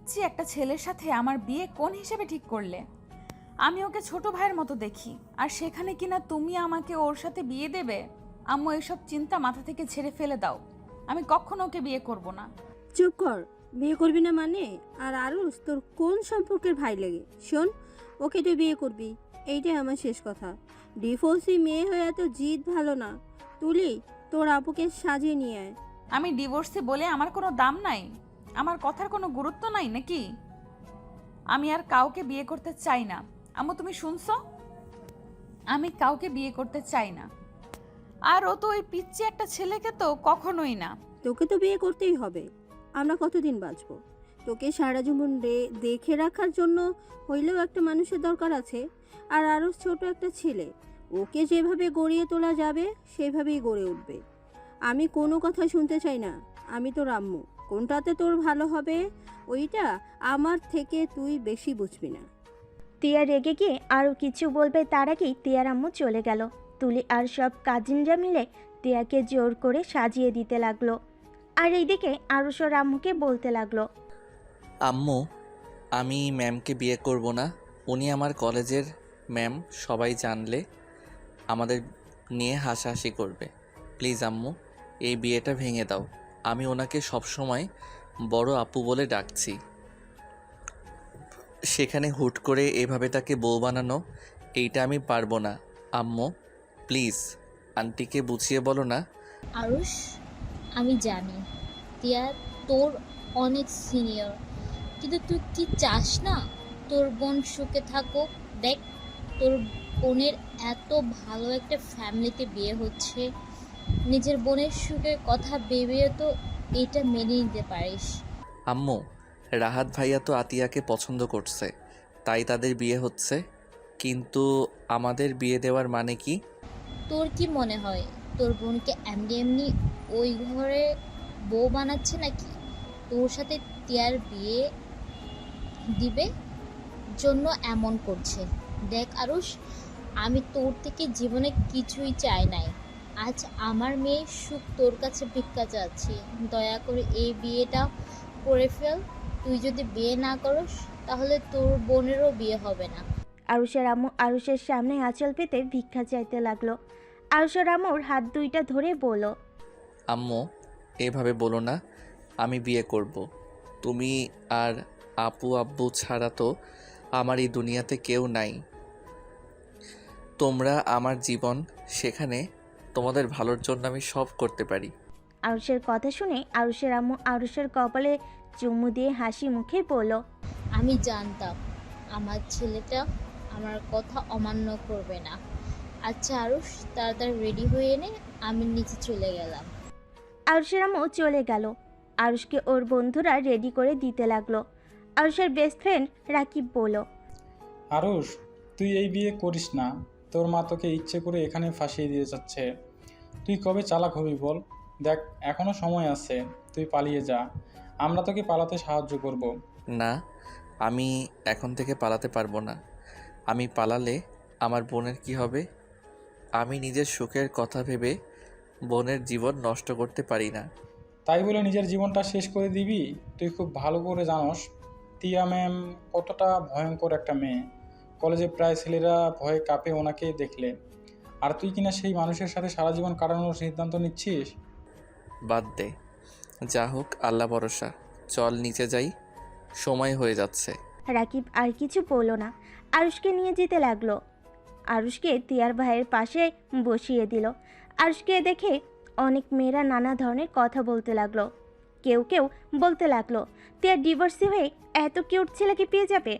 পিচ্চি একটা ছেলের সাথে আমার বিয়ে কোন হিসেবে ঠিক করলে? আমি ওকে ছোট ভাইয়ের মতো দেখি, আর সেখানে কিনা তুমি আমাকে ওর সাথে বিয়ে দেবে? আম্মু, এসব চিন্তা মাথা থেকে ঝেড়ে ফেলে দাও। আমি কখনো ওকে বিয়ে করব না। চুপ কর। বিয়ে করবি না মানে? আর আরুস তোর কোন সম্পর্কের ভাই লাগে? শোন, ওকে তুই বিয়ে করবি, এইটাই আমার শেষ কথা। ডিভোর্সি মেয়ে হয়ে এত জিদ ভালো না। তুলি, তোর আপুকে সাজিয়ে নিয়ে আয়। আমি ডিভোর্সি বলে আমার কোনো দাম নাই? আমার কথার কোনো গুরুত্ব নাই নাকি? আমি আর কাউকে বিয়ে করতে চাই না। আম্মু, তুমি শুনছো? আমি কাউকে বিয়ে করতে চাই না। আর ও তো ওই পিচ্চি একটা ছেলেকে তো কখনোই না। তোকে তো বিয়ে করতেই হবে। আমরা কতদিন বাঁচবো? তোকে সারা জীবন দেখে রাখার জন্য হইলেও একটা মানুষের দরকার আছে। আর আরও ছোট একটা ছেলে, ওকে যেভাবে গড়িয়ে তোলা যাবে সেভাবেই গড়ে উঠবে। আমি কোনো কথা শুনতে চাই না। আমি তোর আম্মু, কোনটাতে তোর ভালো হবে ওইটা আমার থেকে তুই বেশি বুঝবি না। টিয়া রেগে গিয়ে আরও কিছু বলবে তার আগেই টিয়ার আম্মু চলে গেল। তুলি আর সব কাজিনরা মিলে টিয়াকে জোর করে সাজিয়ে দিতে লাগলো। আর এইদিকে আরুষর আম্মুকে বলতে লাগলো, আম্মু, আমি ম্যামকে বিয়ে করব না। উনি আমার কলেজের ম্যাম, সবাই জানলে আমাদের নিয়ে হাসাহাসি করবে। প্লিজ আম্মু, এই বিয়েটা ভেঙে দাও। আমি ওনাকে সবসময় বড় আপু বলে ডাকছি, সেখানে হুট করে এভাবে তাকে বউ বানানো, এইটা আমি পারবো না। আম্মু প্লিজ, আন্টিকে বুঝিয়ে বলো না। আরুষ, আমি জানি টিয়া তোর অনেক সিনিয়র, কিন্তু তুই কি চাস না তোর বোন সুখে থাকুক? দেখ, তোর বোনের এত ভালো একটা ফ্যামিলিতে বিয়ে হচ্ছে, নিজের বোনের সুখের কথা ভেবেও তো এটা মেনে নিতে পারিস। আম্মু, রাহাত ভাইয়া তো আতিয়াকে পছন্দ করছে, তাই তাদের বিয়ে হচ্ছে। কিন্তু আমাদের বিয়ে দেওয়ার মানে কি? তোর কি মনে হয় তোর বোনকে এমনি এমনি ওই ঘরে বউ বানাচ্ছে নাকি? তোর সাথে টিয়ার বিয়ে দিবে জন্য এমন করছে। দেখ আরুষ, আমি তোর থেকে জীবনে কিছুই চাই নাই। আজ আমার মেয়ের সুখ তোর কাছে ভিক্ষা চাচ্ছি। দয়া করে এই বিয়েটা করে ফেল। তুই যদি বিয়ে না করস তাহলে তোর বোনেরও বিয়ে হবে না। আরুষের আম্মু আরুষের সামনে আঁচল পেতে ভিক্ষা চাইতে লাগলো। আরুষের আম্মুর হাত দুইটা ধরে বলল, আম্মু, এভাবে বলো না। আমি বিয়ে করব। তুমি আর আপু আব্বু ছাড়া তো আমার এই দুনিয়াতে কেউ নাই। তোমরা আমার জীবন, সেখানে তোমাদের ভালোর জন্য আমি সব করতে পারি। আরুষের কথা শুনে আরুষের আম্মু আরুষের কপালে চুমু দিয়ে হাসি মুখে বলল, আমি জানতাম আমার ছেলেটা আমার কথা অমান্য করবে না। আচ্ছা আরুষ, তাড়াতাড়ি রেডি হয়ে নে, আমি নিচে চলে গেলাম। আরুষের আম্মু চলে গেল। আরুষকে ওর বন্ধুরা রেডি করে দিতে লাগলো। আরুষের বেস্ট ফ্রেন্ড রাকিব বলল, আরুষ, তুই এই বিয়ে করিস না। তোর মা তোকে ইচ্ছে করে এখানে ফাঁসিয়ে দিয়ে যাচ্ছে। তুই কবে চালাক হবি বল? দেখ, এখনো সময় আছে, তুই পালিয়ে যা। আমরা তোকে পালাতে সাহায্য করব। না, আমি এখন থেকে পালাতে পারবো না। আমি পালালে আমার বোনের কি হবে? আমি নিজের সুখের কথা ভেবে বোনের জীবন নষ্ট করতে পারি না। তাই বলে নিজের জীবনটা শেষ করে দিবি? তুই খুব ভালো করে জানোস টিয়া ম্যাম কতটা ভয়ঙ্কর একটা মেয়ে। কলেজে প্রায় ছেলেরা ভয়ে কাঁপে ওনাকে দেখলে। আর তুই কিনা সেই মানুষের সাথে সারা জীবন কাটানোর সিদ্ধান্ত নিচ্ছিস। বাদ দে, যা হোক আল্লাহ ভরসা। চল নিচে যাই, সময় হয়ে যাচ্ছে। রাকিব আর কিছু বলল না, আরুষকে নিয়ে যেতে লাগলো। আরুষকে তিয়ার ভাইয়ের পাশে বসিয়ে দিল। আরুষকে দেখে অনেক মেয়েরা নানা ধরনের কথা বলতে লাগলো। কেউ কেউ বলতে লাগলো, তিয়ার ডিভোর্সি হয়ে এত কিউট ছেলেকে পেয়ে যাবে,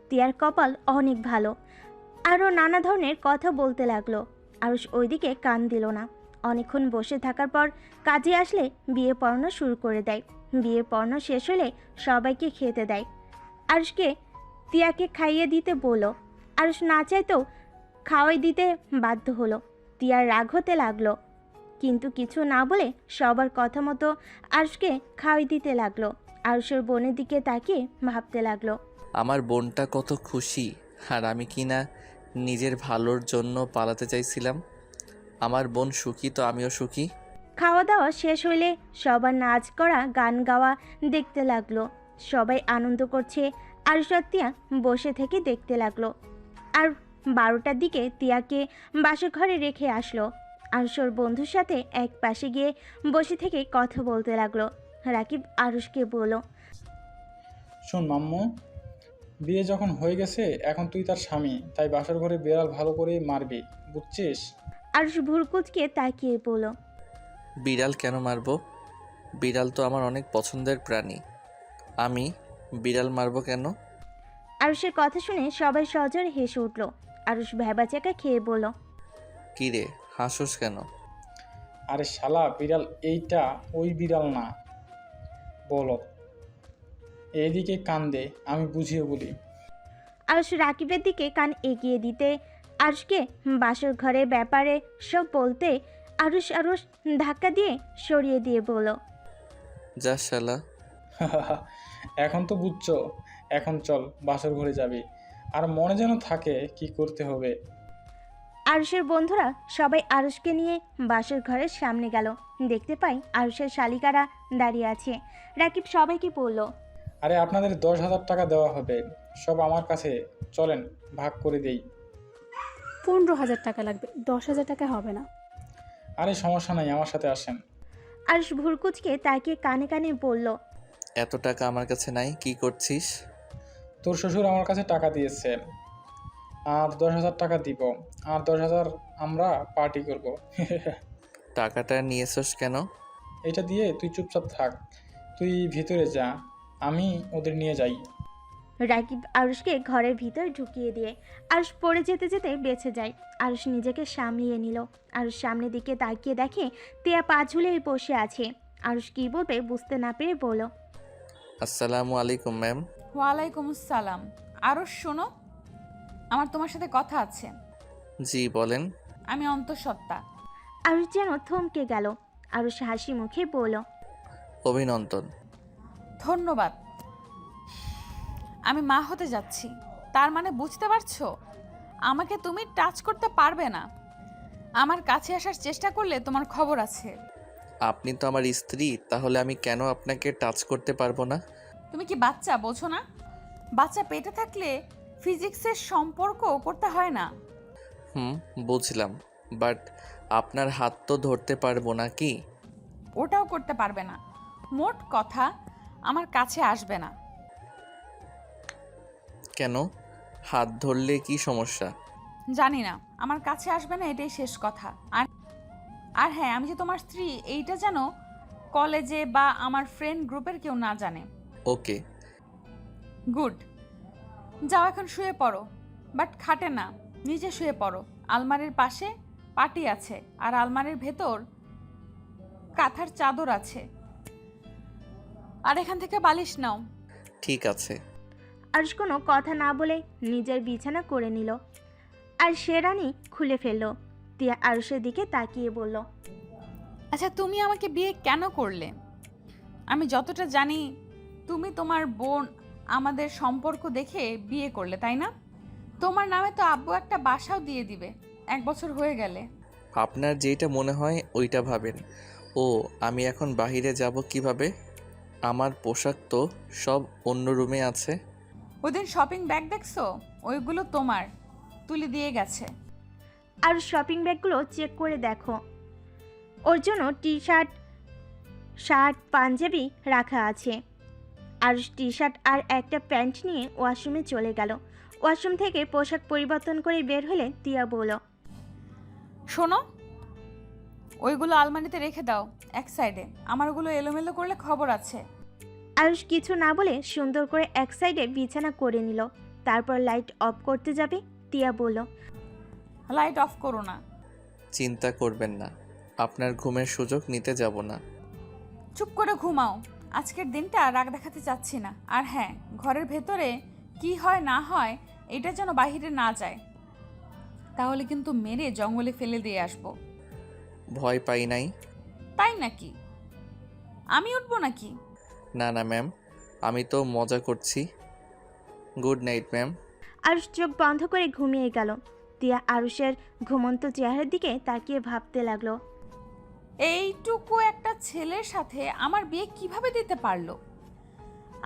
তিয়ার কপাল অনেক ভালো। আরও নানা ধরনের কথা বলতে লাগলো। আরুষ ওইদিকে কান দিল না। অনেকক্ষণ বসে থাকার পর কাজে আসলে বিয়ে পড়ানো শুরু করে দেয়। বিয়ে পড়ানো শেষ হলে সবাইকে খেতে দেয়। আরুষকে তিয়াকে খাইয়ে দিতে বলল। আরুষ না চাইতেও খাওয়াই দিতে বাধ্য হলো। তিয়ার রাগ হতে লাগলো, কিন্তু কিছু না বলে সবার কথা মতো আরুষকে খাওয়াই দিতে লাগলো। আরুষের বোনের দিকে তাকিয়ে ভাবতে লাগলো, আমার বোনটা কত খুশি, আর আমি কি না নিজের ভালোর জন্য পালাতে চাইছিলাম। আমার বোন সুখী তো আমিও সুখী। খাওয়া দাওয়া শেষ হইলে সবার নাচ করা গান গাওয়া দেখতে লাগলো। সবাই আনন্দ করছে। আরুষ আর তিয়া বসে থেকে দেখতে লাগলো। আর 12টার দিকে তিয়াকে বাসর ঘরে রেখে আসলো। আরুষ ওর বন্ধুর সাথে এক পাশে গিয়ে বসে থেকে কথা বলতে লাগলো। রাকিব আরুষকে বলল, শোন মাম্মু, বিয়ে যখন হয়ে গেছে এখন তুই তার স্বামী, তাই বাসার ঘরে বিড়াল ভালো করে মারবি, বুঝছিস? আরুষ ভুরকুচকে তাকিয়ে বলল, বিড়াল কেন মারবো? বিড়াল তো আমার অনেক পছন্দের প্রাণী। আমি বিড়াল মারবো কেন? আরুষের কথা শুনে সবাই সজোরে হেসে উঠল। আরুষ ভ্যাবাচাকা খেয়ে বলল, কি রে, হাসোস কেন? আরে শালা, বিড়াল এইটা ওই বিড়াল না, বলো। এইদিকে কান দে, আমি বুঝিয়ে বলি। আরুষ রাকিবের দিকে কান এগিয়ে দিতে আরুষকে বাসর ঘরের ব্যাপারে সব বলতে আরুষ ধাক্কা দিয়ে সরিয়ে দিয়ে বলল, যা শালা। এখন তো বুঝছো, এখন চল বাসর ঘরে যাবি, আর মনে যেন থাকে কি করতে হবে। আরুষের বন্ধুরা সবাই আরুষকে নিয়ে বাসর ঘরের সামনে গেল। দেখতে পাই আরুষের শালিকারা দাঁড়িয়ে আছে। রাকিব সবাইকে বলল, আরে আপনাদের 10,000 টাকা দেওয়া হবে, সব আমার কাছে, চলেন ভাগ করে দেই। 15,000 টাকা লাগবে, 10,000 টাকা হবে না। আরে সমস্যা নাই, আমার সাথে আসেন। আরুষ ভুরকুচকে তাকে কানে কানে বলল, এত টাকা আমার কাছে নাই, কি করছিস? তোর শ্বশুর আমার কাছে টাকা দিয়েছে, আর 10,000 টাকা দিব, আর 10,000 আমরা পার্টি করব। টাকাটা নিয়েছস কেন? এটা দিয়ে তুই চুপচাপ থাক, তুই ভিতরে যা, আমি ওদের নিয়ে যাই। রাকিব আরুষকে ঘরের ভিতর ঢুকিয়ে দিয়ে আরুষ পড়ে যেতে যেতে বেঁচে যায়। আরুষ নিজেকে সামলিয়ে নিল। আরুষ সামনের দিকে তাকিয়ে দেখে তিয়া পা ঝুলে বসে আছে। আরুষ কি বলবে বুঝতে না পেরে বলল, আসসালামু আলাইকুম ম্যাম। ওয়ালাইকুম আসসালাম। আরও শোনো, আমার তোমার সাথে কথা আছে। জি বলেন। আমি অন্তঃসত্ত্বা। আরুষ যেন থমকে গেল। আরুষ হাসি মুখে বলল, অভিনন্দন। ধন্যবাদ। আমি মা হতে যাচ্ছি, তার মানে বুঝতে পারছো, আমাকে তুমি টাচ করতে পারবে না। আমার কাছে আসার চেষ্টা করলে তোমার খবর আছে। আপনি তো আমার স্ত্রী, তাহলে আমি কেন আপনাকে টাচ করতে পারবো না? তুমি কি বাচ্চা বোঝো না? বাচ্চা পেটে থাকলে ফিজিক্সের সম্পর্ক করতে হয় না। বুঝলাম, বাট আপনার হাত তো ধরতে পারবো না কি? ওটাও করতে পারবে না। মোট কথা, আমার কাছে আসবে না। কেন? হাত ধরলে কি সমস্যা? জানি না, আমার কাছে আসবে না, এটাই শেষ কথা। আর আর হ্যাঁ, আমি যে তোমার স্ত্রী এইটা যেন কলেজে বা আমার ফ্রেন্ড গ্রুপের কেউ না জানে। ওকে। গুড। যাও এখন শুয়ে পড়ো, বাট খাটে না, নিচে শুয়ে পড়ো। আলমারির পাশে পাটি আছে, আর আলমারির ভেতর কাঁথার চাদর আছে, আর এখান থেকে বালিশ নাও। ঠিক আছে। আরুষ কোনো কথা না বলে নিজের বিছানা করে নিল আর শেরানি খুলে ফেলল। তিয়া আরুষের দিকে তাকিয়ে বলল, আচ্ছা, তুমি আমাকে বিয়ে কেন করলে? আমি যতটা জানি, তুমি তোমার বোন আমাদের সম্পর্ক দেখে বিয়ে করলে, তাই না? তোমার নামে তো আব্বু একটা বাসাও দিয়ে দিবে 1 বছর হয়ে গেলে। আপনার যেটা মনে হয় ওইটা ভাবেন। ও, আমি এখন বাইরে যাব কিভাবে? আমার পোশাক তো সব অন্য রুমে আছে। ওদিন শপিং ব্যাগ দেখছো? ওইগুলো তোমার, তুলে দিয়ে গেছে। আর শপিং ব্যাগগুলো চেক করে দেখো, ওর জন্য টি শার্ট পাঞ্জাবি রাখা আছে। আর টি শার্ট আর একটা প্যান্ট নিয়ে ওয়াশরুমে চলে গেল। ওয়াশরুম থেকে পোশাক পরিবর্তন করে বের হলে তিয়া বলল, শোনো, ওইগুলো আলমারিতে রেখে দাও এক সাইডে। আমারগুলো এলোমেলো করলে খবর আছে। আয়ুষ কিছু না বলে সুন্দর করে এক সাইডে বিছানা করে নিল। তারপর লাইট অফ করতে যাবে। তিয়া বলল, লাইট অফ করো না। চিন্তা করবেন না, আপনার ঘুমের সুযোগ নিতে যাব না। চুপ করে ঘুমাও। আজকের দিনটা রাগ দেখাতে চাচ্ছি না। আর হ্যাঁ, ঘরের ভেতরে কি হয় না হয় এটা যেন বাইরে না যায়, তাহলে কিন্তু মেরে জঙ্গলে ফেলে দিয়ে আসবো। ভয় পাই নাই। তাই নাকি? আমি উঠবো নাকি? না না ম্যাম, আমি তো মজা করছি। Good night ma'am. আয়ুষ চোখ বন্ধ করে ঘুমিয়ে গেল। তিয়া আয়ুষের ঘুমন্ত চেহারার দিকে তাকিয়ে ভাবতে লাগলো, এইটুকু একটা ছেলের সাথে আমার বিয়ে কিভাবে দিতে পারলো?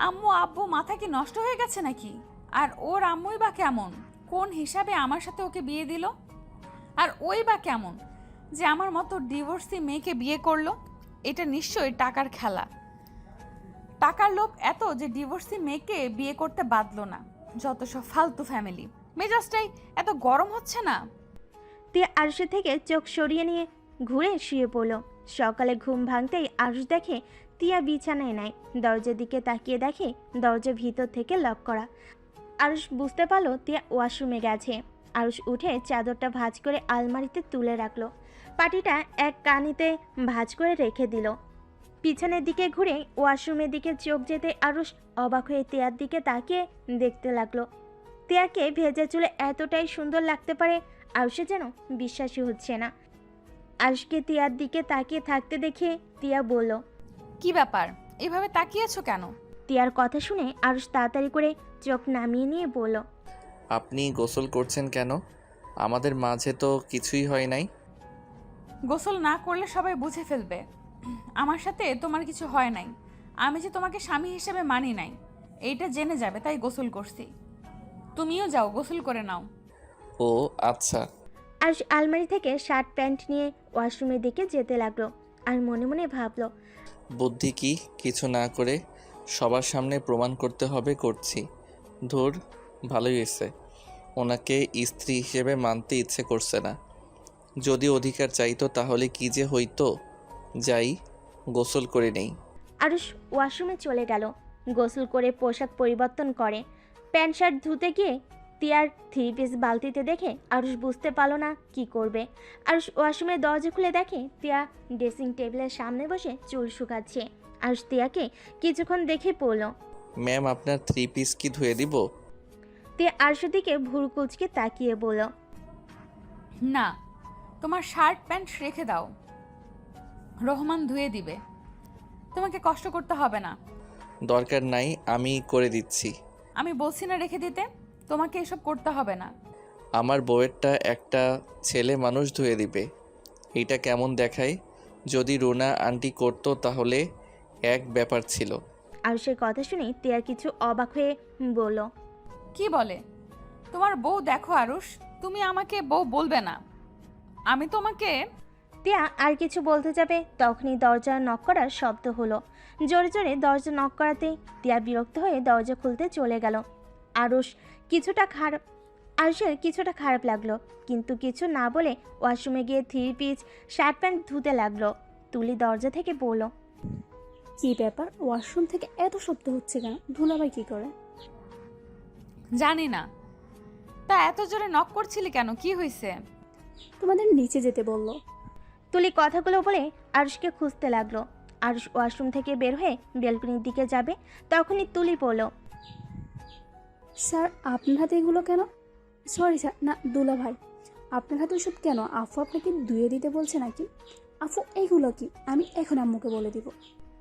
আম্মু আব্বু মাথা কি নষ্ট হয়ে গেছে নাকি? আর ওর আম্মুই বা কেমন? কোন হিসাবে আমার সাথে ওকে বিয়ে দিল? আর ওই বা কেমন যে আমার মতো ডিভোর্সি মেয়েকে বিয়ে করলো? এটা নিশ্চয়ই টাকার খেলা। টাকার লোভ এত যে ডিভোর্সি মেয়েকে বিয়ে করতে বাধ্য না। যত সব ফালতু ফ্যামিলি। মেজাজটাই এত গরম হচ্ছে না? তিয়া আরুষের থেকে চোখ সরিয়ে নিয়ে ঘুরে শুয়ে পড়ল। সকালে ঘুম ভাঙতেই আরুষ দেখে তিয়া বিছানায় নাই। দরজার দিকে তাকিয়ে দেখে দরজা ভিতর থেকে লক করা। আরুষ বুঝতে পারলো তিয়া ওয়াশরুমে গেছে। আরুষ উঠে চাদরটা ভাঁজ করে আলমারিতে তুলে রাখলো। পাটিটা এক কানিতে ভাঁজ করে রেখে দিল। পিছনের দিকে ঘুরে ওয়াশরুমের দিকে চোখ যেতে আরুষ অবাক হয়ে তিয়ার দিকে তাকিয়ে দেখতে লাগলো। তিয়াকে ভেজা চুলে এতটাই সুন্দর লাগতে পারে আরুষে যেন বিশ্বাসই হচ্ছে না। আরুষকে তিয়ার দিকে তাকিয়ে থাকতে দেখে তিয়া বলল, কি ব্যাপার, এভাবে তাকিয়েছো কেন? তিয়ার কথা শুনে আরুষ তাড়াতাড়ি করে চোখ নামিয়ে নিয়ে বলল, আপনি গোসল করছেন কেন? আমাদের মাঝে তো কিছুই হয় নাই। গোসল না করলে সবাই বুঝে ফেলবে আমার সাথে তোমার কিছু হয় নাই। আমি যে তোমাকে স্বামী হিসেবে মানি নাই এইটা জেনে যাবে, তাই গোসল করছি। তুমিও যাও, গোসল করে নাও। ও আচ্ছা। আরুষ আলমারি থেকে শার্ট প্যান্ট নিয়ে ওয়াশরুমের দিকে যেতে লাগলো। আর মনে মনে ভাবলো, বুদ্ধি কি কিছু না করে সবার সামনে প্রমাণ করতে হবে করছি। ধুর, ভালোই হয়েছে। ওনাকে স্ত্রী হিসেবে মানতে ইচ্ছে করছে না। যদি অধিকার চাইতো তাহলে কি যে হইতো। যাই, গোসল করে নেই। আরুষ ওয়াশরুমে চলে গেল। গোসল করে পোশাক পরিবর্তন করে প্যান্ট শার্ট ধুতে গিয়ে তিয়ার 3 পিস বালতিতে দেখে আরুষ বুঝতে পারলো না কি করবে। আরুষ ওয়াশরুমের দরজা খুলে দেখে তিয়া ড্রেসিং টেবিলের সামনে বসে চুল শুকাচ্ছে। আরুষ তিয়াকে কিছুক্ষণ দেখে পড়ল। ম্যাম, আপনার 3 পিস কি ধুয়ে দিব? তিয়া আরুষের দিকে ভুরু কুচকে তাকিয়ে বলল, না, তোমার শার্ট প্যান্ট রেখে দাও, রহমান ধুয়ে দিবে, তোমাকে কষ্ট করতে হবে না। দরকার নাই, আমি করে দিচ্ছি। আমি বলছি না রেখে দিতে, তোমাকে এসব করতে হবে না। আমার বউয়েরটা একটা ছেলে মানুষ ধুয়ে দিবে। এইটা কেমন দেখায়? যদি রুনা আন্টি করতো তাহলে এক ব্যাপার ছিল। আরুষের কথা শুনে তিয়ার কিছু অবাক হয়ে বলল, কি বলে? তোমার বউ দেখো আরুষ, তুমি আমাকে বউ বলবে না। আমি তোমাকে... তিয়া আর কিছু বলতে যাবে তখনই দরজা নক করার শব্দ হলো। জোরে জোরে দরজা নক করাতে তিয়া বিরক্ত হয়ে দরজা খুলতে চলে গেল। আরুষের কিছুটা খারাপ লাগলো, কিন্তু কিছু না বলে ওয়াশরুমে গিয়ে 3 পিস শার্ট প্যান্ট ধুতে লাগলো। তুলি দরজা থেকে বলল, কি ব্যাপার, ওয়াশরুম থেকে এত শব্দ হচ্ছে কেন? ধুলাবাই কি করে? জানি না। তা এত জোরে নক করছিলি কেন? কি হয়েছে? তোমাদের নিচে যেতে বললো। তুলি কথাগুলো বলে আরুষকে খুঁজতে লাগলো। আরুষ ওয়াশরুম থেকে বের হয়ে বেলকনির দিকে যাবে তখনই তুলি বলল, স্যার আপনার হাতে এগুলো কেন? সরি স্যার, না দুলা ভাই, আপনার হাতে ওসব কেন? আফু আপনাকে ধুয়ে দিতে বলছে নাকি? আফু এইগুলো কি? আমি এখন আম্মুকে বলে দিব।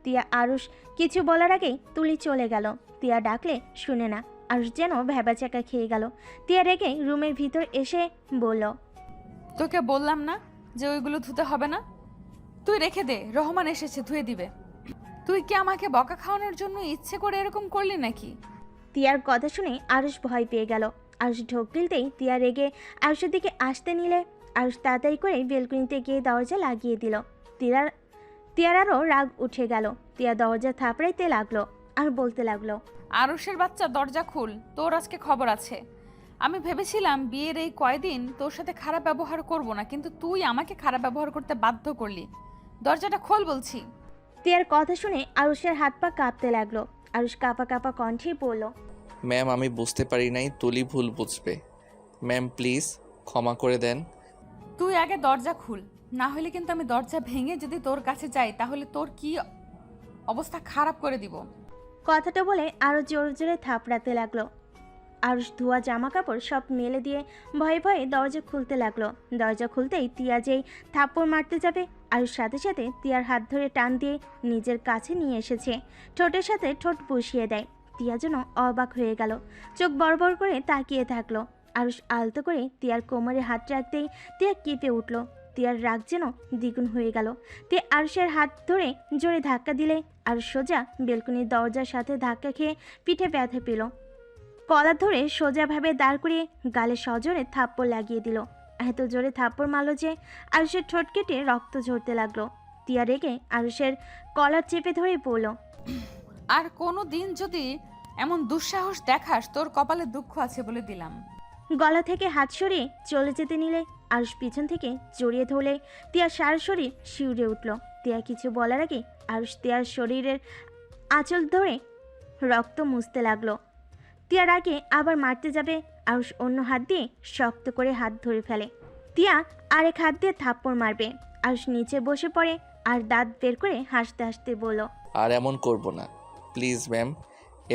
তিয়া আরুষ কিছু বলার আগেই তুলি চলে গেল। তিয়া ডাকলে শুনে না। আরুষ যেন ভ্যাবাচাকা খেয়ে গেল। তিয়া রেগে রুমের ভিতর এসে বলল, তোকে বললাম না যে ওইগুলো ধুতে হবে না? তুই রেখে দে, রহমান এসেছে, ধুয়ে দিবে। তুই কি আমাকে বকা খাওয়ানোর জন্য ইচ্ছে করে এরকম করলি নাকি? তিয়ার কথা শুনে আরুষ ভয় পেয়ে গেল। আরুষ ঢোক গিলতেই তিয়া রেগে আরুষের দিকে আসতে নিলে আরুষ তাড়াতাড়ি করে বেলকনিতে গিয়ে দরজা লাগিয়ে দিল। তিয়ার আরও রাগ উঠে গেল। তিয়া দরজা থাপড়াইতে লাগলো আর বলতে লাগলো, আরুষের বাচ্চা, দরজা খুল, তোর আজকে খবর আছে। আমি ভেবেছিলাম বিয়ের এই কয়দিন তোর সাথে খারাপ ব্যবহার করব না, কিন্তু তুই আমাকে খারাপ ব্যবহার করতে বাধ্য করলি। দরজাটা খোল বলছি। তিয়ার কথা শুনে আরুষের হাত পা কাঁপতে লাগলো। আরুষ কাঁপা কাঁপা কণ্ঠে বলল, ম্যাম, আমি বুঝতে পারি নাই, তুলি ভুল বুঝবে। ম্যাম প্লিজ ক্ষমা করে দেন। তুই আগে দরজা খুল, না হলে কিন্তু আমি দরজা ভেঙে যদি তোর কাছে যাই তাহলে তোর কি অবস্থা খারাপ করে দিব। কথাটা বলে আরো জোরে জোরে থাপড়াতে লাগলো। আরুষ ধোয়া জামা কাপড় সব মেলে দিয়ে ভয়ে ভয়ে দরজা খুলতে লাগলো। দরজা খুলতেই তিয়া যেই থাপ্পড় মারতে যাবে, আরুষ সাথে সাথে তিয়ার হাত ধরে টান দিয়ে নিজের কাছে নিয়ে এসেছে। ঠোঁটের সাথে ঠোঁট বসিয়ে দেয়। তিয়া যেন অবাক হয়ে গেল, চোখ বড় বড় করে তাকিয়ে থাকলো। আরুষ আলতো করে তিয়ার কোমরে হাত রাখতেই তিয়া কেঁপে উঠল। তিয়ার রাগ যেন দ্বিগুণ হয়ে গেল। তিয়া আরুষের হাত ধরে জোরে ধাক্কা দিলে আর সোজা বেলকনির দরজার সাথে ধাক্কা খেয়ে পিঠে ব্যথা পেল। কলার ধরে সোজাভাবে দাঁড় করিয়ে গালে সজোরে থাপ্পড় লাগিয়ে দিল। এত জোরে থাপ্পড় মারল যে আরুষের ঠোঁট কেটে রক্ত ঝরতে লাগলো। তিয়া রেগে আরুষের কলার চেপে ধরে পড়ল। আর কোনো দিন যদি এমন দুঃসাহস দেখাস তোর কপালে দুঃখ আছে বলে দিলাম। গলা থেকে হাত সরিয়ে চলে যেতে নিলে আরুষ পিছন থেকে জড়িয়ে ধরলে তিয়ার সারা শরীর শিউরে উঠল। তিয়া কিছু বলার আগে আরুষ তিয়ার শরীরের আঁচল ধরে রক্ত মুছতে লাগলো। তিয়ার আগে আবার মারতে যাবে, আরুষ অন্য হাত দিয়ে শক্ত করে হাত ধরে ফেলে। তিয়া আরেক হাত দিয়ে থাপ্পড় মারবে। আরুষ নিচে বসে পড়ে আর দাঁত বের করে হাসতে হাসতে বলল, আর এমন করব না, প্লিজ ম্যাম,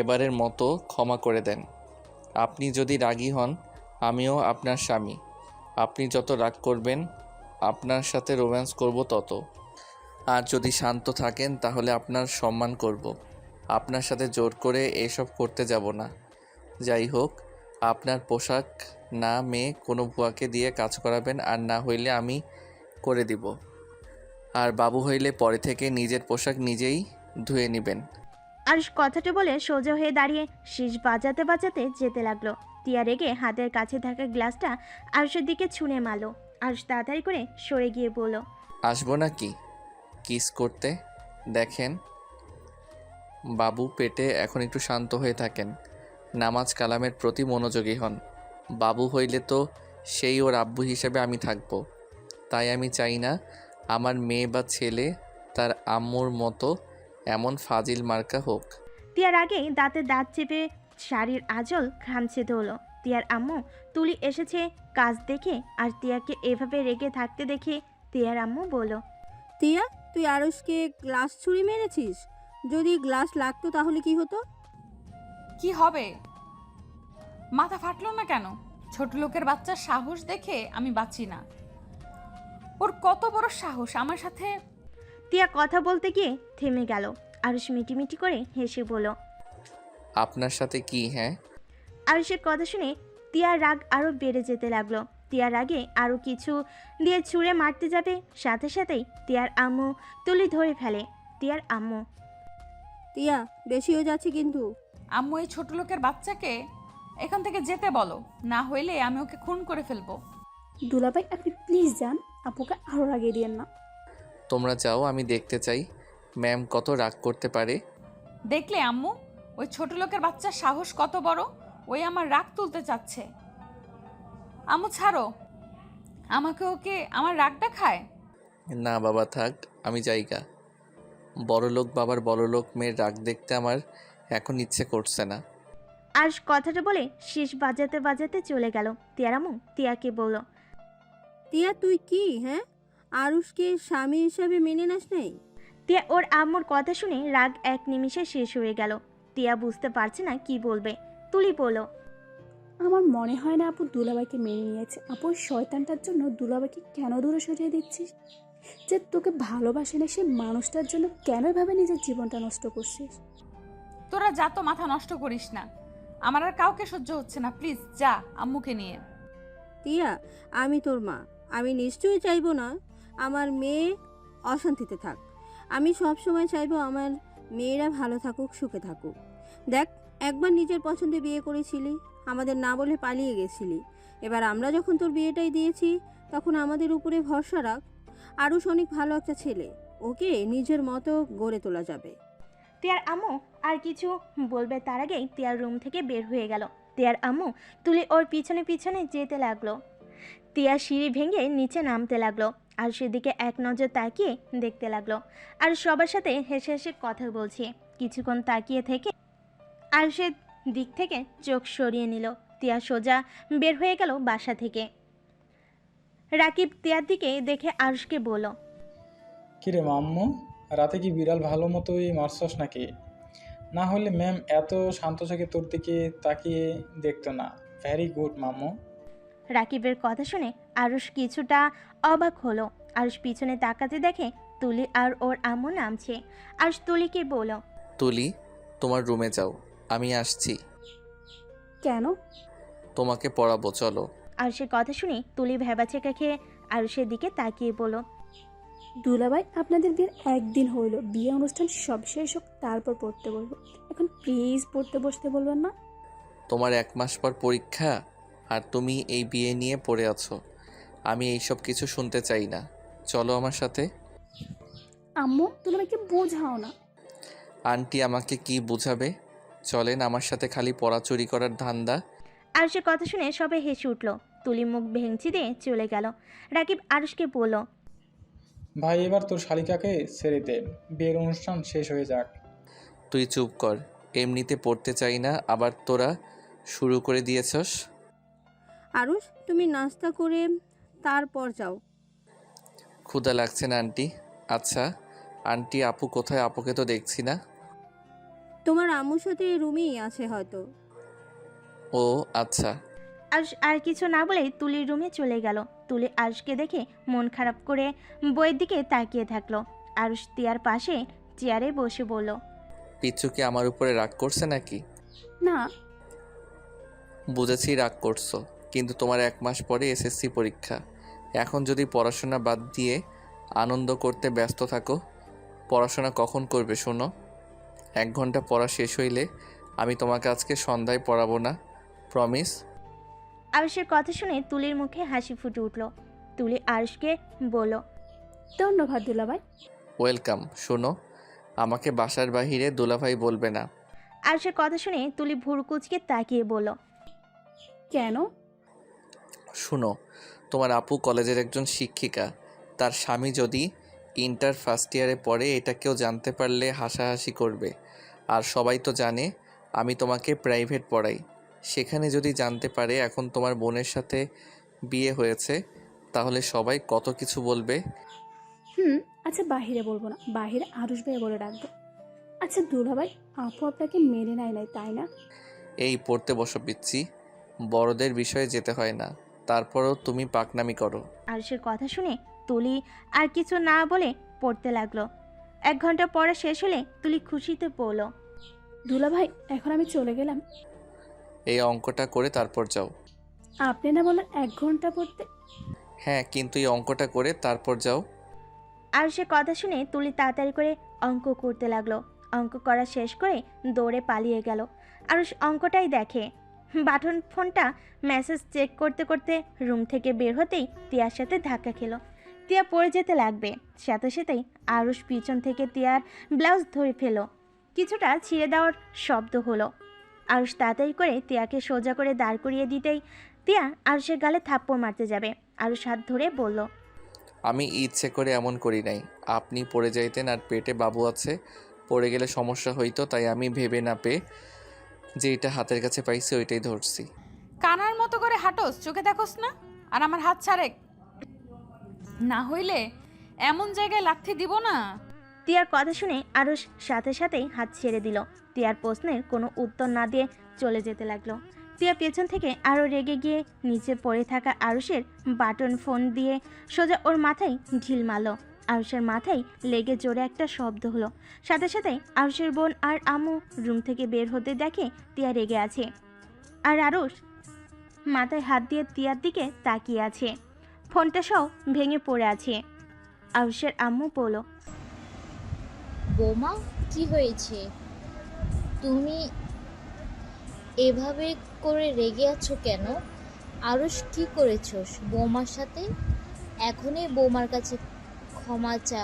এবারের মতো ক্ষমা করে দেন। আপনি যদি রাগী হন, আমিও আপনার স্বামী। আপনি যত রাগ করবেন আপনার সাথে রোম্যান্স করব তত। আর যদি শান্ত থাকেন তাহলে আপনার সম্মান করব। আপনার সাথে জোর করে এসব করতে যাব না। যাই হোক, আপনার পোশাক না মেয়ে কোনো ভুয়াকে দিয়ে কাজ করাবেন, আর না হইলে আমি করে দিব। আর বাবু হইলে পরে থেকে নিজের পোশাক নিজেই ধুয়ে নেবেন। আরুষ কথাটা বলে সোজা হয়ে দাঁড়িয়ে শীষ বাজাতে বাজাতে যেতে লাগলো। তিয়া রেগে হাতের কাছে থাকা গ্লাসটা আরুষের দিকে ছুঁড়ে মারল। আরুষ তাড়াতাড়ি করে সরে গিয়ে বলল, আসবো নাকি কিস করতে? দেখেন বাবু পেটে এখন একটু শান্ত হয়ে থাকেন, নামাজ কালামের প্রতি মনোযোগী হন। বাবু হইলে তো সেই ওর আব্বু হিসেবে আমি থাকবো। তাই আমি চাই না আমার মেয়ে বা ছেলে তার আম্মুর মতো এমন ফাজিল মার্কা হোক। তিয়ার আগেই দাঁতে দাঁত চেপে শাড়ির আঁচল খামছে ধরল। তিয়ার আম্মু তুলি এসেছে কাজ দেখে, আর তিয়াকে এভাবে রেগে থাকতে দেখে তিয়ার আম্মু বলল, তিয়া, তুই আরুষকে গ্লাস ছুরি মেরেছিস? যদি গ্লাস লাগতো তাহলে কি হতো? কি হবে? মাথা ফাটলো না কেন? ছোট লোকের বাচ্চার সাহস দেখে আমি বাঁচি না। ওর কত বড় সাহস আমার সাথে। তিয়া কথা বলতে গিয়ে থেমে গেল। আরুষ মিটিমিটি করে হেসে বলল, আপনার সাথে কি? হ্যাঁ। আরুষের কথা শুনে তিয়ার রাগ আরো বেড়ে যেতে লাগলো। তিয়ার আগে আরো কিছু দিয়ে ছুঁড়ে মারতে যাবে, সাথে সাথেই তিয়ার আম্মু তুলি ধরে ফেলে। তিয়ার আম্মু, তিয়া, বেশি হয়ে যাচ্ছে কিন্তু। আম্মু এই ছোট লোকের বাচ্চাকে এখান থেকে যেতে বলো, না হইলে আমি ওকে খুন করে ফেলবো। দুলাভাই আপনি প্লিজ যান, আপুকে আরও রাগিয়ে দিয়েন না। তোমরা যাও, আমি দেখতে চাই ম্যাম কত রাগ করতে পারে। দেখলে আম্মু, ওই ছোট লোকের বাচ্চার সাহস কত বড়, ওই আমার রাগ তুলতে চাচ্ছে। আম্মু ছাড়ো আমাকে, ওকে আমার রাগ দেখায়। না বাবা থাক, আমি যাইগা। বড়লোক বাবার বড়লোক মেয়ের রাগ দেখতে আমার এখন ইচ্ছে করছে না। আরুষ কথাটা বলে শীষ বাজাতে বাজাতে চলে গেল। তিয়ার আম্মু তিয়াকে বলল, তিয়া, তুই কি হ্যাঁ আরুষকে স্বামী হিসাবে মেনে নাস নাই? তিয়া ওর আম্মুর কথা শুনে রাগ এক নিমিষে শেষ হয়ে গেল। তিয়া বুঝতে পারছে না কি বলবে। তুলি বলল, আমার মনে হয় না আপু দুলাভাইকে মেনে নিয়েছে। আপু ওই শয়তানটার জন্য দুলাভাইকে কেন দূরে সরিয়ে দিচ্ছিস? যে তোকে ভালোবাসে না সেই মানুষটার জন্য কেন এভাবে নিজের জীবনটা নষ্ট করছিস? তোরা যা তো, মাথা নষ্ট করিস না। আমার আর কাউকে সহ্য হচ্ছে না, প্লিজ যা আম্মুকে নিয়ে। তিয়া, আমি তোর মা, আমি নিশ্চয়ই চাইবো না আমার মেয়ে অশান্তিতে থাক। আমি সব সময় চাইবো আমার মেয়েরা ভালো থাকুক, সুখে থাকুক। দেখ, একবার নিজের পছন্দে বিয়ে করেছিলি, আমাদের না বলে পালিয়ে গেছিলি। এবার আমরা যখন তোর বিয়েটাই দিয়েছি, তখন আমাদের উপরে ভরসা রাখ। আরুষ অনেক ভালো একটা ছেলে, ওকে নিজের মতো গড়ে তোলা যাবে। তিয়ার আম্মু আর কিছু বলবে তার আগেই তিয়ার রুম থেকে বের হয়ে গেল। তিয়ার আম্মু তুলি ওর পিছনে পিছনে যেতে লাগলো। তিয়া সিঁড়ি ভেঙে নিচে নামতে লাগলো, আর সেদিকে এক নজর তাকিয়ে দেখতে লাগলো। আর সবার সাথে হেসে হেসে কথা বলছে। কিছুক্ষণ তাকিয়ে থেকে আর সে দিক থেকে চোখ সরিয়ে নিল। তিয়া সোজা বের হয়ে গেল বাসা থেকে। রাকিব তিয়ার দিকে দেখে আরুষকে বলল, কিরে মাম্মু, রাতে কি বিড়াল ভালো মতোই মারছস নাকি? না হলে ম্যাম এত শান্ত চোখে তোর দিকে তাকিয়ে দেখতো না। ভেরি গুড মাম্মু। রাকিবের কথা শুনে আরুষ কিছুটা অবাক হলো। আরুষ পিছনে তাকাতে দেখে তুলি আর ওর আম্মু নামছে। আরুষ তুলিকে বলল, তুলি, তোমার রুমে যাও, আমি আসছি। কেন? তোমাকে পড়াবো, চলো। আরুষের কথা শুনে তুলি ভেবাচেকা খেয়ে আরুষের দিকে তাকিয়ে বলল, দুলাভাই আপনাদের বিয়ের একদিন হইল, বিয়ে অনুষ্ঠান সব শেষ হোক তারপর পড়তে বলবো। এখন প্লিজ পড়তে বসতে বলবেন না। তোমার 1 মাস পর পরীক্ষা আর তুমি এই বিয়ে নিয়ে পড়ে আছো। আমি এইসব কিছু শুনতে চাই না। চলো আমার সাথে। আম্মু, দুলাভাইকে বোঝাও না। আন্টি আমাকে কি বুঝাবে? চলেন আমার সাথে, খালি পড়া চুরি করার ধান্দা। আরুষের কথা শুনে সবাই হেসে উঠল। তুলি মুখ ভেঙচি দিয়ে চলে গেল। রাকিব আরুষকে বলল, ভাই এবার তোর শালিকাকে ছেড়ে দে, বিয়ের অনুষ্ঠান শেষ হয়ে যাক। তুই চুপ কর, এমনিতে পড়তে চাই না, আবার তোরা শুরু করে দিয়েছস। আরুষ, তুমি নাস্তা করে তারপর যাও। ক্ষুধা লাগছে না আন্টি? আচ্ছা আন্টি, আপু কোথায়? আপুকে তো দেখছি না। তোমার আম্মুর সাথে রুমেই আছে হয়তো। ও আচ্ছা। আরুষ আর কিছু না বলেই তুলির রুমে চলে গেল। তুলি আরুষকে দেখে মন খারাপ করে বইয়ের দিকে তাকিয়ে থাকলো। আরুষ তিয়ার পাশে চেয়ারে বসে বলল, পিচ্ছু কি আমার উপরে রাগ করছে নাকি? না, বুঝেছি রাগ করছো, কিন্তু তোমার 1 মাস পরে এসএসসি পরীক্ষা। এখন যদি পড়াশোনা বাদ দিয়ে আনন্দ করতে ব্যস্ত থাকো, পড়াশোনা কখন করবে শোনো? 1 ঘন্টা পড়া শেষ হইলে আমি তোমাকে আজকে সন্ধ্যায় পড়াবো না, প্রমিস। আরুষের কথা শুনে তুলির মুখে হাসি ফুটে উঠল। তুলি আরুষকে বলল, ধন্যবাদ দুলাভাই। ওয়েলকাম। শোনো, আমাকে বাসার বাহিরে দুলাভাই বলবে না। আরুষের কথা শুনে তুলি ভুরু কুঁচকে তাকিয়ে বলল, কেন? শুনো, তোমার আপু কলেজের একজন শিক্ষিকা, তার স্বামী যদি ইন্টার ফার্স্ট ইয়ারে পড়ে, এটা কেউ জানতে পারলে হাসাহাসি করবে। আর সবাই তো জানে আমি তোমাকে প্রাইভেট পড়াই, সেখানে যদি জানতে পারে এখন তোমার বোনের সাথে বিয়ে হয়েছে, তাহলে সবাই কত কিছু বলবে। আচ্ছা বাহিরে বলবো না, বাহিরে আরুষ ভাই বলে ডাকবো। আচ্ছা দুলাভাই, আপু আপনাকে মেনে নেয় নাই তাই না? এই পড়তে বসো পিচ্ছি, বড়দের বিষয়ে যেতে হয় না, তারপরও তুমি পাকনামি করো। আরুষের কথা শুনে তুলি আর কিছু না বলে পড়তে লাগলো। 1 ঘন্টা পড়া শেষ হলে তুলি খুশিতে বলল, দুলাভাই, এখন আমি চলে গেলাম। এই অঙ্কটা করে তারপর যাও। আপনি না বললেন 1 ঘন্টা পড়তে? হ্যাঁ, কিন্তু এই অঙ্কটা করে তারপর যাও। আরুষের কথা শুনে তুলি তাড়াতাড়ি করে অঙ্ক করতে লাগলো। অঙ্ক করা শেষ করে দৌড়ে পালিয়ে গেল। আরুষ অঙ্কটাই দেখে। বাটন ফোনটা মেসেজ চেক করতে করতে রুম থেকে বের হতেই তিয়ার সাথে ধাক্কা খেলো। তিয়া পড়ে যেতে লাগবে, সাথে সাথেই আরুষ পিছন থেকে তিয়ার ব্লাউজ ধরে ফেলো। কিছুটা ছিঁড়ে দেওয়ার শব্দ হলো। আরুষ তাড়াতাড়ি করে তিয়াকে সোজা করে দাঁড় করিয়ে দিতেই তিয়া আরুষের গালে থাপ্পড় মারতে যাবে। আরুষ হাত ধরে বলল, আমি ইচ্ছে করে এমন করি নাই, আপনি পড়ে যাইতেন আর পেটে বাবু আছে, পড়ে গেলে সমস্যা হইতো, তাই আমি ভেবে না পেয়ে যে এটা হাতের কাছে পাইছি ওইটাই ধরছি। কানার মতো করে হাঁটোস, চোখে দেখোস না? আর আমার হাত ছাড়ে না হইলে এমন জায়গায় লাথি দিব না। তিয়ার কথা শুনে আরুষ সাথে সাথেই হাত ছেড়ে দিল। তিয়ার প্রশ্নের কোনো উত্তর না দিয়ে চলে যেতে লাগলো। তিয়া পেছন থেকে আরও রেগে গিয়ে নিচে পড়ে থাকা আরুষের বাটন ফোন দিয়ে সোজা ওর মাথায় ঢিল মারল। আরুষের মাথায় লেগে জোরে একটা শব্দ হলো। সাথে সাথে আরুষের বোন আর আম্মু রুম থেকে বের হতে দেখে তিয়া রেগে আছে। আর আরুষ মাথায় হাত দিয়ে তিয়ার দিকে তাকিয়ে আছে। ফোনটা সহ ভেঙে পড়ে আছে। আরুষের আম্মু বলল, বৌমা, কি হয়েছে? তুমি এভাবে করে রেগে আছো কেন? আরুষ, কি করেছোস বৌমার সাথে? এখনই বৌমার কাছে ক্ষমা চা।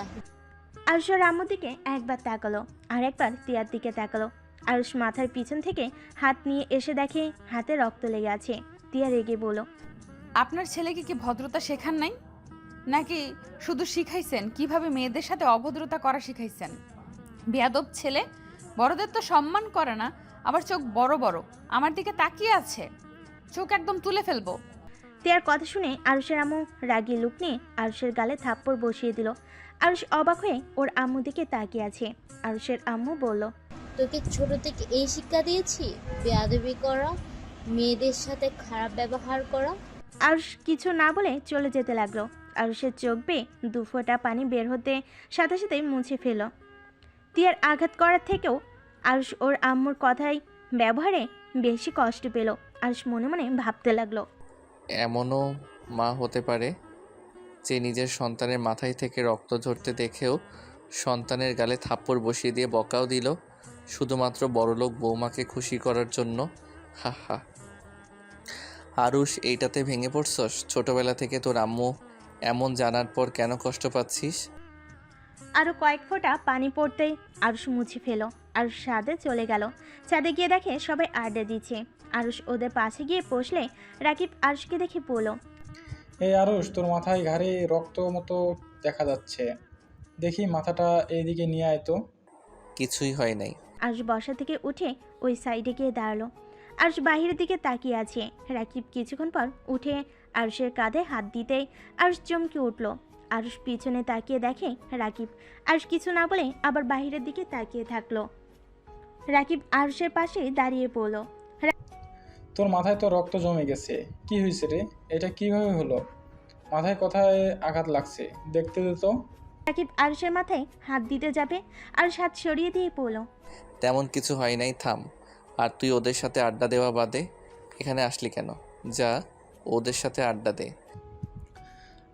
আরুষের আম্মুর দিকে একবার তাকালো আর একবার তিয়ার দিকে তাকালো। আরুষ মাথার পিছন থেকে হাত নিয়ে এসে দেখে হাতে রক্ত লেগে আছে। তিয়া রেগে বলল, আপনার ছেলেকে কি ভদ্রতা শেখান নাই, নাকি শুধু শিখাইছেন কিভাবে মেয়েদের সাথে অভদ্রতা করা শিখাইছেন? বেয়াদব ছেলে, বড়দের তো সম্মান করে না, আবার চোখ বড় বড় আমার দিকে তাকিয়ে আছে, চোখ একদম তুলে ফেলবো। তিয়ার কথা শুনে আরুষের আম্মু রাগিয়ে লুক নিয়ে আরুষের গালে থাপ্পড় বসিয়ে দিল। আরুষ অবাক হয়ে ওর আম্মু দিকে তাকিয়ে আছে। আরুষের আম্মু বলল, তোকে ছোট থেকে এই শিক্ষা দিয়েছি, বেয়াদবি করা, মেয়েদের সাথে খারাপ ব্যবহার করা? আরুষ কিছু না বলে চলে যেতে লাগলো। আরুষের চোখ বেয়ে 2 ফোঁটা পানি বের হতে সাথে সাথেই মুছে ফেল। তিয়ার আঘাত করার থেকেও আরুষ ওর আম্মুর কথাই ব্যবহারে বেশি কষ্ট পেল। আরুষ মনে মনে ভাবতে লাগলো, এমনও মা হতে পারে, যে নিজের সন্তানের মাথায় থেকে রক্ত ঝরতে দেখেও সন্তানের গালে থাপ্পড় বসিয়ে দিয়ে বকাও দিল শুধুমাত্র বড়লোক বৌমাকে খুশি করার জন্য। হা হা। আরুষ, এইটাতে ভেঙে পড়ছস? ছোটবেলা থেকে তোর আম্মু এমন জানার পর কেন কষ্ট পাচ্ছিস? আরও কয়েক ফোঁটা পানি পড়তেই আরুষ মুছে ফেলো। আরুষ ছাদে চলে গেল। ছাদে গিয়ে দেখে সবাই আড্ডা দিচ্ছে। আরুষ ওদের পাশে গিয়ে বসলে রাকিব আরুষকে দেখে বলল, এই আরুষ, তোর মাথায় ঘাড়ে রক্ত মতো দেখা যাচ্ছে, দেখি মাথাটা এইদিকে নিয়ে আয় তো। কিছুই হয় নাই। আরুষ বসা থেকে উঠে ওই সাইডে গিয়ে দাঁড়ালো। আরুষ বাহিরের দিকে তাকিয়ে আছে। রাকিব কিছুক্ষণ পর উঠে আরুষের কাঁধে হাত দিতেই আরুষ চমকে উঠল। আরুষ পিছনে তাকিয়ে দেখে রাকিব। আরুষ কিছু না বলে আবার বাহিরের দিকে তাকিয়ে থাকলো। রাকিব আরুষের পাশে দাঁড়িয়ে পড়ল। তোর মাথায় তো রক্ত জমে গেছে, কি হয়েছে রে? এটা কিভাবে হলো? মাথায় কোথায় আঘাত লাগছে দেখতে দে তো। রাকিব আরুষের মাথায় হাত দিতে যাবে, আরুষ হাত সরিয়ে দিয়ে পড়ল। তেমন কিছু হয় নাই, থাম। আর তুই ওদের সাথে আড্ডা দেওয়া বাদে এখানে আসলি কেন? যা, ওদের সাথে আড্ডা দে।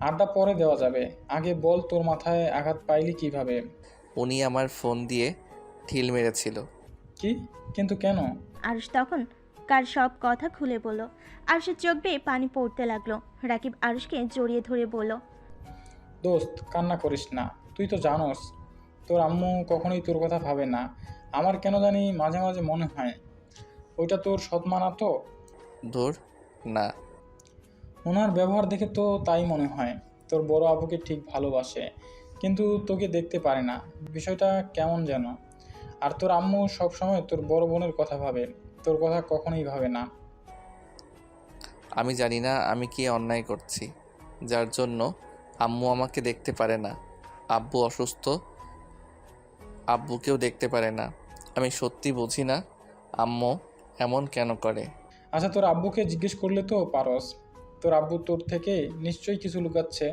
আড্ডা পরে দেওয়া যাবে, আগে বল তোর মাথায় আঘাত পাইলি কিভাবে? উনি আমার ফোন দিয়ে ঢিল মেরেছিল। কি? কিন্তু কেন? আরুষ তখন কার সব কথা খুলে বলল। আরুষের চোখ বেয়ে পানি পড়তে লাগলো। রাকিব আরুষকে জড়িয়ে ধরে বলল, দোস্ত, কান্না করিস না। তুই তো জানোস তোর আম্মু কখনোই তোর কথা ভাবে না। আমার কেন জানি মাঝে মাঝে মনে হয় ওইটা তোর সৎমা না তো। ধুর, না। ওনার ব্যবহার দেখে তো তাই মনে হয়। তোর বড় আপুকে ঠিক ভালোবাসে, কিন্তু তোকে দেখতে পারে না। বিষয়টা কেমন যেন। আর তোর আম্মু সবসময় তোর বড় বোনের কথা ভাবে, তোর কথা কখনোই ভাবে না। আমি জানি না আমি কি অন্যায় করছি, যার জন্য আম্মু আমাকে দেখতে পারে না। আব্বু অসুস্থ, আব্বুকেও দেখতে পারে না। আমি সত্যি বুঝি না আম্মু এমন কেন করে। আচ্ছা, তোর আব্বুকে জিজ্ঞেস করলে তো পারস। তোর আব্বু তোর থেকে নিশ্চয়ই কিছু লুকাচ্ছে।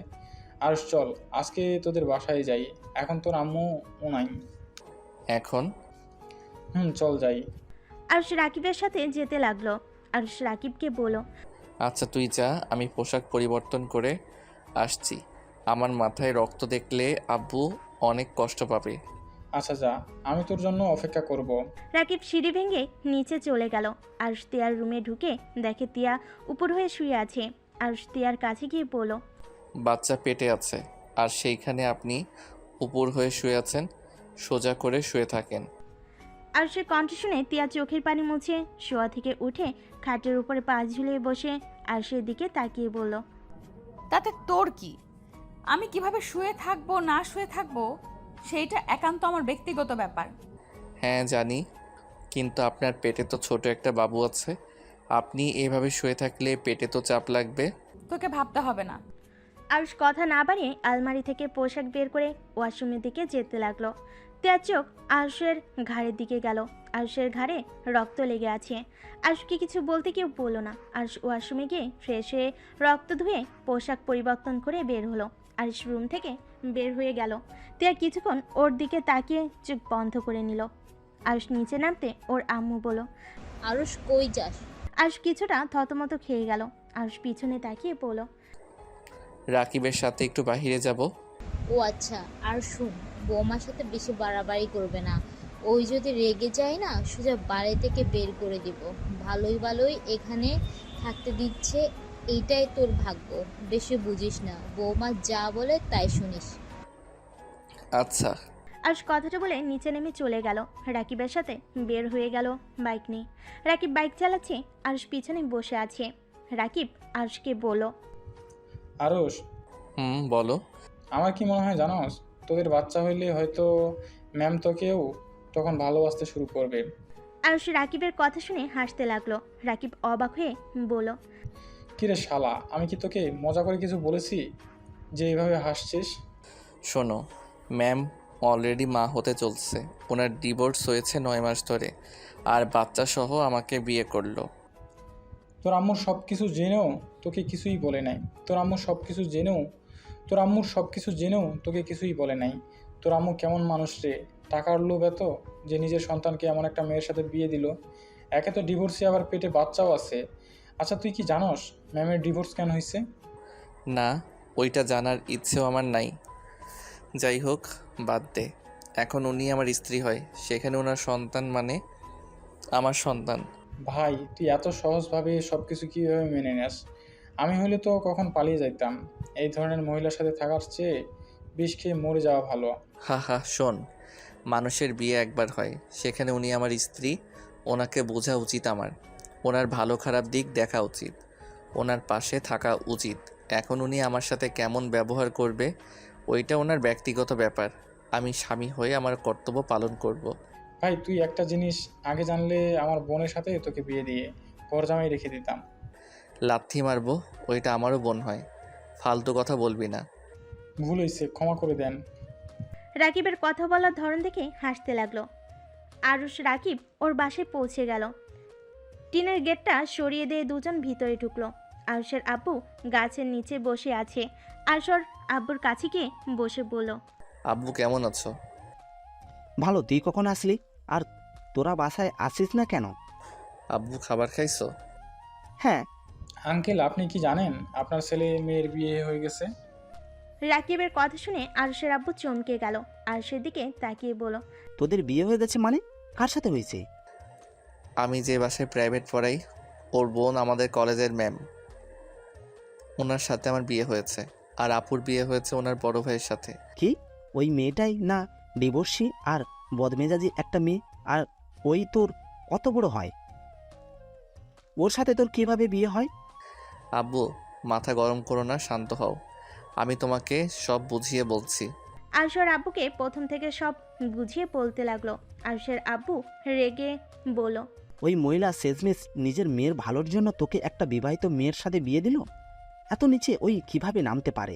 আর চল, আজকে তোদের বাসায় যাই। এখন তোর আম্মু নাই। এখন চল যাই। আরুষ রাকিবের সাথে যেতে লাগলো। আরুষ রাকিবকে বলল, আচ্ছা তুই যা, আমি পোশাক পরিবর্তন করে আসছি। আমার মাথায় রক্ত দেখলে আব্বু অনেক কষ্ট পাবে। আচ্ছা যা, আমি তোর জন্য অপেক্ষা করব। রাকিব সিঁড়ি ভেঙে নিচে চলে গেল। আরুষ তিয়ার রুমে ঢুকে দেখে তিয়া উপর হয়ে শুয়ে আছে। আরুষ তিয়ার কাছে গিয়ে বলল, বাচ্চা পেটে আছে, আর সেইখানে আপনি উপর হয়ে শুয়ে আছেন। সোজা করে শুয়ে থাকেন। আরুষের কণ্ঠ শুনে তিয়া চোখের পানি মুছে শোয়া থেকে উঠে খাটের উপরে পা ঝুলিয়ে বসে আরুষের দিকে তাকিয়ে বলল, তাতে তোর কি? আমি কিভাবে শুয়ে থাকবো না শুয়ে থাকবো সেইটা একান্ত আমার ব্যক্তিগত ব্যাপার। হ্যাঁ জানি, কিন্তু আপনার পেটে তো ছোট একটা বাবু আছে। আপনি এভাবে শুয়ে থাকলে পেটে তো চাপ লাগবে। তোকে ভাবতে হবে না। আরুষ কথা না বাড়িয়ে আলমারি থেকে পোশাক বের করে ওয়াশরুমের দিকে যেতে লাগলো। তিয়ার চোখ আরুষের ঘাড়ের দিকে গেল। আরুষের ঘাড়ে রক্ত লেগে আছে। আরুষকে কিছু বলতে কেউ বললো না। আরুষ ওয়াশরুমে গিয়ে ফ্রেশ হয়ে রক্ত ধুয়ে পোশাক পরিবর্তন করে বের হলো। আরুষ রুম থেকে বের হয়ে গেল। তিয়া কিছুক্ষণ ওর দিকে তাকিয়ে চোখ বন্ধ করে নিল। আরুষ নিচে নামতে ওর আম্মু বলল, আরুষ কই যাস? আরুষ কিছুটা থতমত খেয়ে গেল। আরুষ পিছনে তাকিয়ে বলল, রাকিবের সাথে একটু বাইরে যাব। ও আচ্ছা। আর শুন, বৌমার সাথে বেশি বাড়াবাড়ি করবে না। ওই যদি রেগে যায় না, সোজা বাড়ি থেকে বের করে দিব। ভালোই ভালোই এখানে থাকতে দিচ্ছে, এইটাই তোর ভাগ্য। বেশি বুঝিস না, বৌমা যা বলে তাই শুনিস। আচ্ছা। আরুষ কথাটা বলে নিচে নেমে চলে গেল। রাকিবের সাথে বের হয়ে গেল বাইক নিয়ে। রাকিব বাইক চালাচ্ছে, আরুষ পিছনে বসে আছে। রাকিব আরুষকে বলল, আরুষ, বলো। আমার কি মনে হয় জানোস, তোদের বাচ্চা হইলে হয়তো ম্যাম তোকেও তখন ভালোবাসতে শুরু করবে। আরুষ রাকিবের কথা শুনে হাসতে লাগলো। রাকিব অবাক হয়ে বলল, কিরে শালা, আমি কি তোকে মজা করে কিছু বলেছি যে এইভাবে হাসছিস? শোনো, ম্যাম অলরেডি মা হতে চলছে। ওনার ডিভোর্স হয়েছে 9 মাস ধরে, আর বাচ্চা সহ আমাকে বিয়ে করলো। তোর আম্মুর সব কিছু জেনেও তোকে কিছুই বলে নাই। তোর আম্মুর সব কিছু জেনেও তোকে কিছুই বলে নাই। তোর আম্মু কেমন মানুষ রে? টাকার লোভ এত যে নিজের সন্তানকে এমন একটা মেয়ের সাথে বিয়ে দিল। একে তো ডিভোর্সে, আবার পেটে বাচ্চাও আছে। আচ্ছা তুই কি জানোস ম্যামের ডিভোর্স কেন হয়েছে? না, ওইটা জানার ইচ্ছেও আমার নাই। যাই হোক, বাদ দে। এখন উনি আমার স্ত্রী হয়, সেখানে ওনার সন্তান মানে আমার সন্তান। ভাই তুই এত সহজভাবে সব কিছু কীভাবে মেনে নেস? আমি হলে তো কখন পালিয়ে যাইতাম। এই ধরনের মহিলার সাথে থাকার চেয়ে বিষ খেয়ে মরে যাওয়া ভালো। হা হা, শোন, মানুষের বিয়ে একবার হয়, সেখানে উনি আমার স্ত্রী। ওনাকে বোঝা উচিত আমার, ওনার ভালো খারাপ দিক দেখা উচিত, ওনার পাশে থাকা উচিত। এখন উনি আমার সাথে কেমন ব্যবহার করবে ওইটা ওনার ব্যক্তিগত ব্যাপার। আমি স্বামী হয়ে আমার কর্তব্য পালন করব। ভাই তুই একটা জিনিস আগে জানলে আমার বোনের সাথে তোকে বিয়ে দিয়ে ঘর জামাই রেখে দিতাম। লাথি মারবো, ওইটা আমারও বোন হয়। ফালতু কথা বলবি না। ভুল হয়েছে, ক্ষমা করে দেন। রাকিবের কথা বলার ধরন দেখে হাসতে লাগলো। আরুষ রাকিব ওর বাসায় পৌঁছে গেল। টিনের গেটটা সরিয়ে দিয়ে দুজন ভিতরে ঢুকলো। আরুষের আব্বু গাছের নিচে বসে আছে। আরুষ ওর আব্বুর কাছে গিয়ে বসে বলল, আব্বু কেমন আছো? ভালো, তুই কখন আসলি? আর তোরা বাসায় আসিস না কেন? আব্বু খাবার খাইছো? হ্যাঁ। আঙ্কেল আপনি কি জানেন আপনার ছেলে মেয়ের বিয়ে হয়ে গেছে? রাকিবের কথা শুনে আরুষের আব্বু চমকে গেল। আরুষের দিকে তাকিয়ে বলল, তোদের বিয়ে হয়ে গেছে মানে? কার সাথে হয়েছে? আমি যে বাসায় প্রাইভেট পড়াই, ওর বোন আমাদের কলেজের ম্যাম, ওনার সাথে আমার বিয়ে হয়েছে। আর আপুর বিয়ে হয়েছে ওনার বড় ভাইয়ের সাথে। কি ওই মেয়েটাই না ডিভোর্সি আর বদমেজাজি একটা মেয়ে? আর ওই তোর কত বড় হয়? ওর সাথে তোর কিভাবে বিয়ে হয়? আব্বু মাথা গরম করো না, শান্ত হও, আমি তোমাকে সব বুঝিয়ে বলছি। আরুষের আব্বুকে প্রথম থেকে সব বুঝিয়ে বলতে লাগলো। আরুষের আব্বু রেগে বলল, ওই মহিলা শেষমেশ নিজের মেয়ের ভালোর জন্য তোকে একটা বিবাহিত মেয়ের সাথে বিয়ে দিল? এত নিচে ওই কিভাবে নামতে পারে?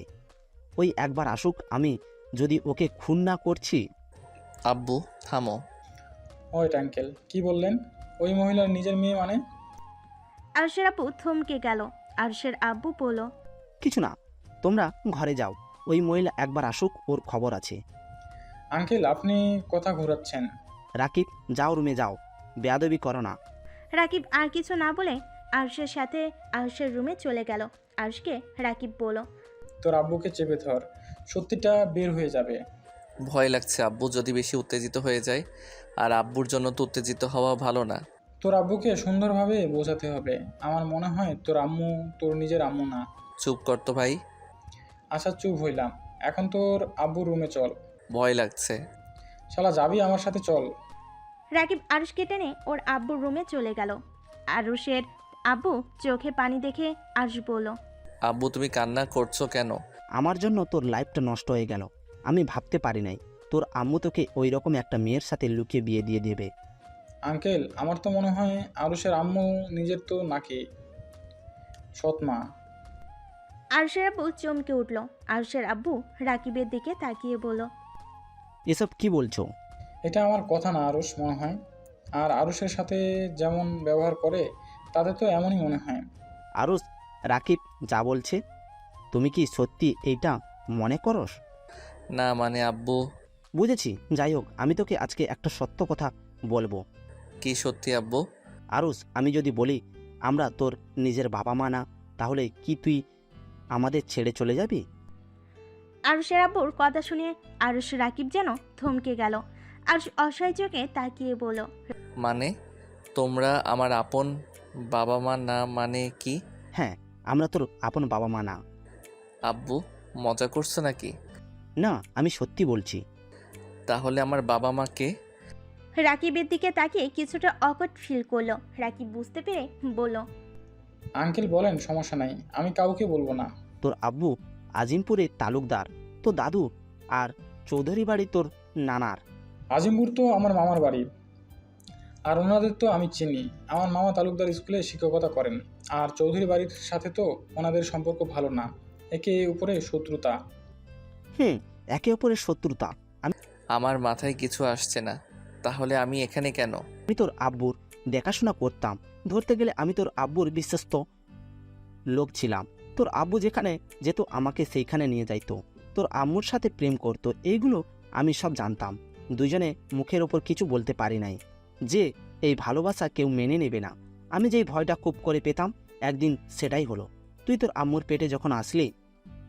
ওই একবার আসুক, আমি যদি ওকে খুন না করছি। আব্বু থামো। ওয়েট আঙ্কেল, কি বললেন? ওই মহিলার নিজের মেয়ে মানে? আরুষের আব্বু থমকে গেল। আরুষের আব্বু বলল, কিছু না, তোমরা ঘরে যাও, ওই মহিলা একবার আসুক, ওর খবর আছে। আঙ্কেল আপনি কথা ঘোরাচ্ছেন। রাকিব যাও, রুমে যাও, বেয়াদবি করো না। রাকিব আর কিছু না বলে আরুষের সাথে আরুষের রুমে চলে গেল। আরুষকে রাকিব বলল, তোর আব্বুকে চেপে ধর, সত্যিটা বের হয়ে যাবে। ভয় লাগছে আব্বু, যদি বেশি উত্তেজিত হয়ে যায়। আর আব্বুর জন্য তো উত্তেজিত হওয়া ভালো না। তোর আব্বুকে সুন্দরভাবে বোঝাতে হবে। আমার মনে হয় তোর আম্মু তোর নিজের আম্মু না। চুপ কর তো ভাই। আচ্ছা চুপ হইলাম, এখন তোর আব্বুর রুমে চল। ভয় লাগছে। শালা যাবি আমার সাথে? চল। রাকিব আরুষকে টেনে ওর আব্বুর রুমে চলে গেল। আরুষের আব্বু চোখে পানি দেখে আরুষ বলল, আব্বু তুমি কান্না করছো কেন? আমার জন্য তোর লাইফটা নষ্ট হয়ে গেল। আমি ভাবতে পারি নাই তোর আম্মু তোকে ওই রকম একটা মেয়ের সাথে লুকিয়ে বিয়ে দিয়ে দেবে। আঙ্কেল আমার তো মনে হয় আরুষের আম্মু নিজের তো নাকি সৎ মা। আরুষের আব্বু চমকে উঠল। আরুষের আব্বু রাকিবের দিকে তাকিয়ে বলল, এসব কি বলছো? এটা আমার কথা না আরুষ, মনে হয়। আর আরুষের সাথে যেমন ব্যবহার করে তাতে তো এমনই মনে হয়। আরুষ, রাকিব যা বলছে তুমি কি সত্যি এইটা মনে করস? না মানে আব্বু। বুঝেছি, যাই হোক, আমি তোকে আজকে একটা সত্য কথা বলবো। কি সত্যি আব্বু? আরুষ, আমি যদি বলি আমরা তোর নিজের বাবা মা না, তাহলে কি তুই আমাদের ছেড়ে চলে যাবি? আরুষের আব্বুর কথা শুনে আরুষ রাকিব যেন থমকে গেল। আরুষ অসহায় চোখে তাকিয়ে বলল, মানে তোমরা আমার আপন বাবা মা না মানে কি? হ্যাঁ, আমরা তোর আপন বাবা মা না। আব্বু মজা করছো নাকি? না, আমি সত্যি বলছি। তাহলে আমার বাবা মা কে? রাকিবের দিকে তাকিয়ে কিছুটা অকট ফিল করলো। রাকিব বুঝতে পেরে বলল, আঙ্কেল বলেন, সমস্যা নাই, আমি কাউকে বলবো না। তোর আব্বু আজিমপুরে তালুকদার, তো দাদু আর চৌধুরী বাড়ি তোর নানার। আজিমপুর তো আমার মামার বাড়ি, আর ওনাদের তো আমি চিনি। আমার মামা তালুকদার স্কুলে শিক্ষকতা করেন। আর চৌধুরী বাড়ির সাথে তো ওনাদের সম্পর্ক ভালো না, একে উপরে শত্রুতা। একে অপরের শত্রুতা? আমার মাথায় কিছু আসছে না। তাহলে আমি এখানে কেন? আমি তোর আব্বুর দেখাশোনা করতাম, ধরতে গেলে আমি তোর আব্বুর বিশ্বস্ত লোক ছিলাম। তোর আব্বু যেখানে যেত আমাকে সেইখানে নিয়ে যাইতো, তোর আম্মুর সাথে প্রেম করতো, এইগুলো আমি সব জানতাম। দুজনে মুখের ওপর কিছু বলতে পারি নাই যে এই ভালোবাসা কেউ মেনে নেবে না। আমি যেই ভয়টা খুব করে পেতাম, একদিন সেটাই হলো। তুই তোর আম্মুর পেটে যখন আসলি,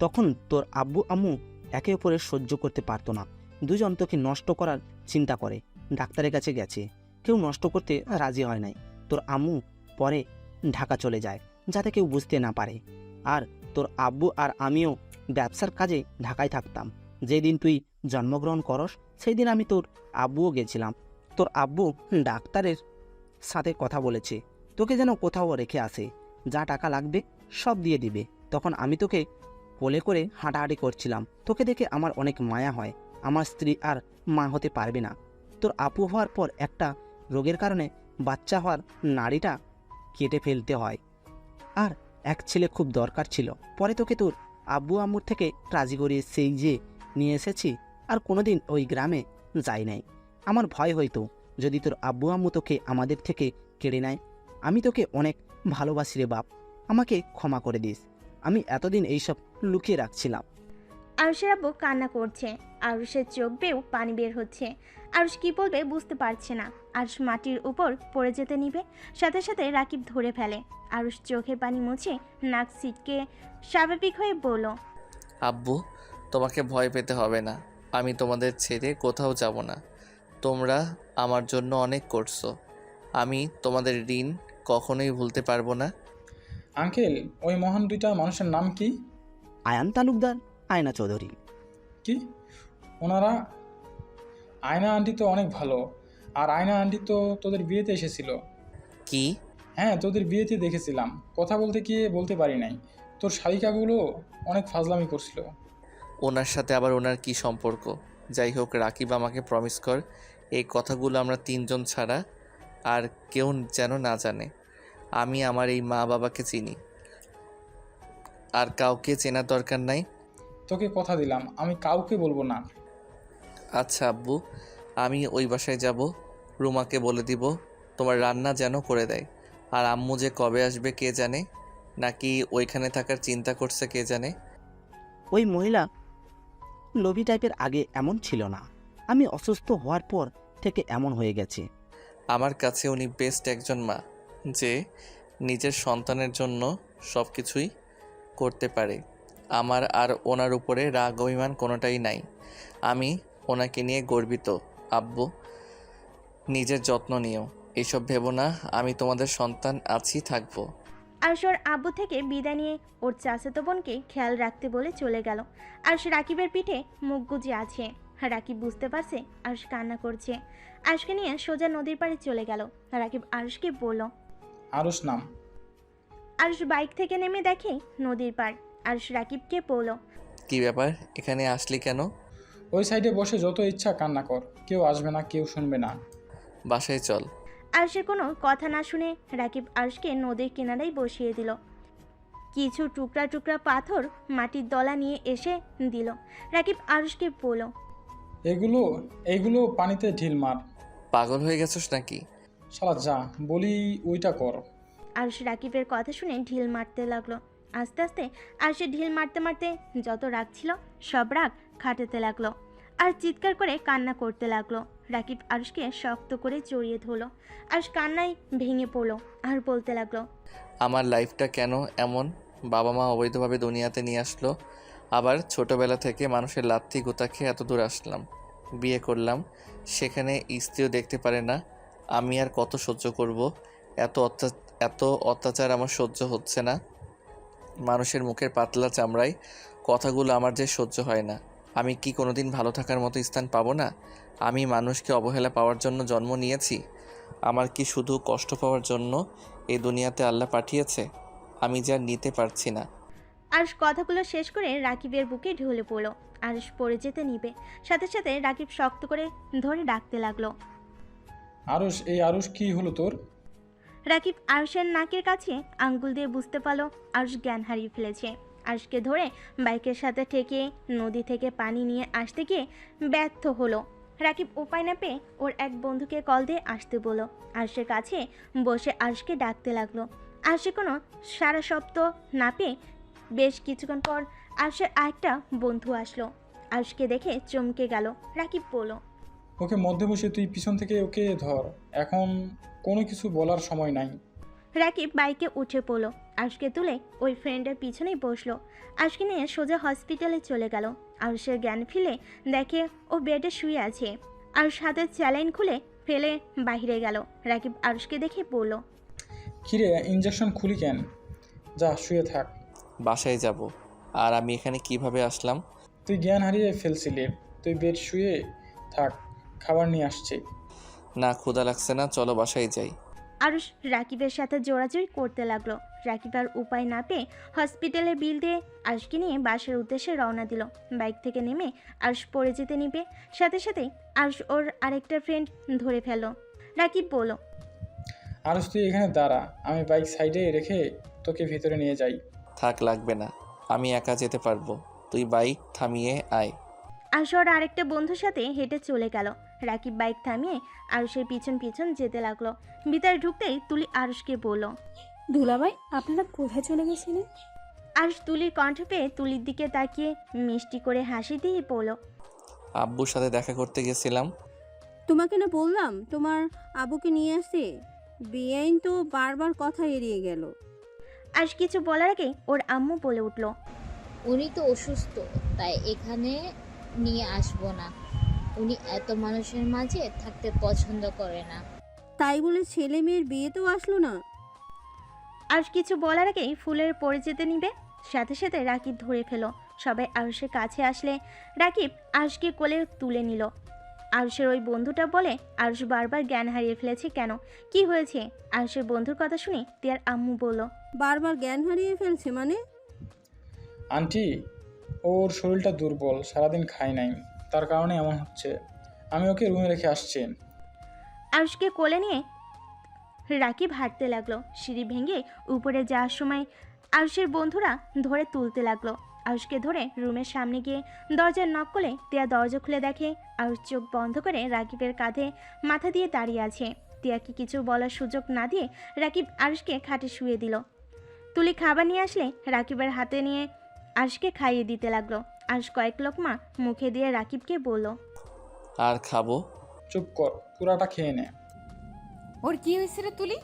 তখন তোর আব্বু আম্মু একে অপরের সহ্য করতে পারতো না। দুজন তোকে নষ্ট করার চিন্তা করে ডাক্তারের কাছে গেছে, কেউ নষ্ট করতে রাজি হয় নাই। তোর আম্মু পরে ঢাকা চলে যায় যাতে কেউ বুঝতে না পারে। আর তোর আব্বু আর আমিও ব্যবসার কাজে ঢাকায় থাকতাম। যেদিন তুই জন্মগ্রহণ করস সেই দিন আমি তোর আব্বুও গেছিলাম। তোর আব্বু ডাক্তারের সাথে কথা বলেছে, তোকে যেন কোথাও রেখে আসে, যা টাকা লাগবে সব দিয়ে দিবে। তখন আমি তোকে কোলে করে হাঁটাহাঁটি করছিলাম। তোকে দেখে আমার অনেক মায়া হয়। আমার স্ত্রী আর মা হতে পারবে না। তোর আপু হওয়ার পর একটা রোগের কারণে বাচ্চা হওয়ার নাড়িটা কেটে ফেলতে হয়, আর এক ছেলে খুব দরকার ছিল। পরে তোকে তোর আব্বু আম্মুর থেকে রাজি করিয়ে সেই যে নিয়ে এসেছি, আর কোনোদিন ওই গ্রামে যাই নাই। আমার ভয় হইতো যদি তোর আব্বু আম্মু তোকে আমাদের থেকে কেড়ে নেয়। আমি তোকে অনেক ভালোবাসি রে বাপ, আমাকে ক্ষমা করে দিস। আমি এতদিন এইসব লুকিয়ে রাখছিলাম। আরুষের আব্বু কান্না করছে। আরুষের চোখ বেয়েও পানি বের হচ্ছে। আরুষ কি বলবে বুঝতে পারছে না। আরুষ মাটির উপর পড়ে যেতে নিবে, সাথে সাথে রাকিব ধরে ফেলে। আরুষ চোখের পানি মুছে নাক সিটকে স্বাভাবিক হয়ে বলল, আব্বু, তোমাকে ভয় পেতে হবে না, আমি তোমাদের ছেড়ে কোথাও যাব না। তোমরা আমার জন্য অনেক করছো, আমি তোমাদের ঋণ কখনোই ভুলতে পারবো না। আঙ্কেল, ওই মহান দুইটা মানুষের নাম কি? আয়ান তালুকদার, আয়না চৌধুরী। কি ওনারা? আয়না আন্টি তো অনেক ভালো। আর আয়না আন্টি তো তোদের বিয়েতে এসেছিল। কি? হ্যাঁ, তোদের বিয়েতে দেখেছিলাম। কথা বলতে গিয়ে বলতে পারি নাই। তোর শালিকাগুলো অনেক ফাজলামি করছিল। ওনার সাথে আবার ওনার কি সম্পর্ক? যাই হোক, রাকিব আমাকে প্রমিস কর এই কথাগুলো আমরা তিনজন ছাড়া আর কেউ যেন না জানে। আমি আমার এই মা বাবাকে চিনি, আর কাউকে চেনার দরকার নাই। তোকে কথা দিলাম, আমি কাউকে বলবো না। আচ্ছা আব্বু, আমি ওই বাসায় যাব, রুমাকে বলে দিব তোমার রান্না যেন করে দেয়। আর আম্মু যে কবে আসবে কে জানে, নাকি ওইখানে থাকার চিন্তা করছে কে জানে। ওই মহিলা লোভী টাইপের, আগে এমন ছিল না। আমি অসুস্থ হওয়ার পর থেকে এমন হয়ে গেছে। আমার কাছে উনি বেস্ট একজন মা, যে নিজের সন্তানের জন্য সব কিছুই করতে পারে। আমার আর ওনার উপরে রাগ অভিমান কোনোটাই নাই। আমি ওনাকে নিয়ে গর্বিত। আব্বু, নিজের যত্ন নিও, এইসব ভেবো না, আমি তোমাদের সন্তান আছি, থাকবো। আরুষ ওর আব্বু থেকে বিদায় নিয়ে ওর চাচাতো বোনকে খেয়াল রাখতে বলে চলে গেল। আরুষ রাকিবের পিঠে মুখ গুজে আছে। রাকিব বুঝতে পারছে আরুষ কান্না করছে। আরুষকে নিয়ে সোজা নদীর পাড়ে চলে গেল। রাকিব আরুষকে বলল। আরুষ নাম। আরুষ বাইক থেকে নেমে দেখে নদীর পাড়। আরুষ রাকিবকে বলল, কি ব্যাপার, এখানে আসলি কেন? ওই সাইডে বসে যত ইচ্ছা কান্না কর, কেউ আসবে না, কেউ শুনবে না। বাসায় চল। আরুষের কোনো কথা না শুনে রাকিব আরুষকে নদীর কিনারেই বসিয়ে দিল। কিছু টুকরা টুকরা পাথর মাটির দলা নিয়ে এসে দিল। রাকিব আরুষকে বলল, এইগুলো পানিতে ঢিল মার। পাগল হয়ে গেছিস নাকি? শালা যা বলি ওইটা কর। আরুষ রাকিবের কথা শুনে ঢিল মারতে লাগলো। আস্তে আস্তে আরুষের ঢিল মারতে মারতে যত রাগ ছিল সব রাগ খাটাতে লাগলো, আর চিৎকার করে কান্না করতে লাগলো। রাকিব আরুষকে শক্ত করে জড়িয়ে ধরলো। আরুষ কান্নায় ভেঙে পড়লো আর বলতে লাগলো, আমার লাইফটা কেন এমন? বাবা মা অবৈধভাবে দুনিয়াতে নিয়ে আসলো, আবার ছোটবেলা থেকে মানুষের লাথি গোতা খেয়ে এত দূর আসলাম, বিয়ে করলাম, সেখানে স্ত্রীও দেখতে পারে না। আমি আর কত সহ্য করব? এত অত্যাচার আমার সহ্য হচ্ছে না। মানুষের মুখের পাতলা চামড়ায় কথাগুলো আমার যে সহ্য হয় না। আমি কি কোনোদিন ভালো থাকার মতো স্থান পাবো না? আমি মানুষকে অবহেলা পাওয়ার জন্য জন্ম নিয়েছি? আমার কি শুধু কষ্ট পাওয়ার জন্য এই দুনিয়াতে আল্লাহ পাঠিয়েছে? আমি যা নিতে পারছি না। আরুষ কথাগুলো শেষ করে রাকিবের বুকে ঢলে পড়লো। আরুষ পড়ে যেতে নিবে, সাথে সাথে রাকিব শক্ত করে ধরে ডাকতে লাগলো, আরুষ, এই আরুষ কি হলো তোর? রাকিব আরুষের নাকের কাছে আঙ্গুল দিয়ে বুঝতে পারলো আরুষ জ্ঞান হারিয়ে ফেলেছে। আরুষকে ধরে বাইকের সাথে ঠেকিয়ে নদী থেকে পানি নিয়ে আসতে গিয়ে ব্যর্থ হলো। রাকিব উপায় না পেয়ে ওর এক বন্ধুকে কল দিয়ে আসতে বলল। আরুষের কাছে বসে আরুষকে ডাকতে লাগলো। আরুষে কোনো সারা শব্দ না পেয়ে বেশ কিছুক্ষণ পর আরুষের আরেকটা বন্ধু আসলো। আরুষকে দেখে চমকে গেল। রাকিব বলল, ওকে মধ্যে বসে তুই পিছন থেকে ওকে ধর, এখন কোনো কিছু বলার সময় নাই। রাকিব বাইকে উঠে পড়লো। আরুষকে তুলে ওই ফ্রেন্ডের পিছনেই বসলো। আরুষকে নিয়ে সোজা হসপিটালে চলে গেল। আরুষের জ্ঞান ফিরে দেখে ও বেডে শুয়ে আছে। আরুষ হাতের স্যালাইন খুলে ফেলে বাইরে গেল। রাকিব আরুষকে দেখে বলল, কিরে, ইঞ্জেকশন খুলি কেন? যা শুয়ে থাক। বাসায় যাব। আর আমি এখানে কিভাবে আসলাম? তুই জ্ঞান হারিয়ে ফেলছিলি, তুই বেড শুয়ে থাক, খাবার নিয়ে আসছি। না, ক্ষুধা লাগছে না, চলো বাসায় যাই। আরুষ রাকিবের সাথে জোরাজুরি করতে লাগলো। রাকিব আর উপায় না পেয়ে হসপিটালে বিল দিয়ে আরুষকে নিয়ে বাসার উদ্দেশ্যে রওনা দিল। বাইক থেকে নেমে আরুষ পড়ে যেতে নিবে, সাথে সাথেই আরুষ ওর আরেকটা ফ্রেন্ড ধরে ফেলল। রাকিব বলল, আরুষ, তুই এখানে দাঁড়া, আমি বাইক সাইডে রেখে তোকে ভিতরে নিয়ে যাই। থাক, লাগবে না, আমি একা যেতে পারবো। তুই বাইক থামিয়ে আয়। আরুষ ওর আরেকটা বন্ধুর সাথে হেঁটে চলে গেল। রাকিব বাইক থামিয়ে আরুষের পিছন পিছন যেতে লাগলো। ভিতরে ঢুকতেই তুলি আরুষকে বলল, দুলাভাই, আপনারা কোথায় চলে গেছিলেন? আরুষ তুলির কণ্ঠ পেয়ে তুলির দিকে তাকিয়ে মিষ্টি করে হাসি দিয়ে বলল, আব্বুর সাথে দেখা করতে গেছিলাম। তোমাকে না বললাম তোমার আবুকে নিয়ে আসতে? বেআইন তো বারবার কথা এড়িয়ে গেল। আরুষ কিছু বলার আগে ওর আম্মু বলে উঠল, উনি তো অসুস্থ, তাই এখানে নিয়ে আসবো না। উনি এত মানুষের মাঝে থাকতে পছন্দ করে না। তাই বলে ছেলে মেয়ের বিয়ে তো আসলো না। আরুষ কিছু বলার আগেই ফুলের পরে যেতে নিবে, সাথে সাথে রাকিব ধরে ফেলো। সবাই আরুষের কাছে আসলে রাকিব আরুষকে কোলে তুলে নিল। আরুষের ওই বন্ধুটা বলে আরুষ বারবার জ্ঞান হারিয়ে ফেলেছে কেন, কি হয়েছে? আরুষের বন্ধুর কথা শুনে তিয়ার আম্মু বলল, বারবার জ্ঞান হারিয়ে ফেলছে মানে? আন্টি, ওর শরীরটা দুর্বল, সারাদিন খায় নাই, তার কারণে এমন হচ্ছে। আমি ওকে রুমে রেখে আসছি। আরুষকে কোলে নিয়ে রাকিব হাঁটতে লাগলো। সিঁড়ি ভেঙে উপরে যাওয়ার সময় আরুষের বন্ধুরা ধরে তুলতে লাগলো। আরুষকে ধরে রুমের সামনে গিয়ে দরজার নক করলে তিয়া দরজা খুলে দেখে আরুষ চোখ বন্ধ করে রাকিবের কাঁধে মাথা দিয়ে দাঁড়িয়ে আছে। তিয়াকে কিছু বলার সুযোগ না দিয়ে রাকিব আরুষকে খাটে শুয়ে দিল। তুলি খাবার নিয়ে আসলে রাকিবের হাতে নিয়ে আরুষকে খাইয়ে দিতে লাগলো। আরুষ কয়েক লোকমা মুখে দিয়ে রাকিবকে বলল, আর খাবো? চুপ কর, পুরাটা খেয়ে নে। ওর কি হয়েছে রে তুলি?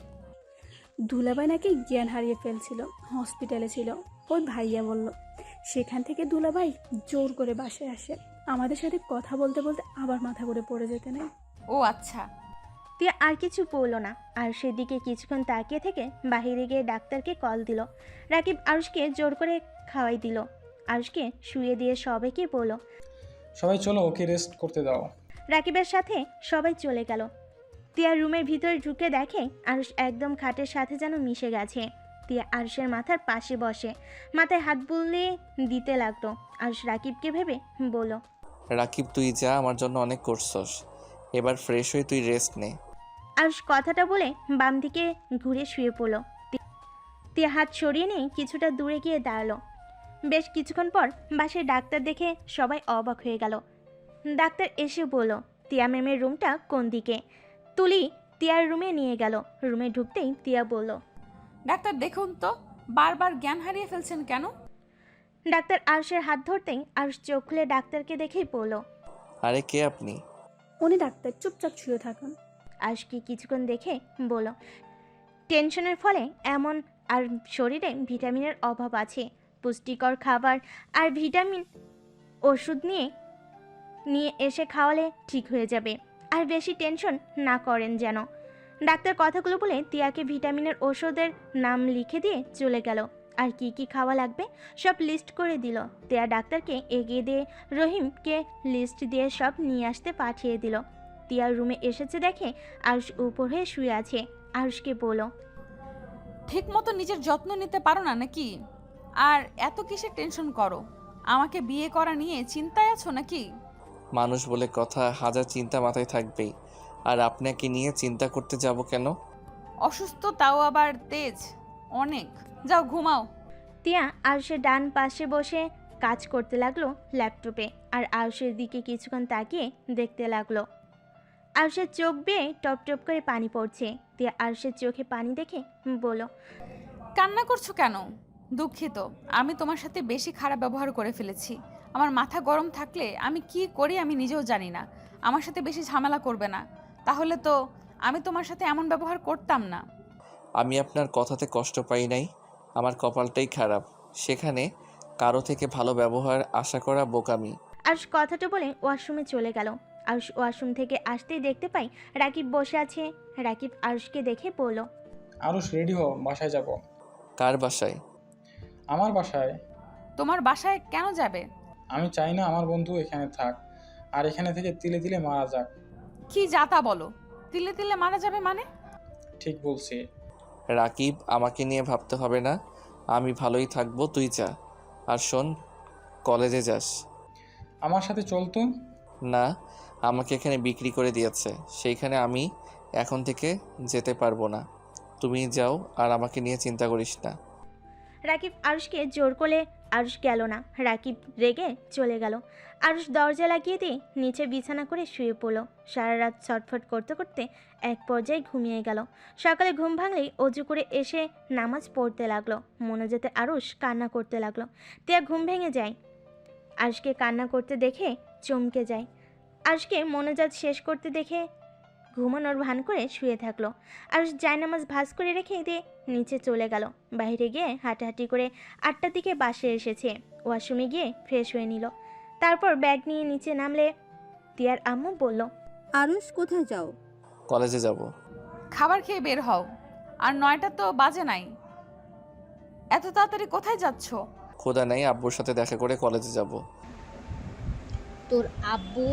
দুলাভাই নাকি জ্ঞান হারিয়ে ফেলছিল, হসপিটালে ছিল। ওই ভাইয়া বলল, সেখান থেকে দুলাভাই জোর করে বাসায় আসে। আমাদের সাথে কথা বলতে বলতে আবার মাথা ঘুরে পড়ে যেতে নেই। ও আচ্ছা। তিয়া আর কিছু বলল না। আরুষের দিকে কিছুক্ষণ তাকিয়ে থেকে বাহিরে গিয়ে ডাক্তারকে কল দিল। রাকিব আরুষকে জোর করে খাওয়াই দিল। আরুষকে শুয়ে দিয়ে সবাইকে বলল, সবাই চলো, ওকে রেস্ট করতে দাও। রাকিবের সাথে সবাই চলে গেল। তিয়া রুমের ভিতরে ঢুকে দেখে আরুষ একদম খাটের সাথে যেন মিশে গেছে। তিয়া আরুষের মাথার পাশে বসে মাথায় হাত বুলিয়ে দিতে লাগলো। আরুষ রাকিবকে ভেবে বলল, রাকিব, তুই যা, আমার জন্য অনেক করছস। এবার ফ্রেশ হয়ে তুই রেস্ট নে। আরুষ কথাটা বলে বাম দিকে ঘুরে শুয়ে পড়ল। তিয়া হাত সরিয়ে নিয়ে কিছুটা দূরে গিয়ে দাঁড়ালো। বেশ কিছুক্ষণ পর বাসায় ডাক্তার দেখে সবাই অবাক হয়ে গেল। ডাক্তার এসে বলল, তিয়া ম্যামের রুমটা কোন দিকে? তুলি তিয়ার রুমে নিয়ে গেল। রুমে ঢুকতেই তিয়া বলল, ডাক্তার দেখুন তো, বারবার জ্ঞান হারিয়ে ফেলছেন কেন? ডাক্তার আরুষের হাত ধরতেই আরুষ চোখ খুলে ডাক্তারকে দেখেই বলল, আরে কে আপনি? উনি ডাক্তার, চুপচাপ শুয়ে থাকুন। আরুষকে কিছুক্ষণ দেখে বলল, টেনশনের ফলে এমন, আর শরীরে ভিটামিনের অভাব আছে। পুষ্টিকর খাবার আর ভিটামিন ওষুধ নিয়ে এসে খাওয়ালে ঠিক হয়ে যাবে। আর বেশি টেনশন না করেন যেন। ডাক্তার কথাগুলো বলে তিয়াকে ভিটামিনের ওষুধের নাম লিখে দিয়ে চলে গেল। আর কি কি খাওয়া লাগবে সব লিস্ট করে দিল। তিয়া ডাক্তারকে এগিয়ে দিয়ে রহিমকে লিস্ট দিয়ে সব নিয়ে আসতে পাঠিয়ে দিল। তিয়ার রুমে এসেছে দেখে আরুষ উপর হয়ে শুয়ে আছে। আরুষকে বলল, ঠিক মতো নিজের যত্ন নিতে পারো না নাকি? আর এত কিসের টেনশন করো? আমাকে বিয়ে করা নিয়ে চিন্তায় আছো নাকি? মানুষ বলে কথা, হাজার চিন্তা মাথায় থাকবেই। আর আপনাকে নিয়ে চিন্তা করতে যাব কেন? অসুস্থ, তাও আবার তেজ অনেক। যাও ঘুমাও। তিয়া আরুষের ডান পাশে বসে কাজ করতে লাগলো ল্যাপটপে। আর আরুষের দিকে কিছুক্ষণ তাকিয়ে দেখতে লাগলো। আরুষের চোখ বেয়ে টপ টপ করে পানি পড়ছে। তিয়া আরুষের চোখে পানি দেখে বলল, কান্না করছো কেন? দুঃখিত, আমি তোমার সাথে বেশি খারাপ ব্যবহার করে ফেলেছি। আমার মাথা গরম থাকলে আমি কি করি আমি নিজেও জানি না। আমার সাথে বেশি ঝামেলা করবে না, তাহলে তো আমি তোমার সাথে এমন ব্যবহার করতাম না। আমি আপনার কথাতে কষ্ট পাই নাই। আমার কপালটাই খারাপ, সেখানে কারো থেকে ভালো ব্যবহার আশা করা বোকামি। আরুষ কথাটা বলে ওয়াশরুমে চলে গেল। আরুষ ওয়াশরুম থেকে আসতেই দেখতে পাই রাকিব বসে আছে। রাকিব আরুষকে দেখে বলল, আরুষ রেডি হও, বাসায় যাব। কার বাসায়? আমার বাসায়। তোমার বাসায় কেন যাবে? আমি চাই না আমার বন্ধু এখানে থাক, আর এখানে থেকে তিলে তিলে মারা যাক। কি যাতা বলো? তিলে তিলে মারা যাবে মানে? ঠিক বলছি। রাকিব, আমাকে নিয়ে ভাবতে হবে না, আমি ভালোই থাকবো, তুই যা। আর শোন, কলেজে যাস। আমার সাথে চলতো। না, আমাকে এখানে বিক্রি করে দিয়েছে, সেইখানে আমি এখন থেকে যেতে পারবো না। তুমি যাও, আর আমাকে নিয়ে চিন্তা করিস না। রাকিব আরুষকে জোর করলে আরুষ গেল না। রাকিব রেগে চলে গেল। আরুষ দরজা লাগিয়ে দিয়ে নিচে বিছানা করে শুয়ে পড়ল। সারা রাত ছটফট করতে করতে এক পর্যায়ে ঘুমিয়ে গেল। সকালে ঘুম ভাঙলেই অজু করে এসে নামাজ পড়তে লাগলো। মনোজাতে আরুষ কান্না করতে লাগলো। তিয়া ঘুম ভেঙে যায়। আরুষকে কান্না করতে দেখে চমকে যায়। আরুষকে মনোজাত শেষ করতে দেখে ঘুমানোর ভান করে শুয়ে থাকলো। আরুষ জায়নামাজ ভাঁজ করে রেখে দিয়ে নিচে চলে গেল। বাইরে গিয়ে হাঁটাহাঁটি করে 8টার দিকে বাসে এসেছে। ওয়াশরুমে গিয়ে ফ্রেশ হয়ে নিল। তারপর ব্যাগ নিয়ে নিচে নামলে তিয়ার আম্মু বলল, আরুষ কোথায় যাও? কলেজে যাব। খাবার খেয়ে বের হও। আর 9টা তো বাজে নাই, এত তাড়াতাড়ি কোথায় যাচ্ছ? খোদা নেই, আব্বুর সাথে দেখা করে কলেজে যাব। তোর আব্বু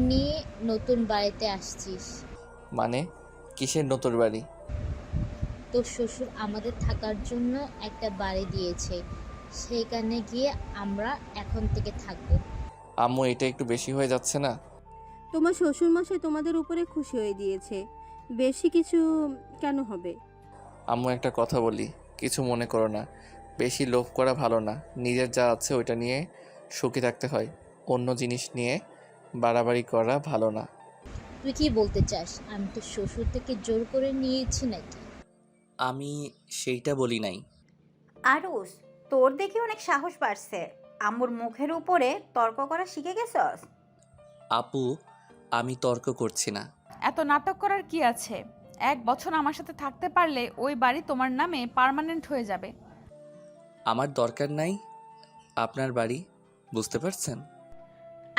নিয়ে নতুন বাড়িতে আসছিস? মানে কিসের নতুন বাড়ি? তোর শ্বশুর আমাদের থাকার জন্য একটা বাড়ি দিয়েছে, সেইখানে গিয়ে আমরা এখন থেকে থাকবো। আম্মু, এটা একটু বেশি হয়ে যাচ্ছে না? তোমার শ্বশুরমশাই তোমাদের উপরে খুশি হয়ে দিয়েছে, বেশি কিছু কেন হবে? আম্মু, একটা কথা বলি, কিছু মনে করো না। বেশি লোভ করা ভালো না, নিজের যা আছে ওইটা নিয়ে সুখী থাকতে হয়, অন্য জিনিস নিয়ে বাড়াবাড়ি করা ভালো না। তুই কি বলতে চাস আমি তোর শ্বশুর থেকে জোর করে নিয়েছি নাকি? আমি সেইটা বলি নাই। আরুষ, তোর দেখি অনেক সাহস বাড়ছে। আম্মুর মুখের উপরে তর্ক করা শিখে গেছস? আপু, আমি তর্ক করছি না। এত নাটক করার কি আছে? 1 বছর আমার সাথে থাকতে পারলে ওই বাড়ি তোমার নামে পার্মানেন্ট হয়ে যাবে। আমার দরকার নাই আপনার বাড়ি, বুঝতে পারছেন?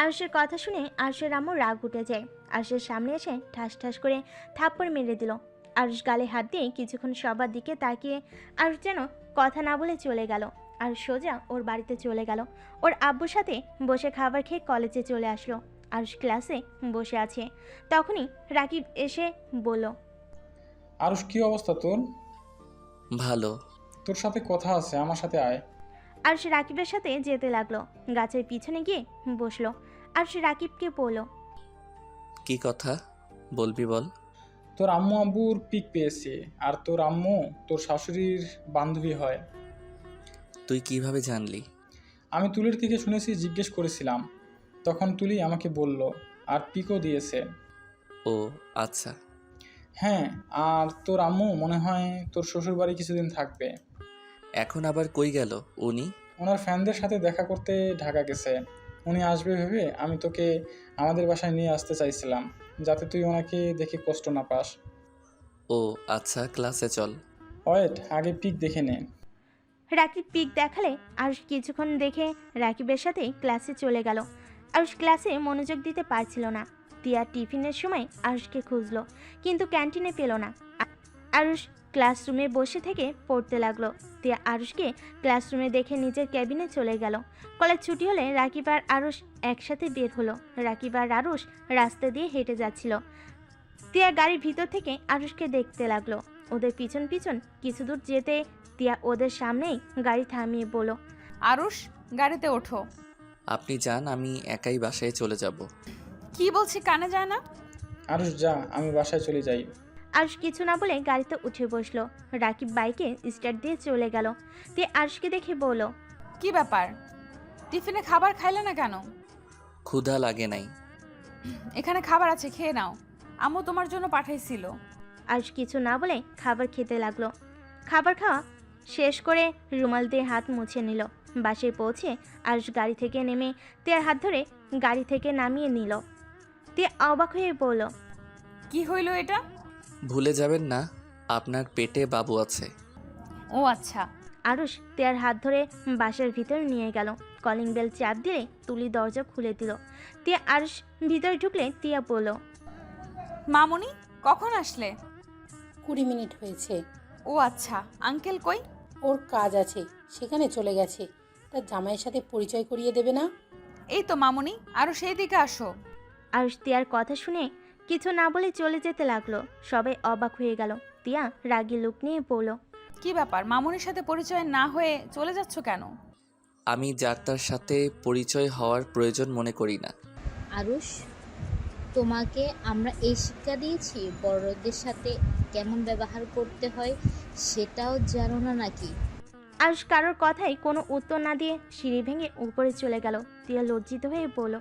আরুষের কথা শুনে আরুষের আম্মু রাগ উঠে যায়। আরুষের সামনে এসে ঠাস ঠাস করে থাপ্পড় মেরে দিল। আরুষ গালে হাত দিয়ে কিছুক্ষণ সবার দিকে তাকিয়ে আরুষ যেন কথা না বলে চলে গেল। আর সোজা ওর বাড়িতে চলে গেল। ওর আব্বুর সাথে বসে খাবার খেয়ে কলেজে চলে আসলো। আরুষ ক্লাসে বসে আছে। তখনই রাকিব এসে বলল, আরুষ, কি অবস্থা তোর? ভালো। তোর সাথে কথা আছে, আমার সাথে আয়। আরুষ রাকিবের সাথে যেতে লাগলো। গাছের পিছনে গিয়ে বসলো। আরুষ রাকিবকে বলল, কি কথা বলবি বল। তোর আম্মু আব্বুর পিক পেয়েছি, আর তোর আম্মু তোর শাশুড়ির বান্ধবী হয়। তুই কিভাবে জানলি? আমি তুলির থেকে শুনেছি, জিজ্ঞেস করেছিলাম, তখন তুলি আমাকে বলল, আর পিকও দিয়েছে। ও আচ্ছা। হ্যাঁ, আর তোর আম্মু মনে হয় তোর শ্বশুর বাড়ি কিছুদিন থাকবে। এখন আবার কই গেল উনি? ওনার ফ্যানদের সাথে দেখা করতে ঢাকা গেছে। উনি আসবে ভেবে আমি তোকে আমাদের বাসায় নিয়ে আসতে চাইছিলাম, যাতে তুই ওনাকে দেখে কষ্ট না পাস। ও আচ্ছা, ক্লাসে চল। ওয়েট, আগে পিক দেখে নে। রাকিব পিক দেখালে আরুষ কিছুক্ষণ দেখে রাকিবের সাথে ক্লাসে চলে গেল। আরুষ ক্লাসে মনোযোগ দিতে পারছিল না। তিয়া টিফিনের সময় আরুষকে খুঁজলো, কিন্তু ক্যান্টিনে পেল না। আরুষ ক্লাসরুমে বসে থেকে পড়তে লাগলো। তিয়া আরুষকে ক্লাসরুমে দেখে নিজের ক্যাবিনে চলে গেল। কলেজ ছুটি হলে রাকিব আর আরুষ একসাথে বের হলো। রাকিব আর আরুষ রাস্তা দিয়ে হেঁটে যাচ্ছিল। তিয়া গাড়ির ভিতর থেকে আরুষকে দেখতে লাগলো। ওদের পিছন পিছন কিছু দূর যেতে তিয়া ওদের সামনেই গাড়ি থামিয়ে বলল, আরুষ, গাড়িতে ওঠো। আপনি যান, আমি একাই বাসায় চলে যাব। কি বলছি কানে যায় না? আরুষ যা, আমি বাসায় চলে যাই। আরুষ কিছু না বলে গাড়িতে উঠে বসলো। রাকিব বাইকে স্টার্ট দিয়ে চলে গেল। তে আরুষকে দেখে বলল, কি ব্যাপার, টিফিনে খাবার খাইলে না কেন? ক্ষুধা লাগে নাই। এখানে খাবার আছে, খেয়ে নাও। আম্মু তোমার জন্য পাঠাইছিল। আরুষ কিছু না বলে খাবার খেতে লাগলো। খাবার খাওয়া শেষ করে রুমাল দিয়ে হাত মুছে নিল। বাসে পৌঁছে আরুষ গাড়ি থেকে নেমে তেয়ার হাত ধরে গাড়ি থেকে নামিয়ে নিল। তে অবাক হয়ে বলল, কি হইল এটা? ভুলে যাবেন না, আপনার পেটে বাবু আছে। ও আচ্ছা। আরুষ তিয়ার হাত ধরে বাসার ভিতরে নিয়ে গেল। কলিং বেল চাপ দিলে তুলি দরজা খুলে দিল। তিয়া আরুষ ভিতরে ঢুকলে তিয়া বলল, মামুনি কখন আসলে? 20 মিনিট হয়েছে। ও আচ্ছা, আঙ্কেল কই? ওর কাজ আছে, সেখানে চলে গেছে। তার জামাইয়ের সাথে পরিচয় করিয়ে দেবে না? এই তো মামুনি, আরও সেই দিকে আসো। আরুষ তিয়ার কথা শুনে কিছু না বলে চলে যেতে লাগলো। সবাই অবাক হয়ে গেল। তিয়া রাগী লুক নিয়ে বলল, কি ব্যাপার, মামুনির সাথে পরিচয় না হয়ে চলে যাচ্ছ কেন? আমি যার তার সাথে পরিচয় হওয়ার প্রয়োজন মনে করি না। আরুষ, তোমাকে আমরা এই শিক্ষা দিয়েছি বড়দের সাথে কেমন ব্যবহার করতে হয় সেটাও জানো না নাকি? আরুষ কারোর কথাই কোনো উত্তর না দিয়ে সিঁড়ি ভেঙে উপরে চলে গেল। তিয়া লজ্জিত হয়ে বলল,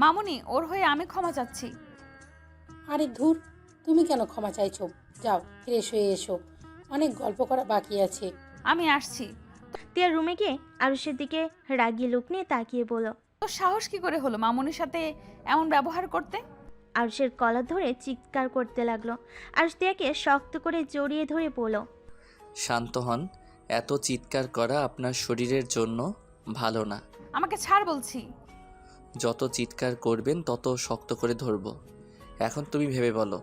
মামুনি, ওর হয়ে আমি ক্ষমা চাচ্ছি। আরে ধুর, তুমি কেন ক্ষমা চাইছো? যাও ফ্রেশ হয়ে এসো, অনেক গল্প করা বাকি আছে। আমি আসছি। তিয়া রুমে গিয়ে আরুষের দিকে রাগী লুক নিয়ে তাকিয়ে বলল, তোর সাহস কি করে হলো মামুনির সাথে এমন ব্যবহার করতে? আরুষের কলার ধরে চিৎকার করতে লাগলো। আরুষ তিয়াকে শক্ত করে জড়িয়ে ধরে বলল, শান্ত হন, এত চিৎকার করা আপনার শরীরের জন্য ভালো না। আমাকে ছাড় বলছি। যত চিৎকার করবেন তত শক্ত করে ধরবো। এখন তুমি ভেবে বলো,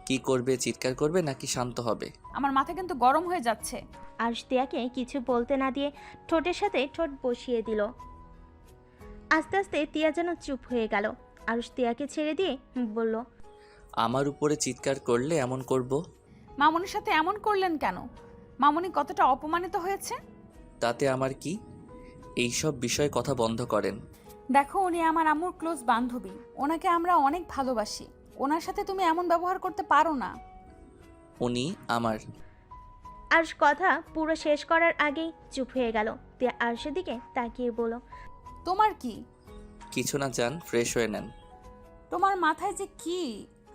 কি করবে? চিৎকার করবে নাকি শান্ত হবে? আমার মাথা কিন্তু গরম হয়ে যাচ্ছে। আরুষ তিয়াকে কিছু বলতে না দিয়ে ঠোঁটের সাথে ঠোঁট বসিয়ে দিল। আস্তে আস্তে তিয়া যেন চুপ হয়ে গেল। আরুষ তিয়াকে ছেড়ে দিয়ে বলল, আমার উপরে চিৎকার করলে এমন করব? মামুনির সাথে এমন করলেন কেন? মামুনি কতটা অপমানিত হয়েছে। তাতে আমার কি? এইসব বিষয়ে কথা বন্ধ করেন। দেখো, উনি আমার আম্মুর ক্লোজ বান্ধবী, ওনাকে আমরা অনেক ভালোবাসি। ওনার সাথে তুমি এমন ব্যবহার করতে পারো না। উনি আমার। আরুষ কথা পুরো শেষ করার আগেই চুপ হয়ে গেল। তিয়া আরুষের দিকে তাকিয়ে বলল, তোমার কি? কিছু না, যান ফ্রেশ হয়ে নেন। তোমার মাথায় যে কি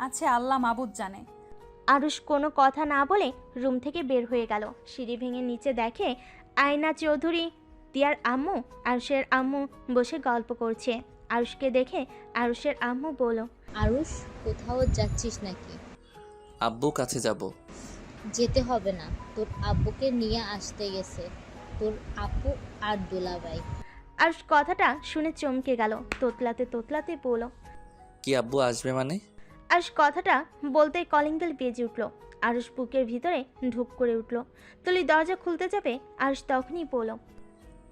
আছে আল্লাহ মাবুদ জানে। আরুষ কোনো কথা না বলে রুম থেকে বের হয়ে গেল। সিঁড়ি ভেঙে নিচে দেখে আয়না চৌধুরী, তিয়ার আম্মু, আরুষের আম্মু বসে গল্প করছে। আরুষকে দেখে আরুষের আম্মু বলল, আরুষ, কোথাও যাচ্ছিস নাকি? আব্বু কাছে যাব। যেতে হবে না, তোর আব্বুকে নিয়ে আসতে গেছে তোর আপু আর দুলাভাই। আরুষ কথাটা শুনে চমকে গেল। তোতলাতে তোতলাতে বলল, কি আব্বু আসবে মানে? আরুষ কথাটা বলতেই কলিং বেল বেজে উঠল। আরুষ বুকের ভিতরে ঢুক করে উঠল। তুলি দরজা খুলতে যাবে, আরুষ তখনই বলল,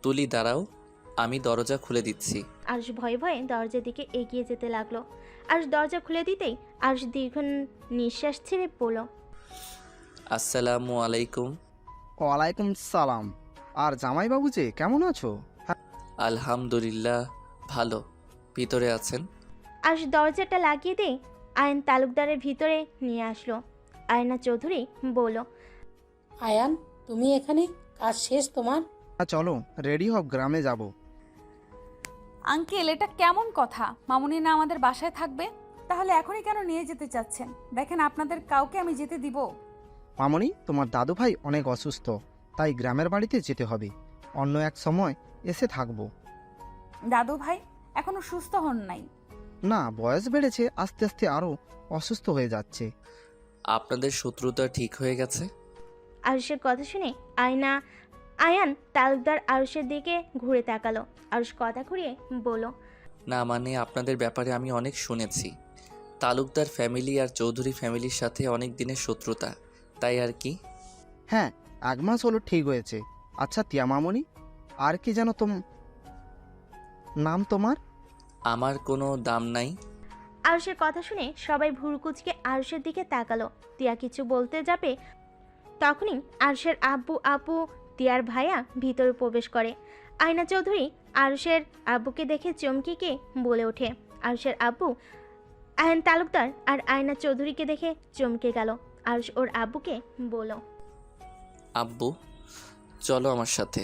তুলি দাঁড়াও, আমি দরজা খুলে দিচ্ছি। আরুষ ভয়ে ভয়ে দরজার দিকে এগিয়ে যেতে লাগলো। আরুষ দরজা খুলে দিতেই আরুষ দীর্ঘ নিঃশ্বাস ছেড়ে পড়ল, আসসালামু আলাইকুম। ওয়ালাইকুম সালাম। আর জামাইবাবু যে কেমন আছো? আলহামদুলিল্লাহ ভালো। ভিতরে আছেন? আরুষ দরজাটা লাগিয়ে দিয়ে আয়ন তালুকদারের ভিতরে নিয়ে আসলো। আয়না চৌধুরী বলল, আয়ান, তুমি এখানে? কাজ শেষ তোমার? চলো রেডি হব, গ্রামে যাব। আঙ্কেল, এটা কেমন কথা? মামুনি না আমাদের বাসায় থাকবে? তাহলে এখনই কেন নিয়ে যেতে চাচ্ছেন? দেখেন, আপনাদের কাউকে আমি যেতে দিব? মামনি, তোমার দাদু ভাই অনেক অসুস্থ, তাই গ্রামের বাড়িতে যেতে হবে। অন্য এক সময় এসে থাকবো। দাদু ভাই এখনো সুস্থ হন নাই? না, বয়স বেড়েছে, আস্তে আস্তে আরও অসুস্থ হয়ে যাচ্ছে। আপনাদের শত্রুতা ঠিক হয়ে গেছে? আরুষের কথা শুনে আয়ান তালুকদার আরুষের দিকে ঘুরে তাকালো। আরুষ কথা ঘুরিয়ে বলল, না মানে আপনাদের ব্যাপারে আমি অনেক শুনেছি। তালুকদার ফ্যামিলি আর চৌধুরী ফ্যামিলির সাথে অনেক দিনের শত্রুতা, তাই আর কি। হ্যাঁ, 1 মাস হলো ঠিক হয়েছে। আচ্ছা তিয়া মামনি, আর কি যেন নাম তোমার? আমার কোনো দাম নাই। আরুষের কথা শুনে সবাই ভুরুকুচকে আরুষের দিকে তাকালো। তিয়া কিছু বলতে যাবে, তখনই আরুষের আপু তিয়ার ভাইয়া ভিতরে প্রবেশ করে। আয়না চৌধুরী আরুষের আব্বুকে দেখে চমকে গিয়ে বলে ওঠে। আরুষের আব্বু আয়ন তালুকদার আর আয়না চৌধুরীকে দেখে চমকে গেল। আরুষ ওর আব্বুকে বলল, আব্বু চলো আমার সাথে।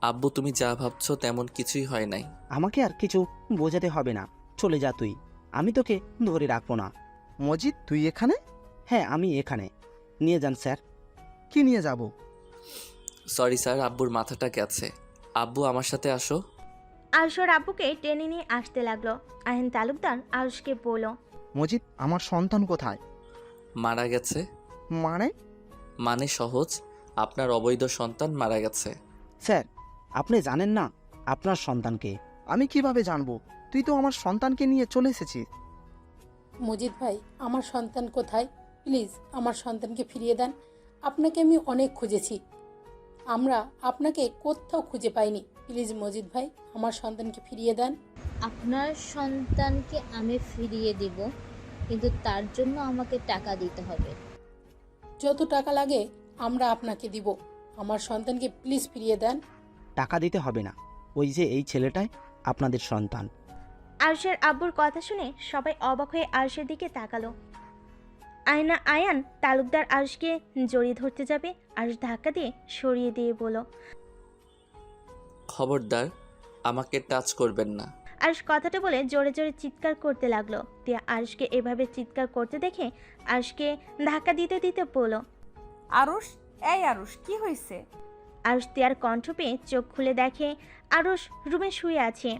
আব্বু তুমি যা ভাবছো তেমন কিছুই হয় নাই। আমাকে আর কিছু বোঝাতে হবে না, চলে যা তুই, আমি তোকে ধরে রাখবো না। মজিদ, তুই এখানে? হ্যাঁ, আমি এখানে। নিয়ে যান স্যার। কি নিয়ে যাব? সরি স্যার, আব্বুর মাথাটা গেছে। আব্বু আমার সাথে আসো। আরুষ ওর আব্বুকে টেনে নিয়ে আসতে লাগলো। আয়ন তালুকদার আরুষকে বলল, মজিদ, আমার সন্তান কোথায়? মারা গেছে। মানে? মানে সহজ, আপনার অবৈধ সন্তান মারা গেছে। স্যার, আপনি জানেন না আপনার সন্তানকে? আমি কিভাবে জানবো? তুই তো আমার সন্তানকে নিয়ে চলে এসেছিস। মজিদ ভাই, আমার সন্তান কোথায়? প্লিজ আমার সন্তানকে ফিরিয়ে দেন। আপনাকে আমি অনেক খুঁজেছি, আমরা আপনাকে কোথাও খুঁজে পাইনি। প্লিজ মজিদ ভাই, আমার সন্তানকে ফিরিয়ে দেন। আপনার সন্তানকে আমি ফিরিয়ে দিব, কিন্তু তার জন্য আমাকে টাকা দিতে হবে। যত টাকা লাগে আমরা আপনাকে দিব। আমার সন্তানকে প্লিজ ফিরিয়ে দেন। টাকা দিতে হবে না, ওই যে এই ছেলেটাই আপনাদের সন্তান। আরুষের আব্বুর কথা শুনে সবাই অবাক হয়ে আরুষের দিকে তাকালো। আয়ান তালুকদার আরুষকে জড়িয়ে ধরতে যাবে, আরুষ ধাক্কা দিয়ে সরিয়ে দিয়ে বলল, খবরদার আমাকে টাচ করবেন না। আরুষ কথাটা বলে জোরে জোরে চিৎকার করতে লাগলো। তিয়া আরুষকে এভাবে চিৎকার করতে দেখে আরুষকে ধাক্কা দিতে দিতে বলল, আরুষ, এই আরুষ, কি হয়েছে? আরুষ তিয়ার কণ্ঠ পেয়ে চোখ খুলে দেখে আরুষ রুমে শুয়ে আছে।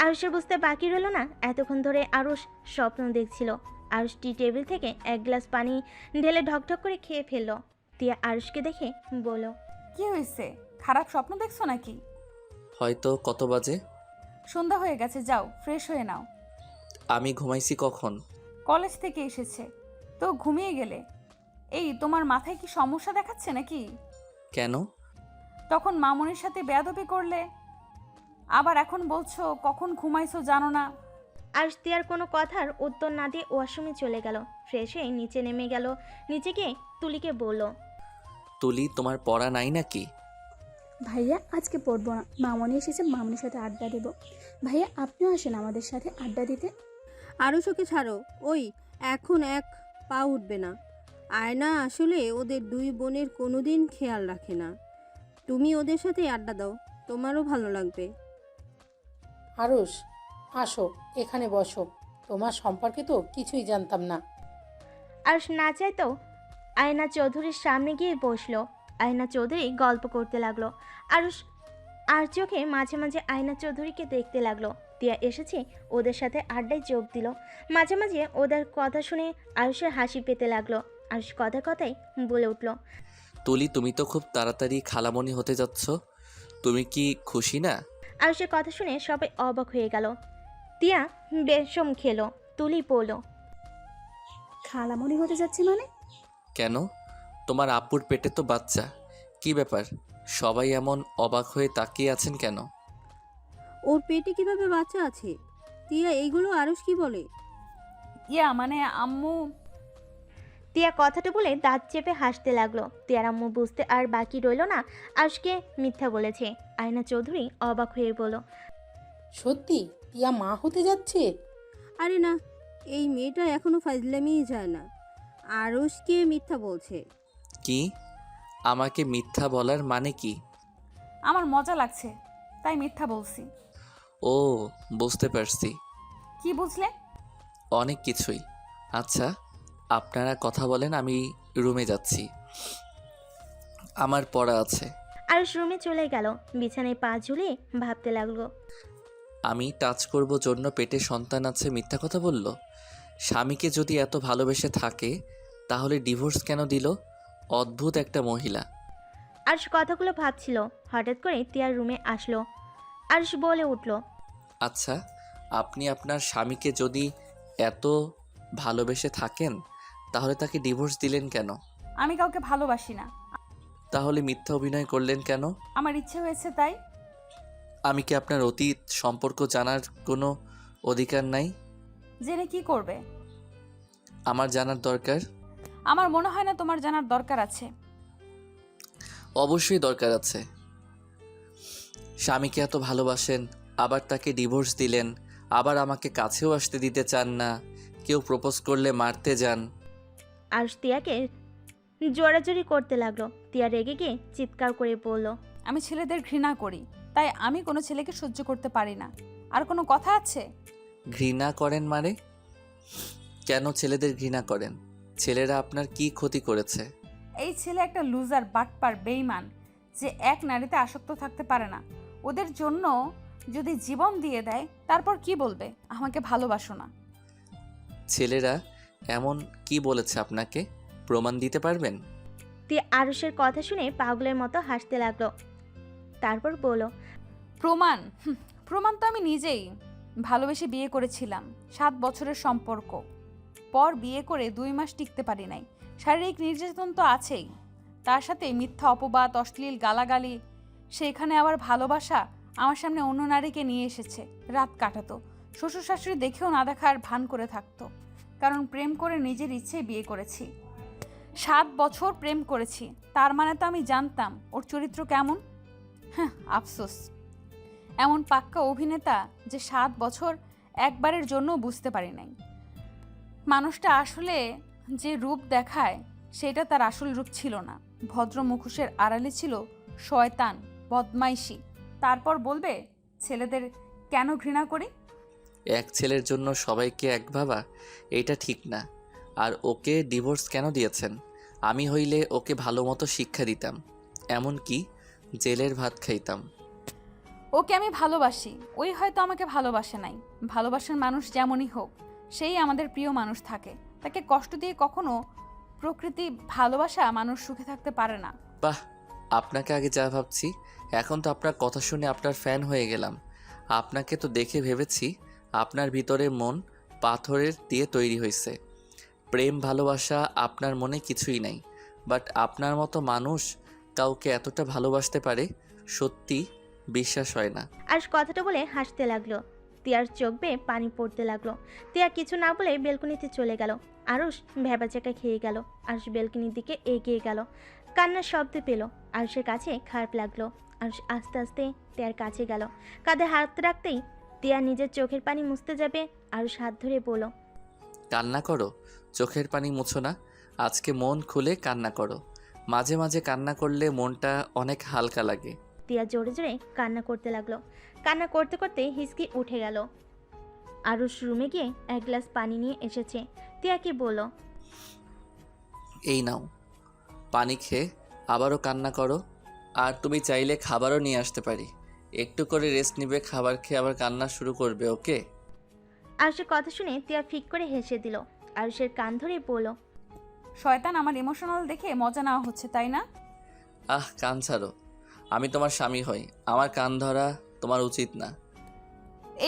আরুষের বুঝতে বাকি রইল না এতক্ষণ ধরে আরুষ স্বপ্ন দেখছিল। আরুষ টি টেবিল থেকে এক গ্লাস পানি ঢেলে ঢকঢক করে খেয়ে ফেলল। তিয়া আরুষকে দেখে বলল, কি হয়েছে? খারাপ স্বপ্ন দেখছো নাকি? হয়তো। কত বাজে? সন্ধ্যা হয়ে গেছে, যাও ফ্রেশ হয়ে নাও। আমি ঘুমাইছি কখন? কলেজ থেকে এসেছে তো ঘুমিয়ে গেলে। এই তোমার মাথায় কি সমস্যা দেখাচ্ছে নাকি? কেন? তখন মামুনির সাথে বেয়াদবি করলে, আবার এখন বলছো কখন ঘুমাইছো জানো না। আরুষ তিয়ার কোনো কথার উত্তর না দিয়ে ওয়াশরুমে চলে গেল। ফ্রেশ হয়ে নিচে নেমে গেল। নিচে গিয়ে তুলিকে বলল, তুলি, তোমার পড়া নাই নাকি? ভাইয়া আজকে পড়বো না, মামনি এসেছে, মামনির সাথে আড্ডা দেব। ভাইয়া আপনিও আসেন আমাদের সাথে আড্ডা দিতে। আরুষকে ছাড়ো, ওই এখন এক পা উঠবে না। আয়না আসলে ওদের দুই বোনের কোনোদিন খেয়াল রাখে না। তুমি ওদের সাথে আড্ডা দাও, তোমারও ভালো লাগবে। আরুষ, আসো এখানে বসো। তোমার সম্পর্কে তো কিছুই জানতাম না। আরুষ না চাইতেও আয়না চৌধুরীর সামনে গিয়ে বসলো। আয়না চৌধুরী গল্প করতে লাগলো। আরুষ আর চোখে মাঝে মাঝে আয়না চৌধুরীকে দেখতে লাগলো। তিয়া এসেছে, ওদের সাথে আড্ডায় যোগ দিল। মাঝে মাঝে ওদের কথা শুনে আরুষের হাসি পেতে লাগলো। আরুষ কথায় কথায় বলে উঠল, তুলি, তুমি তো খুব তাড়াতাড়ি খালামণি হতে যাচ্ছ, তুমি কি খুশি না? আরুষের কথা শুনে সবাই অবাক হয়ে গেল। তিয়া বেশম খেলো। তুলি বলল, খালামণি হতে যাচ্ছি মানে? কেন? তোমার আপুর পেটে তো বাচ্চা, কি ব্যাপার? সবাই এমন অবাক হয়ে তাকিয়ে আছেন কেন? ওর পেটে কিভাবে বাচ্চা আছে? তিয়া এইগুলো আরুষ কি বলে? মানে আম্মু। তিয়া কথাটা বলে দাঁত চেপে হাসতে লাগলো। তিয়ার আম্মু বুঝতে আর বাকি রইল না আরুষকে মিথ্যা বলেছে। আয়না চৌধুরী অবাক হয়ে বলল, সত্যি তিয়া মা হতে যাচ্ছে? আরে না, এই মেয়েটা এখনো ফাজলামিই যায় না। আরুষকে মিথ্যা বলছে। কি? আমাকে মিথ্যা বলার মানে কি? আমার মজা লাগছে তাই মিথ্যা বলছি। ও, বুঝতে পারছি। কি বুঝলে? অনেক কিছুই। আচ্ছা, আপনারা কথা বলেন, আমি রুমে যাচ্ছি, আমার পড়া আছে। আরুষ রুমে চলে গেল। বিছানায় পা ঝুলিয়ে ভাবতে লাগলো। আমি টাচ করব জন্য পেটে সন্তান আছে মিথ্যা কথা বলল? স্বামীকে যদি এত ভালোবেসে থাকে তাহলে ডিভোর্স কেন দিল? অদ্ভুত একটা মহিলা। আরুষ কথাগুলো ভাবছিল, হঠাৎ করে তিয়ার রুমে আসলো। আরুষ বলে উঠল, আচ্ছা, আপনি আপনার স্বামীকে যদি এত ভালোবেসে থাকেন তাহলে তাকে ডিভোর্স দিলেন কেন? আমি কাউকে ভালোবাসি না, তাহলে মিথ্যা অভিনয় করলেন কেন? আমার ইচ্ছে হয়েছে তাই। আমি কি আপনার অতীত সম্পর্ক জানার কোনো অধিকার নাই? জেনে কি করবে? আমার জানার দরকার। আমার মনে হয় না তোমার জানার দরকার আছে। অবশ্যই দরকার আছে। স্বামীকে এত ভালোবাসেন, আবার তাকে ডিভোর্স দিলেন, আবার আমাকে কাছেও আসতে দিতে চান না, কেউ প্রপোজ করলে মারতে যান। আরুষ তিয়াকে জোরাজোরি করতে লাগলো। তিয়া রেগে গিয়ে চিৎকার করে বলল, আমি ছেলেদের ঘৃণা করি, তাই আমি কোনো ছেলেকে সহ্য করতে পারি না। আর কোনো কথা আছে? ঘৃণা করেন মানে? কেন ছেলেদের ঘৃণা করেন? ছেলেরা আপনার কি ক্ষতি করেছে? এই ছেলে একটা লুজার, বাটপার, বেইমান, যে এক নারীতে আসক্ত থাকতে পারে না। ওদের জন্য যদি জীবন দিয়ে দেয় তারপর কি বলবে আমাকে ভালোবাসো না? ছেলেরা এমন কি বলেছে আপনাকে? প্রমাণ দিতে পারবেন? তিয়া আরুষের কথা শুনে পাগলের মতো হাসতে লাগলো। তারপর বলল, প্রমাণ প্রমাণ তো আমি নিজেই। ভালোবেসে বিয়ে করেছিলাম, 7 বছরের সম্পর্ক। পর বিয়ে করে 2 মাস টিকতে পারি নাই। শারীরিক নির্যাতন তো আছেই, তার সাথে মিথ্যা অপবাদ, অশ্লীল গালাগালি। সেখানে আবার ভালোবাসা। আমার সামনে অন্য নারীকে নিয়ে এসেছে, রাত কাটাতো। শ্বশুর শাশুড়ি দেখেও না দেখার ভান করে থাকতো, কারণ প্রেম করে নিজের ইচ্ছেই বিয়ে করেছি। 7 বছর প্রেম করেছি, তার মানে তো আমি জানতাম ওর চরিত্র কেমন। হ্যাঁ, আফসোস এমন পাক্কা অভিনেতা যে 7 বছর একবারের জন্য বুঝতে পারি নাই মানুষটা আসলে যে রূপ দেখায় সেটা তার আসল রূপ ছিল না। ভদ্র মুখোশের আড়ালে ছিল শয়তান, বদমাইশি। তারপর বলবে ছেলেদের কেন ঘৃণা করি? এক ছেলের জন্য সবাইকে এক ভাবা, এটা ঠিক না। আর ওকে ডিভোর্স কেন দিয়েছেন? আমি হইলে ওকে ভালো মতো শিক্ষা দিতাম, এমনকি জেলের ভাত খাইতাম। ওকে আমি ভালোবাসি, ওই হয়তো আমাকে ভালোবাসে নাই। ভালোবাসার মানুষ যেমনই হোক, সেই আমাদের প্রিয় মানুষ থাকে। তাকে কষ্ট দিয়ে কখনো প্রকৃতি ভালোবাসা মানুষ সুখে থাকতে পারে না। বাহ, আপনাকে আগে যা ভাবছি, এখন তো আপনার কথা শুনে আপনার ফ্যান হয়ে গেলাম। আপনাকে তো দেখে ভেবেছি আপনার ভিতরে মন পাথরের দিয়ে তৈরি হয়েছে। প্রেম ভালোবাসা আপনার মনে কিছুই নাই, বাট আপনার মতো মানুষ কাউকে এতটা ভালোবাসতে পারে, সত্যি বিশ্বাস হয় না। আরুষ কথাটা বলে হাসতে লাগলো। তিয়ার চোখ বেয়ে পানি পড়তে লাগলো। তিয়া কিছু না বলে বেলকনিতে চলে গেল। আরুষ ভ্যাবাচাকা খেয়ে গেল। আরুষ বেলকনির দিকে এগিয়ে গেল। কান্নার শব্দ পেল। আরুষের কাছে খারাপ লাগলো। আরুষ আস্তে আস্তে তিয়ার কাছে গেল। কাঁধে হাত রাখতেই তিয়া নিজের চোখের পানি মুছতে যাবে। আরুষ হাত ধরে বলল, কান্না করো, চোখের পানি মুছো না। আজকে মন খুলে কান্না করো। মাঝে মাঝে কান্না করলে মনটা অনেক হালকা লাগে। তিয়া জোরে জোরে কান্না করতে লাগলো। কান্না করতে করতে হিসকি উঠে গেল। আরুষ রুমে গিয়ে 1 গ্লাস পানি নিয়ে এসেছে। তিয়াকে বলল, এই নাও পানি, খেয়ে আবারও কান্না করো। আর তুমি চাইলে খাবারও নিয়ে আসতে পারি, একটু করে রেস্ট নিবে, খাবার খেয়ে আবার কান্না শুরু করবে, ওকে? আরুষের কথা শুনে তিয়া ফিক করে হেসে দিল। আরুষের কান ধরে বলল, শয়তান, আমার ইমোশনাল দেখে মজা নেওয়া হচ্ছে তাই না? আহ, কান ছাড়ো। আমি তোমার স্বামী হই, আমার কান ধরা তোমার উচিত না।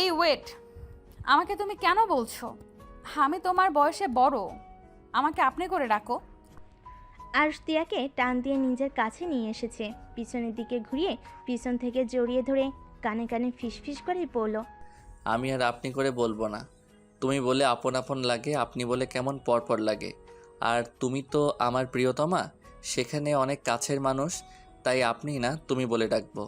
এই ওয়েট, আমাকে তুমি কেন বলছো? আমি তোমার বয়সে বড়, আমাকে আপনি করে ডাকো। আরুষ তিয়াকে টান দিয়ে নিজের কাছে নিয়ে এসেছে। পিছনের দিকে ঘুরিয়ে পিছন থেকে জড়িয়ে ধরে কানে কানে ফিসফিস করে বলল, আমি আর আপনি করে বলবো না। তুমি বলে আপন আপন লাগে, আপনি বলে কেমন পরপর লাগে। আর তুমি তো আমার প্রিয়তমা, সেখানে অনেক কাছের মানুষ, তাই আপনি না তুমি বলে ডাকবো।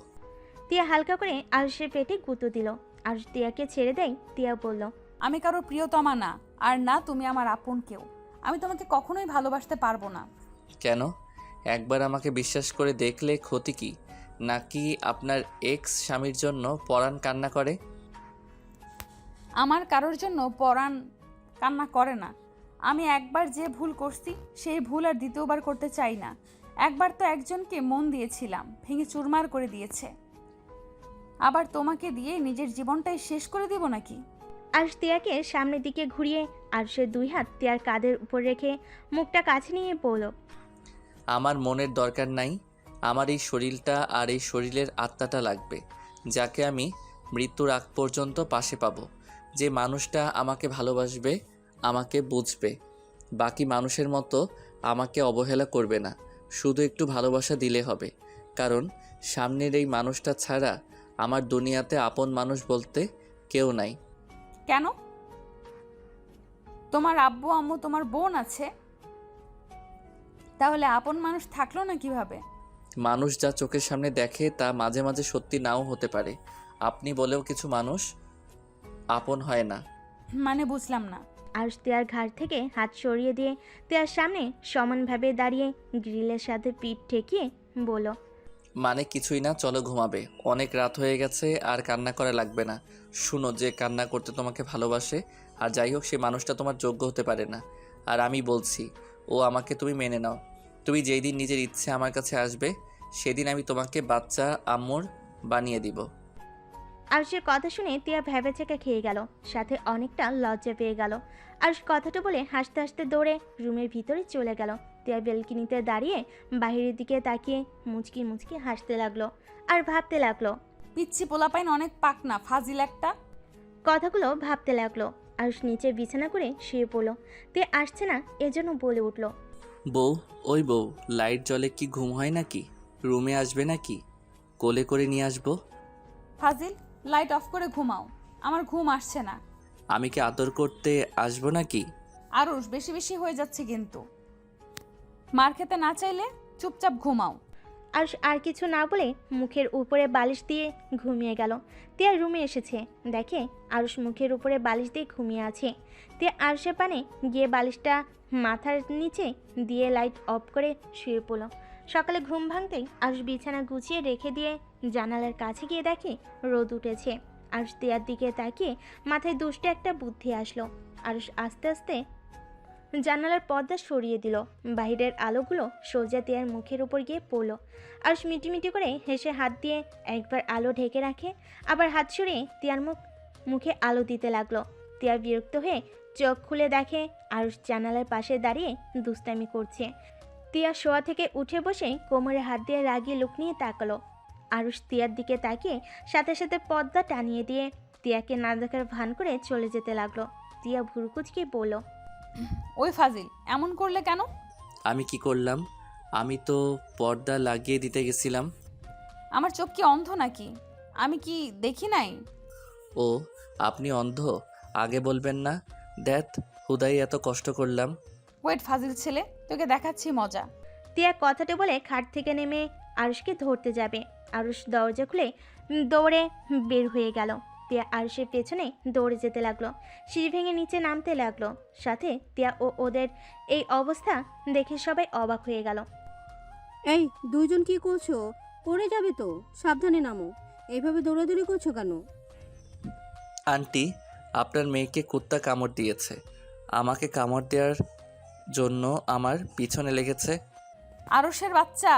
তিয়া হালকা করে আরুষের পেটে গুঁতো দিল। আরুষ তিয়াকে ছেড়ে দেয়। তিয়া বলল, আমি কারো প্রিয়তমা না, আর না তুমি আমার আপন কেউ। আমি তোমাকে কখনোই ভালোবাসতে পারবো না। কেন? একবার আমাকে বিশ্বাস করে দেখলে ক্ষতি কি? নাকি আপনার এক্স স্বামীর জন্য পরাণ কান্না করে? আমার কারোর জন্য পরাণ কান্না করে না। আমি একবার যে ভুল করছি সেই ভুল আর দ্বিতীয়বার করতে চাই না। একবার তো একজনকে মন দিয়েছিলাম, ভেঙে চুরমার করে দিয়েছে। আবার তোমাকে দিয়ে নিজের জীবনটাই শেষ করে দেব নাকি? আরুষ তিয়াকে সামনের দিকে ঘুরিয়ে আরুষের 2 হাত তিয়ার কাঁধের উপর রেখে মুখটা কাছে নিয়ে বলল, আমার মনের দরকার নাই, আমার এই শরীরটা আর এই শরীরের আত্মাটা লাগবে, যাকে আমি মৃত্যুর আগ পর্যন্ত পাশে পাবো। যে মানুষটা আমাকে ভালোবাসবে, আমাকে বুঝবে, বাকি মানুষের মতো আমাকে অবহেলা করবে না। শুধু একটু ভালোবাসা দিলে হবে, কারণ সামনের এই মানুষটা ছাড়া আমার দুনিয়াতে আপন মানুষ বলতে কেউ নাই। কেন? তোমার আব্বু আম্মু, তোমার বোন আছে, তাহলে আপন মানুষ থাকলো না কিভাবে? মানুষ যা চোখের সামনে দেখে তা মাঝে মাঝে সত্যি নাও হতে পারে। আপনি বলেও কিছু মানুষ আপন হয় না। মানে বুঝলাম না। আরুষ তিয়ার ঘাড় থেকে হাত সরিয়ে দিয়ে তিয়ার সামনে সমানভাবে দাঁড়িয়ে গ্রিলের সাথে পিঠ ঠেকিয়ে বলল, মানে কিছুই না, চলো ঘুমাবে, অনেক রাত হয়ে গেছে, আর কান্না করা লাগবে না। শুনো, যে কান্না করতে তোমাকে ভালোবাসে আর যাই হোক সে মানুষটা তোমার যোগ্য হতে পারে না। আর আমি বলছি, ও আমাকে তুমি মেনে নাও। তুমি যেই দিন নিজের ইচ্ছে আমার কাছে আসবে, সেদিন আমি তোমাকে বাচ্চা আম্মুর বানিয়ে দিব। আরুষের কথা শুনে তিয়া ভ্যাবেচাকা খেয়ে গেল, সাথে অনেকটা লজ্জা পেয়ে গেল। আরুষ কথাটা বলে হাসতে হাসতে দৌড়ে রুমের ভিতরে চলে গেল। তিয়া বেলকনিতে দাঁড়িয়ে বাইরের দিকে তাকিয়ে মুচকি মুচকি হাসতে লাগলো আর ভাবতে লাগলো। পিচ্ছি পোলাপাইন অনেক পাকনা, ফাজিল একটা। কথাগুলো ভাবতে লাগলো। আরুষ নিচে বিছানা করে শুয়ে পড়লো। তিয়া আসছে না এজন্য বলে উঠলো, বউ, ওই বউ, লাইট জ্বলে কি ঘুম হয় নাকি? রুমে আসবে নাকি? কোলে করে নিয়ে আসবো? ফাজিল, লাইট অফ করে ঘুমাও, আমার ঘুম আসছে না। আমি কি আদর করতে আসবো নাকি? আরুষ, বেশি বেশি হয়ে যাচ্ছে কিন্তু। মার খেতে না চাইলে চুপচাপ ঘুমাও। আরুষ আর কিছু না বলে মুখের উপরে বালিশ দিয়ে ঘুমিয়ে গেল। তিয়া রুমে এসেছে, দেখে আরুষ মুখের উপরে বালিশ দিয়ে ঘুমিয়ে আছে। তিয়া আরুষের পানে গিয়ে বালিশটা মাথার নিচে দিয়ে লাইট অফ করে শুয়ে পড়ল। সকালে ঘুম ভাঙতেই আরুষ বিছানা গুছিয়ে রেখে দিয়ে জানালার কাছে গিয়ে দেখে রোদ উঠেছে। আরুষ তিয়ার দিকে তাকিয়ে মাথায় দুষ্টে একটা বুদ্ধি আসলো। আরুষ আস্তে আস্তে জানালার পর্দা সরিয়ে দিল। বাইরের আলোগুলো সোজা তিয়ার মুখের উপর গিয়ে পড়ল। আরুষ মিটিমিটি করে হেসে হাত দিয়ে একবার আলো ঢেকে রাখে, আবার হাত সরিয়ে তিয়ার মুখে আলো দিতে লাগলো। তিয়া বিরক্ত হয়ে চোখ খুলে দেখে আরুষ জানালার পাশে দাঁড়িয়ে দুষ্টামি করছে। তিয়া শোয়া থেকে উঠে বসে কোমরে হাত দিয়ে রাগিয়ে লুক নিয়ে তাকালো। আরুষ তিয়ার দিকে তাকিয়ে সাথে সাথে পর্দা টানিয়ে দিয়ে তিয়াকে না দেখার ভান করে চলে যেতে লাগলো। তিয়া ভুরুকুচকে বলল, ওই ফাজিল, এমন করলে কেন? আমি কি করলাম? আমি তো পর্দা লাগিয়ে দিতে গেছিলাম। আমার চোখ কি অন্ধ নাকি? আমি কি দেখি নাই? ও, আপনি অন্ধ? আগে বলবেন না? দেখ, হুদাই এত কষ্ট করলাম। ওয়েট ফাজিল ছেলে, তোকে দেখাচ্ছি মজা। তিয়া কথাটা বলে খাট থেকে নেমে আরুষকে ধরতে যাবে। আরুষ দরজা খুলে দৌড়ে বের হয়ে গেল। তিয়া আরুষের পেছনে দৌড়ে যেতে লাগলো। সিঁড়ি ভেঙে নিচে নামতে লাগলো। সাথে তিয়া ও ওদের এই অবস্থা দেখে সবাই অবাক হয়ে গেল। এই দুইজন কি করছো? পড়ে যাবে তো, সাবধানে নামো। এইভাবে দৌড়াদৌড়ি করছো কেন? আন্টি, আপনার মেয়েকে কুত্তা কামড় দিয়েছে। আমাকে কামড় দেওয়ার জন্য আমার পিছনে লেগেছে। আরুষের বাচ্চা,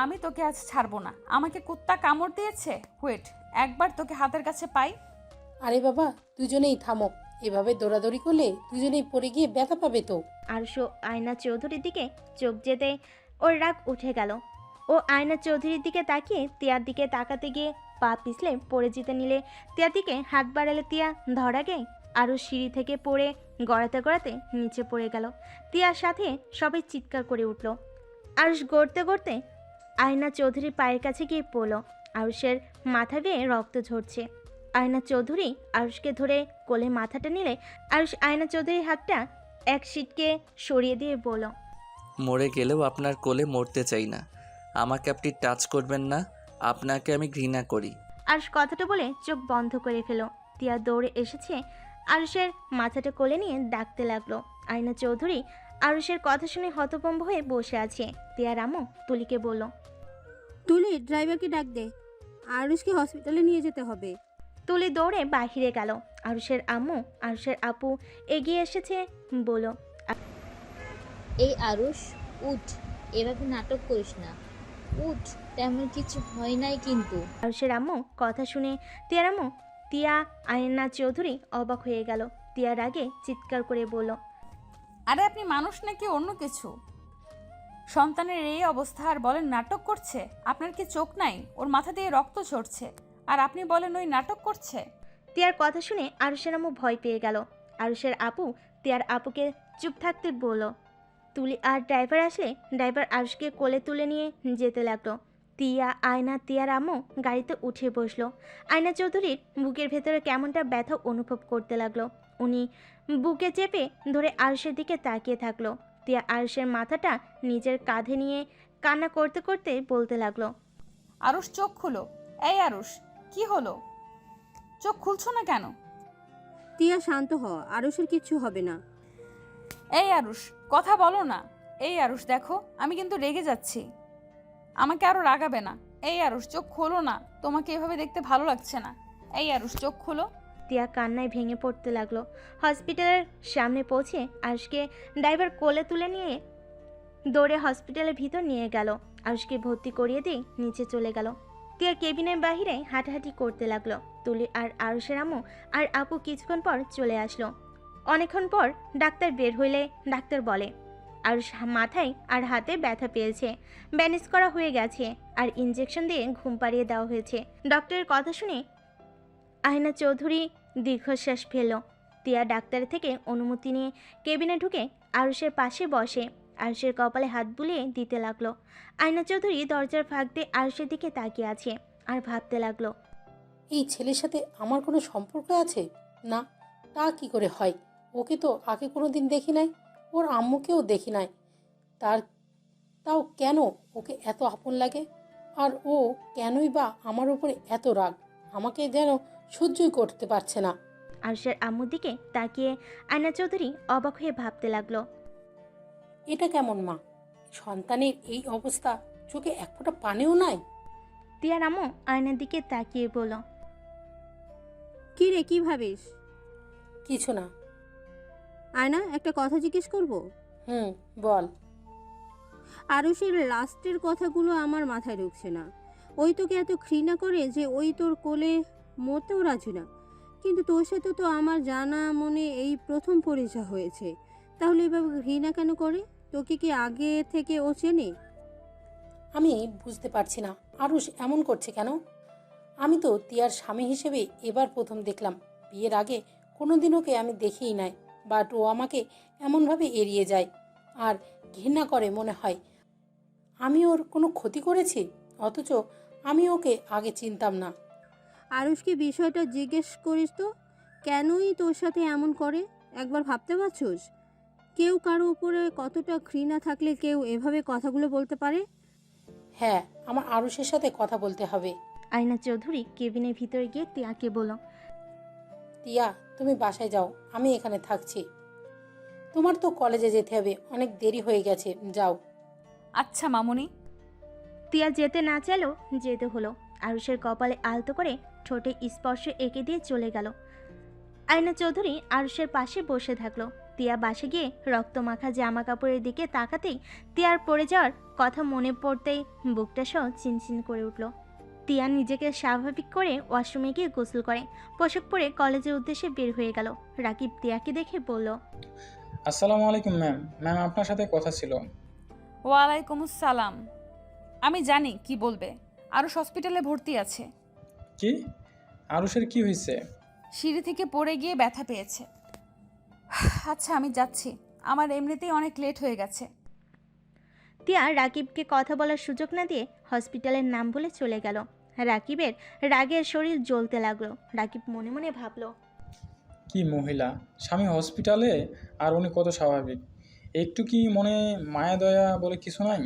আমি তোকে আজ ছাড়বো না। আমাকে কুত্তা কামড় দিয়েছে? ওয়েট, একবার তোকে হাতের কাছে পাই। আরে বাবা, দুজনেই থামো। এভাবে দৌড়াদৌড়ি করলে দুজনেই পড়ে গিয়ে ব্যথা পাবে তো। আরুষও আয়না চৌধুরীর দিকে চোখ যেতে ওর রাগ উঠে গেল। ও আয়না চৌধুরীর দিকে তাকিয়ে তিয়ার দিকে তাকাতে গিয়ে পা পিছলে পড়ে যেতে নিলে তিয়ার দিকে হাত বাড়ালে তিয়া ধরাগে আরও সিঁড়ি থেকে পড়ে গড়াতে গড়াতে নিচে পড়ে গেল। তিয়ার সাথে সবাই চিৎকার করে উঠল। আরুষ গড়তে গড়তে আয়না চৌধুরীর পায়ের কাছে গিয়ে পড়ল। আরুষের মাথা বেয়ে রক্ত ঝরছে। আয়না চৌধুরী আরুষকে ধরে কোলে মাথাটা নিলে আরুষ আয়না চৌধুরীর হাতটা এক সিটকে সরিয়ে দিয়ে বলল, মরে গেলেও আপনার কোলে মরতে চাই না। আমাকে আপনি টাচ করবেন না। আপনাকে আমি ঘৃণা করি। আরুষ কথাটা বলে চোখ বন্ধ করে ফেল। তিয়া দৌড়ে এসেছে আরুষের মাথাটা কোলে নিয়ে ডাকতে লাগলো। আয়না চৌধুরী আরুষের কথা শুনে হতভম্ব হয়ে বসে আছে। তিয়ার আম্মু তুলিকে বলল, তুলি, ড্রাইভারকে ডাক দে, আরুষকে হসপিটালে নিয়ে যেতে হবে। তুলি দৌড়ে বাহিরে গেল। আরুষের আম্মু আরুষের আপু এগিয়ে এসেছে, বলল, এই আরুষ, উঠ, এভাবে নাটক করিস না। উঠ, তেমন কিছু হয় নাই কিন্তু। আরুষের আম্মু কথা শুনে তিয়ার আম্মু তিয়া আয়না চৌধুরী অবাক হয়ে গেল। তিয়ার আগে চিৎকার করে বলল, আরে আপনি মানুষ নাকি অন্য কিছু? সন্তানের এই অবস্থা আর বলেন নাটক করছে? আপনার কি চোখ নাই? ওর মাথা দিয়ে রক্ত ঝরছে আর আপনি বলেন ওই নাটক করছে? তিয়ার কথা শুনে আরুষের আম্মু ভয় পেয়ে গেল। আরুষের আপু তিয়ার আপুকে চুপ থাকতে বলল। তুলি আর ড্রাইভার আসলে ড্রাইভার আরুষকে কোলে তুলে নিয়ে যেতে লাগলো। তিয়া আয়না তিয়ার আম্মু গাড়িতে উঠে বসলো। আয়না চৌধুরীর বুকের ভেতরে কেমনটা ব্যথা অনুভব করতে লাগলো। উনি বুকে চেপে ধরে আরুষের দিকে তাকিয়ে থাকলো। তিয়া আরুষের মাথাটা নিজের কাঁধে নিয়ে কান্না করতে করতে বলতে লাগলো, আরুষ চোখ খুলো। এই আরুষ, কি হলো? চোখ খুলছো না কেন? তিয়া, শান্ত হ, আরুষের কিচ্ছু হবে না। এই আরুষ, কথা বলো না। এই আরুষ, দেখো আমি কিন্তু রেগে যাচ্ছি। আমাকে আরো রাগাবে না। এই আরুষ, চোখ খোলো না। তোমাকে এভাবে দেখতে ভালো লাগছে না। এই আরুষ, চোখ খোলো। তিয়া কান্নায় ভেঙে পড়তে লাগলো। হসপিটালের সামনে পৌঁছে আরুষকে ড্রাইভার কোলে তুলে নিয়ে দৌড়ে হসপিটালের ভিতর নিয়ে গেল। আরুষকে ভর্তি করিয়ে দিয়ে নিচে চলে গেল। তিয়া কেবিনের বাহিরে হাঁটাহাঁটি করতে লাগলো। তুলি আর আরুষের আম্মু আর আপু কিছুক্ষণ পর চলে আসলো। অনেকক্ষণ পর ডাক্তার বের হইলে ডাক্তার বলে, আরুষ মাথায় আর হাতে ব্যথা পেয়েছে, ব্যান্ডেজ করা হয়ে গেছে আর ইঞ্জেকশন দিয়ে ঘুম পাড়িয়ে দেওয়া হয়েছে। ডক্টরের কথা শুনে আয়না চৌধুরী দীর্ঘশ্বাস ফেলল। তিয়া ডাক্তারের থেকে অনুমতি নিয়ে কেবিনে ঢুকে আরুষের পাশে বসে আরুষের কপালে হাত বুলিয়ে দিতে লাগলো। আয়না চৌধুরী দরজার ফাঁক দিয়ে আরুষের দিকে তাকিয়ে আছে আর ভাবতে লাগলো, এই ছেলের সাথে আমার কোনো সম্পর্ক আছে? না, তা কি করে হয়? ওকে তো আগে কোনো দিন দেখি নাই, ওর আম্মুকেও দেখি নাই। তাও কেন ওকে এত আপন লাগে? আর ও কেনই বা আমার উপরে এত রাগ? আমাকে যেন সহ্যই করতে পারছে না। আরুষের আম্মুর দিকে তাকিয়ে আয়না চৌধুরী অবাক হয়ে ভাবতে লাগলো, এটা কেমন মা? সন্তানের এই অবস্থা, চোখে এক ফোঁটা পানিও নাই। তিয়ার আম্মু আয়নার দিকে তাকিয়ে বলল, কি রে, কি ভাবিস? কিছু না। আয়না, একটা কথা জিজ্ঞেস করব? বল। আরুষের লাস্টের কথাগুলো আমার মাথায় ঢুকছে না। ওই তোকে এত ঘৃণা করে যে ওই তোর কোলে মরতেও রাজি না, কিন্তু তোর সাথে তো আমার জানা মনে এই প্রথম পরিচয় হয়েছে। তাহলে এভাবে ঘৃণা কেন করে? তোকে কি আগে থেকে ও চেনে? আমি বুঝতে পারছি না আরুষ এমন করছে কেন। আমি তো তিয়ার স্বামী হিসেবে এবার প্রথম দেখলাম। বিয়ের আগে কোনোদিন ওকে আমি দেখিই নাই, বাট ও আমাকে এমনভাবে এড়িয়ে যায় আর ঘৃণা করে। মনে হয় আমি ওর কোনো ক্ষতি করেছি, অথচ আমি ওকে আগে চিনতাম না। আরুষকে বিষয়টা জিজ্ঞেস করিস তো, কেনই তোর সাথে এমন করে? একবার ভাবতে পারছোস? কেউ কারো উপরে কতটা ঘৃণা থাকলে কেউ এভাবে কথাগুলো বলতে পারে? হ্যাঁ, আমার আরুষের সাথে কথা বলতে হবে। আয়না চৌধুরী কেবিনের ভিতরে গিয়ে তিয়াকে বলল, তিয়া, তুমি বাসায় যাও, আমি এখানে থাকছি। তোমার তো কলেজে যেতে হবে, অনেক দেরি হয়ে গেছে, যাও। আচ্ছা মামুনি। তিয়া যেতে না চাইলেও যেতে হলো। আরুষের কপালে আলতো করে ঠোঁটে স্পর্শ এঁকে দিয়ে চলে গেল। আয়না চৌধুরী আরুষের পাশে বসে থাকলো। তিয়া বাসে গিয়ে রক্তমাখা জামা কাপড়ের দিকে তাকাতেই তিয়ার পড়ে যাওয়ার কথা মনে পড়তেই বুকটা সহ চিনচিন করে উঠল। তিয়া নিজেকে স্বাভাবিক করে ওয়াশরুমে গিয়ে গোসল করে পোশাক পরে কলেজের উদ্দেশ্যে বের হয়ে গেল। রাকিব তিয়াকে দেখে বলল, আসসালামু আলাইকুম ম্যাম। ম্যাম, আপনার সাথে কথা ছিল। ওয়ালাইকুম আসসালাম। আমি জানি কি বলবে। আরুষ হসপিটালে ভর্তি আছে। কি? আরুষের কি হয়েছে? সিঁড়ি থেকে পড়ে গিয়ে ব্যথা পেয়েছে। আচ্ছা আমি যাচ্ছি, আমার এমনিতেই অনেক লেট হয়ে গেছে। তিয়া রাকিবকে কথা বলার সুযোগ না দিয়ে হসপিটালের নাম বলে চলে গেল। রাকিবের রাগের শরীর জ্বলতে লাগলো। রাকিব মনে মনে ভাবলো, কি মহিলা! স্বামী হসপিটালে আর উনি কত স্বাভাবিক। একটু কি মনে মায়া দয়া বলে কিছু নাই?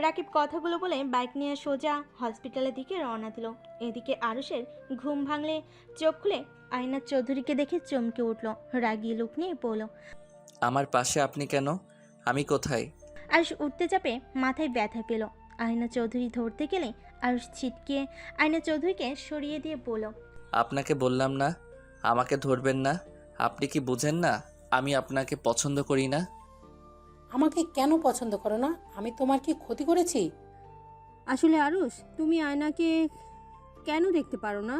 রাকিব কথাগুলো বলে বাইক নিয়ে সোজা হসপিটালের দিকে রওনা দিল। এদিকে আরুষের ঘুম ভাঙলে চোখ খুলে আয়না চৌধুরীকে দেখে চমকে উঠল। রাগী লোক নিয়ে বলল, আমার পাশে আপনি কেন? আমি কোথায়? আরুষ উঠতে চাপে মাথায় ব্যথা পেল। আয়না চৌধুরী ধরতে গেলে আরুষ ছিটকে আয়না চৌধুরীকে সরিয়ে দিয়ে বলল, আপনাকে বললাম না আমাকে ধরবেন না। আপনি কি বুঝেন না আমি আপনাকে পছন্দ করি না? আমাকে কেন পছন্দ করো না? আমি তোমার কি ক্ষতি করেছি? আসলে আরুষ, তুমি আয়নাকে কেন দেখতে পারো না?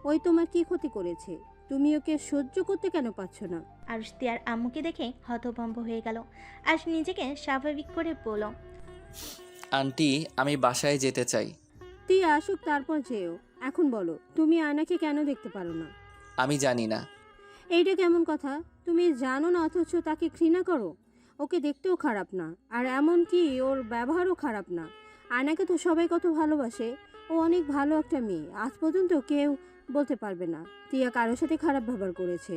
ওই তোমার কি ক্ষতি করেছে? তুমি ওকে সহ্য করতে কেন পারছো না? আরুষ তিয়ার আম্মুকে দেখে হতভম্ব হয়ে গেল। আজ নিজেকে স্বাভাবিক করে বলল, আন্টি, আমি বাসায় যেতে চাই। তুই আসুক তারপর যেও। এখন বলো, তুমি আয়নাকে কেন দেখতে পারো না? আমি জানি না। এইটা কেমন কথা? তুমি জানো না অথচ তাকে ঘৃণা করো? ওকে দেখতেও খারাপ না, আর এমনকি ওর ব্যবহারও খারাপ না। আয়নাকে তো সবাই কত ভালোবাসে। ও অনেক ভালো একটা মেয়ে। আজ পর্যন্ত কেউ বলতে পারবে না তিয়া কারোর সাথে খারাপ ব্যবহার করেছে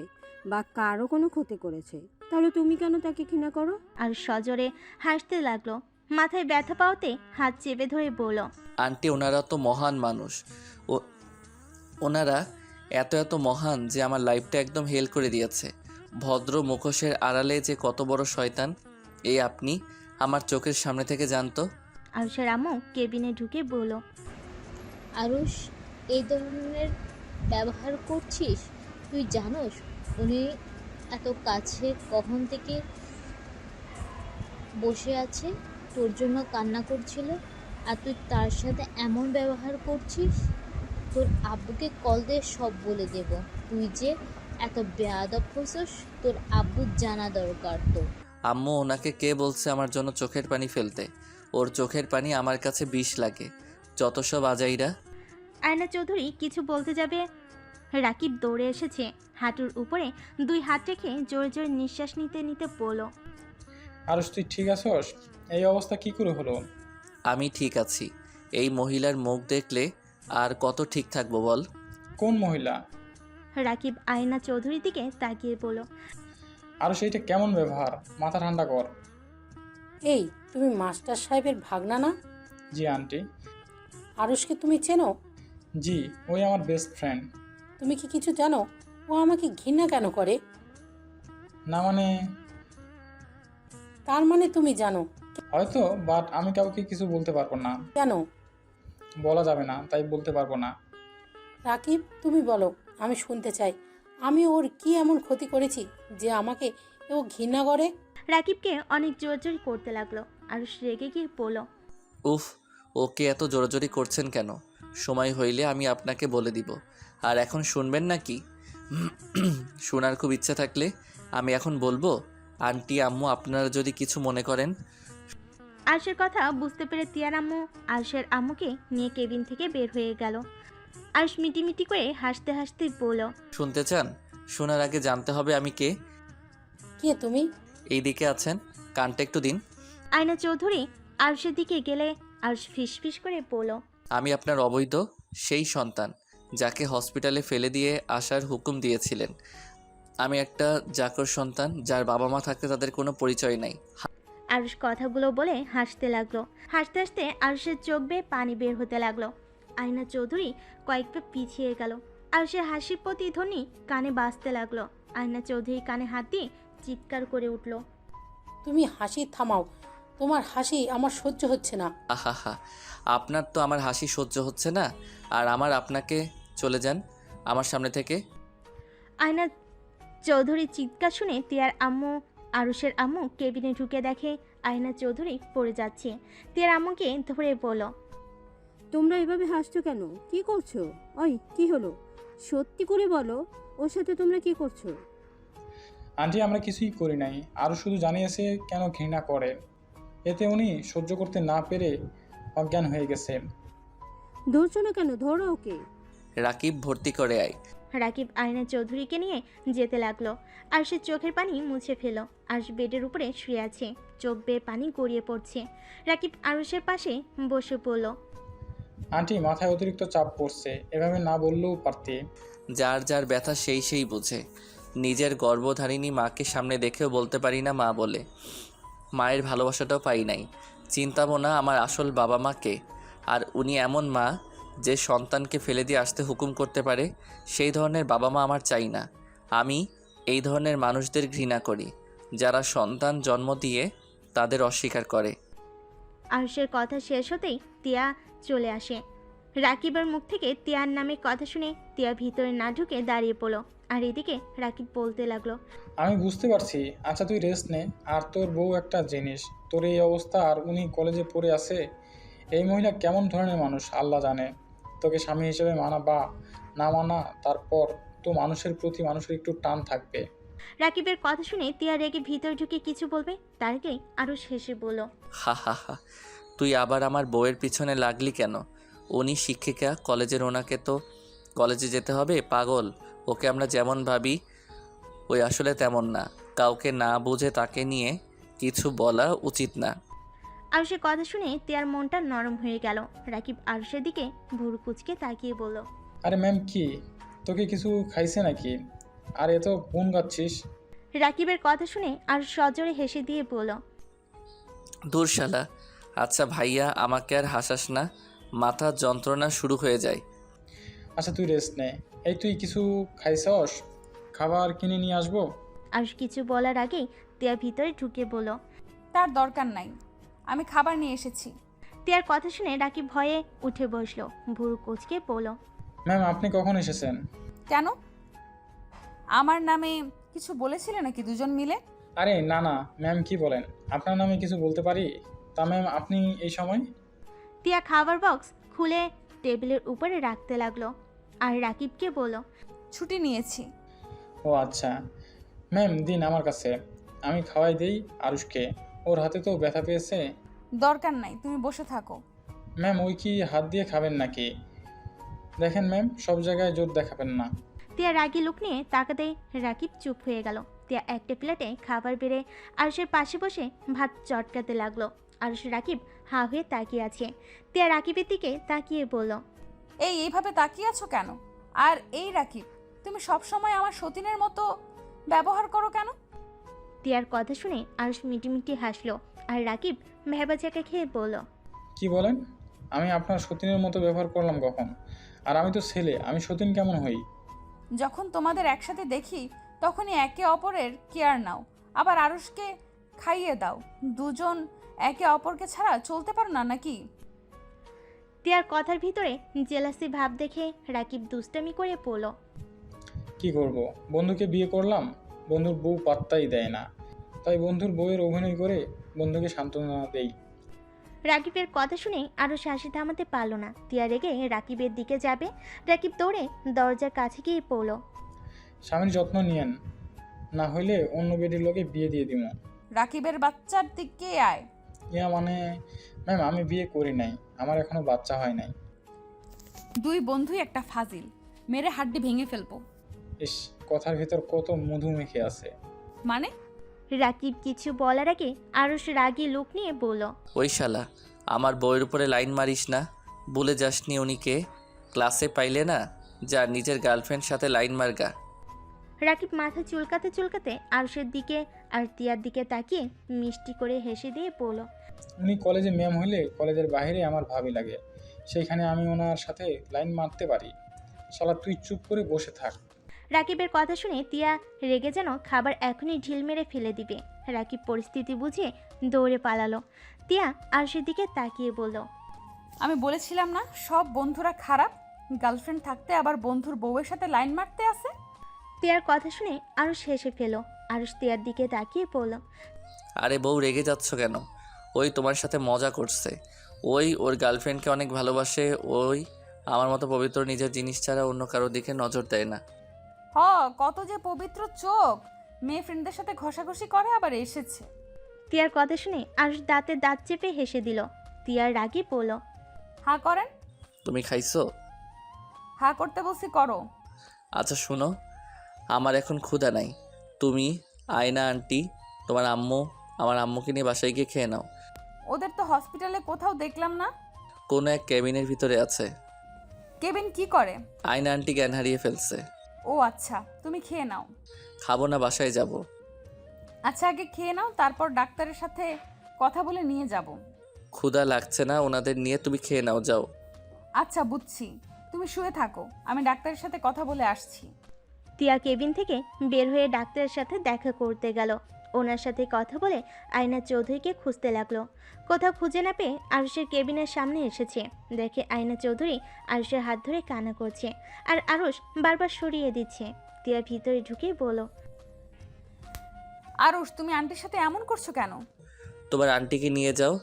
বা কারো কোনো ক্ষতি করেছে। তাহলে তুমি কেন তাকে ঘৃণা করো? আর সজোরে হাসতে লাগলো। মাথায় ব্যথা পাওয়াতে হাত চেপে ধরে বলল, আন্টি, ওনারা তো মহান মানুষ। ওনারা এত মহান যে আমার লাইফটা একদম হেল করে দিয়েছে। ভদ্র মুখোশের আড়ালে যে কত বড় শয়তান, এই আপনি আমার চোখের সামনে থেকে জানতো। আরুষের আম্মু কেবিনে ঢুকে বলল, আরুষ, এই ধরনের ব্যবহার করছিস? তুই জানোস উনি এত কাছে কখন থেকে বসে আছে, তোর জন্য কান্না করছিল, আর তুই তার সাথে এমন ব্যবহার করছিস? তোর আব্বুকে কল দিয়ে সব বলে দেব। তুই যে এত বেয়াদব হচ্ছিস, তোর আব্বু জানা দরকার। তো আম্মু, ওনাকে কে বলছে আমার জন্য চোখের পানি ফেলতে? ওর চোখের পানি আমার কাছে বিষ লাগে। যত সব আজাইরা। আয়না চৌধুরী কিছু বলতে যাবে, রাকিব দৌড়ে এসেছে, হাঁটুর উপরে 2 হাত রেখে জোরে জোরে নিঃশ্বাস নিতে নিতে বলল, আরুষ, তুই ঠিক আছস? এই অবস্থা কি করে হলো? আমি ঠিক আছি। এই মহিলার মুখ দেখলে আর কত ঠিক থাকবো বল? কোন মহিলা? রাকিব আয়না চৌধুরীর দিকে তাকিয়ে বলল, আরুষ, এইটা কেমন ব্যবহার? মাথা ঠান্ডা কর। এই, তুমি মাস্টার সাহেবের ভাগনা না? জি আন্টি। আরুষকে তুমি চেনো? জি, ওই আমার বেস্ট ফ্রেন্ড। তুমি কি কিছু জানো ও আমাকে ঘৃণা কেন করে? না মানে, তার মানে তুমি জানো। হয়তো, বাট আমি কাউকে কিছু বলতে পারবো না। কেন? বলা যাবে না, তাই বলতে পারবো না। রাকিব, তুমি বলো, আমি শুনতে চাই। আমি ওর কি এমন ক্ষতি করেছি যে আমাকে ও ঘৃণা করে? রাকিবকে অনেক জোর জোর করতে লাগলো। আরুষ রেগে গিয়ে বলল, উফ, ওকে এত জোরাজোরি করছেন কেন? সময় হইলে আমি আপনাকে বলে দিব। আর এখন শুনবেন নাকি? শোনার খুব ইচ্ছা থাকলে আমি এখন বলবো। আন্টি, আম্মু, আপনারা যদি কিছু মনে করেন। আরশের কথা বুঝতে পেরে তিয়ার আম্মু আরশের আম্মুকে নিয়ে কেবিন থেকে বের হয়ে গেল। আরশ মিটিমিটি করে হাসতে হাসতে বলল, শুনতে চান? শোনার আগে জানতে হবে আমি কে। কে তুমি? এই দিকে আছেন, কানটা একটু দিন। আয়না চৌধুরী আরশের দিকে গেলে আরশ ফিসফিস করে বলল, আমি আপনার অবৈধ সেই সন্তান যাকে হসপিটালে ফেলে দিয়ে আসার হুকুম দিয়েছিলেন। আমি একটা চাকর সন্তান যার বাবা মা থাকতে তাদের কোনো পরিচয় নাই। আরশ কথাগুলো বলে হাসতে লাগলো। হাসতে হাসতে আরশের চোখ বেয়ে পানি বের হতে লাগলো। আয়না চৌধুরী কয়েক পা পিছিয়ে গেল। আরশের হাসির প্রতিধ্বনি কানে বাজতে লাগলো। আয়না চৌধুরী কানে হাত দিয়ে চিৎকার করে উঠল, তুমি হাসি থামাও, তোমার হাসি আমার সহ্য হচ্ছে না। আহা, আপনার তো আমার হাসি সহ্য হচ্ছে না, আর আমার আপনাকে। চলে যান আমার সামনে থেকে। আয়না চৌধুরীর চিৎকার শুনে তিয়ার আম্মু আরুষের আম্মু কেবিনে ঢুকে দেখে আয়না চৌধুরী পড়ে যাচ্ছে। তিয়ার আম্মুকে ধরে বলল, তোমরা এভাবে হাসছো কেন? কি করছো? ওই, কি হলো? সত্যি করে বলো, ওর সাথে তোমরা কি করছো? আন্টি, আমরা কিছুই করি নাই। আরও শুধু জানিয়েছে কেন ঘৃণা করে। এতে উনি সহ্য করতে না পেরে অজ্ঞান হয়ে গেছে। ধরছো না কেন? ধরো ওকে। রাকিব, ভর্তি করে আয়। রাকিব আয়না চৌধুরীকে নিয়ে যেতে লাগলো। আর সে চোখের পানি মুছে ফেল। আর বেডের উপরে শুয়ে আছে, চোখ বেয়ে পানি গড়িয়ে পড়ছে। রাকিব আরুষের পাশে বসে পড়ল। আন্টি, মাথায় অতিরিক্ত চাপ পড়ছে, এভাবে না বললেও পারতে। যার যার ব্যথা সেই বুঝে। নিজের গর্ভধারিণী মাকে সামনে দেখেও বলতে পারি না মা বলে। মায়ের ভালোবাসাটাও পাই নাই। চিন্তাবো না আমার আসল বাবা মাকে। আর উনি এমন মা যে সন্তানকে ফেলে দিয়ে আসতে হুকুম করতে পারে। সেই ধরনের বাবা মা আমার চাই না। আমি এই ধরনের মানুষদের ঘৃণা করি, যারা সন্তান জন্ম দিয়ে তাদের অস্বীকার করে। আরুষের কথা শেষ হতেই তিয়া চলে আসে। রাকিবের মুখ থেকে তিয়ার নামে কথা শুনে তিয়া ভিতরে না ঢুকে দাঁড়িয়ে পড়ল। আর এদিকে রাকিব বলতে লাগলো, আমি বুঝতে পারছি। আচ্ছা, তুই রেস্ট নে। আর তোর বউ একটা জিনিস, তোর এই অবস্থা আর উনি কলেজে পড়ে আছে। এই মহিলা কেমন ধরনের মানুষ আল্লাহ জানে। তোকে স্বামী হিসেবে মানা বা না মানা, তারপর তো মানুষের প্রতি মানুষের একটু টান থাকবে। রাকিবের কথা শুনে তিয়া রেগে ভিতরে ঢুকে কিছু বলবে, তার আগেই আরুষ হেসে বলল, হা, তুই আবার আমার বউয়ের পিছনে লাগলি কেন? উনি শিক্ষিকা কলেজের, ওনাকে তো কলেজে যেতে হবে। পাগল, ওকে আমরা যেমন ভাবি ওই আসলে তেমন না। কাউকে না বুঝে তাকে নিয়ে কিছু বলা উচিত না। আরুষের কথা শুনে তিয়ার মনটা নরম হয়ে গেল। রাকিব আরুষের দিকে ভুরু কুচকে তাকিয়ে বলল, আরে ম্যাম, কি তোকে কিছু খাইছে নাকি? আর এত গুণ গাচ্ছিস। রাকিবের কথা শুনে আরুষ সজোরে হেসে দিয়ে বলল, দূর শালা। আচ্ছা ভাইয়া, আমাকে আর হাসাস না, মাথার যন্ত্রণা শুরু হয়ে যায়। আচ্ছা, তুই রেস্ট নে। এই, তুই কিছু খাইছস? খাবার কিনে নিয়ে আসবো? আরুষ কিছু বলার আগেই তিয়া ভিতরে ঢুকে বলল, তার দরকার নাই, আমি খাবার নিয়ে এসেছি। তিয়ার কথা শুনে রাকিব ভয়ে উঠে বসলো। ভুরু কুচকে বলল, ম্যাম, আপনি কখন এসেছেন? কেন, আমার নামে কিছু বলেছিলে নাকি দুজন মিলে? আরে না না ম্যাম, কি বলেন? আপনার নামে কিছু বলতে পারি? তা ম্যাম, আপনি এই সময়? তিয়া খাবার বক্স খুলে টেবিলের উপরে রাখতে লাগলো। আর রাকিবকে বলল, ছুটি নিয়েছি। ও আচ্ছা ম্যাম, দিন আমার কাছে। আমি খাওয়াই দেই আরুষকে, ওর হাতে তো ব্যথা পেয়েছে। দরকার নাই, তুমি বসে থাকো। ম্যাম, ওই কি হাত দিয়ে খাবেন নাকি? দেখেন ম্যাম, সব জায়গায় জোর দেখাবেন না। তিয়া রাগী লোক নিয়ে তাকাতেই রাকিব চুপ হয়ে গেল। তিয়া একটা প্লেটে খাবার বেড়ে আরুষের পাশে বসে ভাত চটকাতে লাগলো। আরুষ রাকিব হা হয়ে তাকিয়ে আছে। তিয়া রাকিবের দিকে তাকিয়ে বলল, এইভাবে তাকিয়ে আছো কেন? আর এই রাকিব, তুমি সব সময় আমার সতীনের মতো ব্যবহার করো কেন? তিয়ার কথা শুনে আরুষ মিটিমিটি হাসলো। আর রাকিব ভেবাচাকা খেয়ে বলল, কি বলেন? আমি আপনার সতীনের মতো ব্যবহার করলাম কখন? আর আমি তো ছেলে, আমি সতীন কেমন হই? যখন তোমাদের একসাথে দেখি তখনই একে অপরের কেয়ার নাও, আবার আরুষকে খাইয়ে দাও। দুজন একে অপরকে ছাড়া চলতে পারো না নাকি? তিয়ার কথার ভিতরে জেলাসি ভাব দেখে রাকিব দুষ্টামি করে বলল, কি করব, বন্ধুকে বিয়ে করলাম, বন্ধুর বউ পাত্তাই দেয় না, তাই বন্ধুর বউয়ের অভিনয় করে বন্ধুকে সান্ত্বনা দেই। রাকিবের কথা শুনে আরও হাসি থামাতে পারল না। তিয়া রেগে রাকিবের দিকে যাবে, রাকিব দৌড়ে দরজার কাছে গিয়ে পড়ল। স্বামীর যত্ন নিয়েন, না হইলে অন্য বেডির লোকে বিয়ে দিয়ে দিব। রাকিবের বাচ্চার দিকে আয়। ইয়া মানে ম্যাম, আমি বিয়ে করি নাই, আমার এখনো বাচ্চা হয় নাই। দুই বন্ধুই একটা ফাজিল, মেরে হাড্ডি ভেঙে ফেলবো। ইস, কথার ভিতর কত মধু মেখে আছে। মানে? রাকিব কিছু বলার আগে আরুষ রাগী লোক নিয়ে বলল, ওই শালা, আমার বইয়ের উপরে লাইন মারিস না। ভুলে যাসনি উনিকে ক্লাসে পাইলে না? যা নিজের গার্লফ্রেন্ড সাথে লাইন মারগা। রাকিব মাথা চুলকাতে চুলকাতে আরুষের দিকে আর তিয়ার দিকে তাকিয়ে মিষ্টি করে হেসে দিয়ে বলল, উনি কলেজে ম্যাম হইলে কলেজের বাইরে আমার ভাবি লাগে, সেইখানে আমি ওনার সাথে লাইন মারতে পারি। শালা, তুই চুপ করে বসে থাক। রাকিবের কথা শুনে তিয়া রেগে যেন খাবার এখনই ঢিল মেরে ফেলে দিবে। রাকিব পরিস্থিতি বুঝে দৌড়ে পালালো। তিয়া আরুষের দিকে তাকিয়ে বলল, আমি বলেছিলাম না সব বন্ধুরা খারাপ? গার্লফ্রেন্ড থাকতে আবার বন্ধুর বউয়ের সাথে লাইন মারতে আসে। তিয়ার কথা শুনে আরুষ হেসে ফেল। আরুষ তিয়ার দিকে তাকিয়ে বলল, আরে বউ, রেগে যাচ্ছ কেন? ওই তোমার সাথে মজা করছে। ওই ওর গার্লফ্রেন্ডকে অনেক ভালোবাসে। ওই আমার মতো পবিত্র নিজের জিনিস ছাড়া অন্য কারোর দিকে নজর দেয় না। কত যে পবিত্র চোখ, মেয়ে ফ্রেন্ডদের সাথে ঘষাঘষি করে আবার এসেছে। তিয়ার কথা শুনে আরুষ দাঁতে দাঁত চেপে হেসে দিল। তিয়ার রাগী বলল, হ্যাঁ করেন। তুমি খাইছো? হ্যাঁ করতে বলছি করো। আচ্ছা শোনো, আমার এখন ক্ষুধা নাই। তুমি, আয়না আন্টি, তোমার আম্মু, আমার আম্মুকে নিয়ে বাসায় গিয়ে খেয়ে নাও। ওদের তো হসপিটালে কোথাও দেখলাম না। কোনো এক কেবিনের ভিতরে আছে। কেবিন কি করে? আয়না আন্টি জ্ঞান হারিয়ে ফেলছে। ও আচ্ছা, তুমি খেয়ে নাও। খাবো না, বাসায় যাব। আচ্ছা আগে খেয়ে নাও, তারপর ডাক্তারের সাথে কথা বলে নিয়ে যাব। ক্ষুধা লাগছে না ওনাদের নিয়ে, তুমি খেয়ে নাও, যাও। আচ্ছা বুঝছি, তুমি শুয়ে থাকো, আমি ডাক্তারের সাথে কথা বলে আসছি। তিয়া কেবিন থেকে বের হয়ে ডাক্তারের সাথে দেখা করতে গেল। ওনার সাথে কথা বলে আয়না চৌধুরীকে খুঁজতে লাগলো। কোথাও খুঁজে না পেয়ে আরুষের কেবিনের সামনে এসেছে। দেখে আয়না চৌধুরী আরুষের হাত ধরে কান্না করছে, আর আরুষ বারবার সরিয়ে দিচ্ছে। তিয়া ভিতরে ঢুকে বলল, আরুষ, তুমি আন্টির সাথে এমন করছো কেন? তোমার আন্টিকে নিয়ে যাও।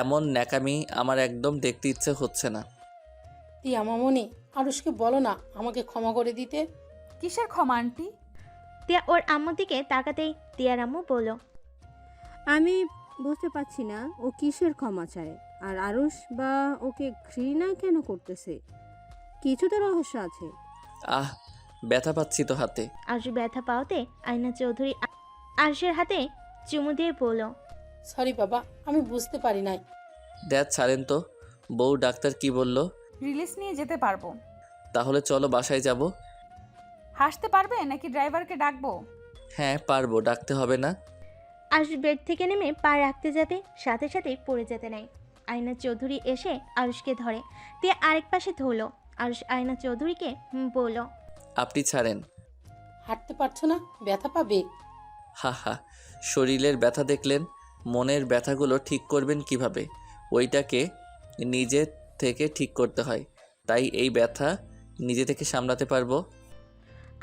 এমন ন্যাকামি আমার একদম দেখতে ইচ্ছে হচ্ছে না। তিয়া মামনি, আরুষকে বলো না আমাকে ক্ষমা করে দিতে। কিসের ক্ষমা আন্টি? তিয়া ওর আম্মুর দিকে তাকাতেই তিয়ার আম্মু বলল, আমি বুঝতে পারছি না ও কিসের ক্ষমা চায়, আর আরুষ বা ওকে ঘৃণা কেন করতেছে। কিছু তো রহস্য আছে। আহ, ব্যথা পাচ্ছি তো হাতে। আরুষ ব্যথা পাওয়াতে আয়না চৌধুরী আরুষের হাতে চুমু দিয়ে বলল, সরি বাবা, আমি বুঝতে পারি নাই। ড্যাড ছাড়েন তো। বউ ডাক্তার কি বলল? রিলিজ নিয়ে যেতে পারবো। তাহলে চলো বাসায় যাব। হাসতে পারবে নাকি ড্রাইভারকে ডাকবো? হ্যাঁ পারবো, ডাকতে হবে না। আরুষ বেড থেকে নেমে পা রাখতে যাবে, সাথে সাথেই পড়ে যেতে নাই। আয়না চৌধুরী এসে আরুষকে ধরে, দিয়ে আরেক পাশে ধরলো। আরুষ আয়না চৌধুরীকে বলল, আপনি ছাড়েন। হাঁটতে পারছো না, ব্যথা পাবে। হা হা, শরীরের ব্যথা দেখলেন, মনের ব্যথাগুলো ঠিক করবেন কিভাবে? ওইটাকে নিজে থেকে ঠিক করতে হয়। তাই এই ব্যথা নিজে থেকে সামলাতে পারবো।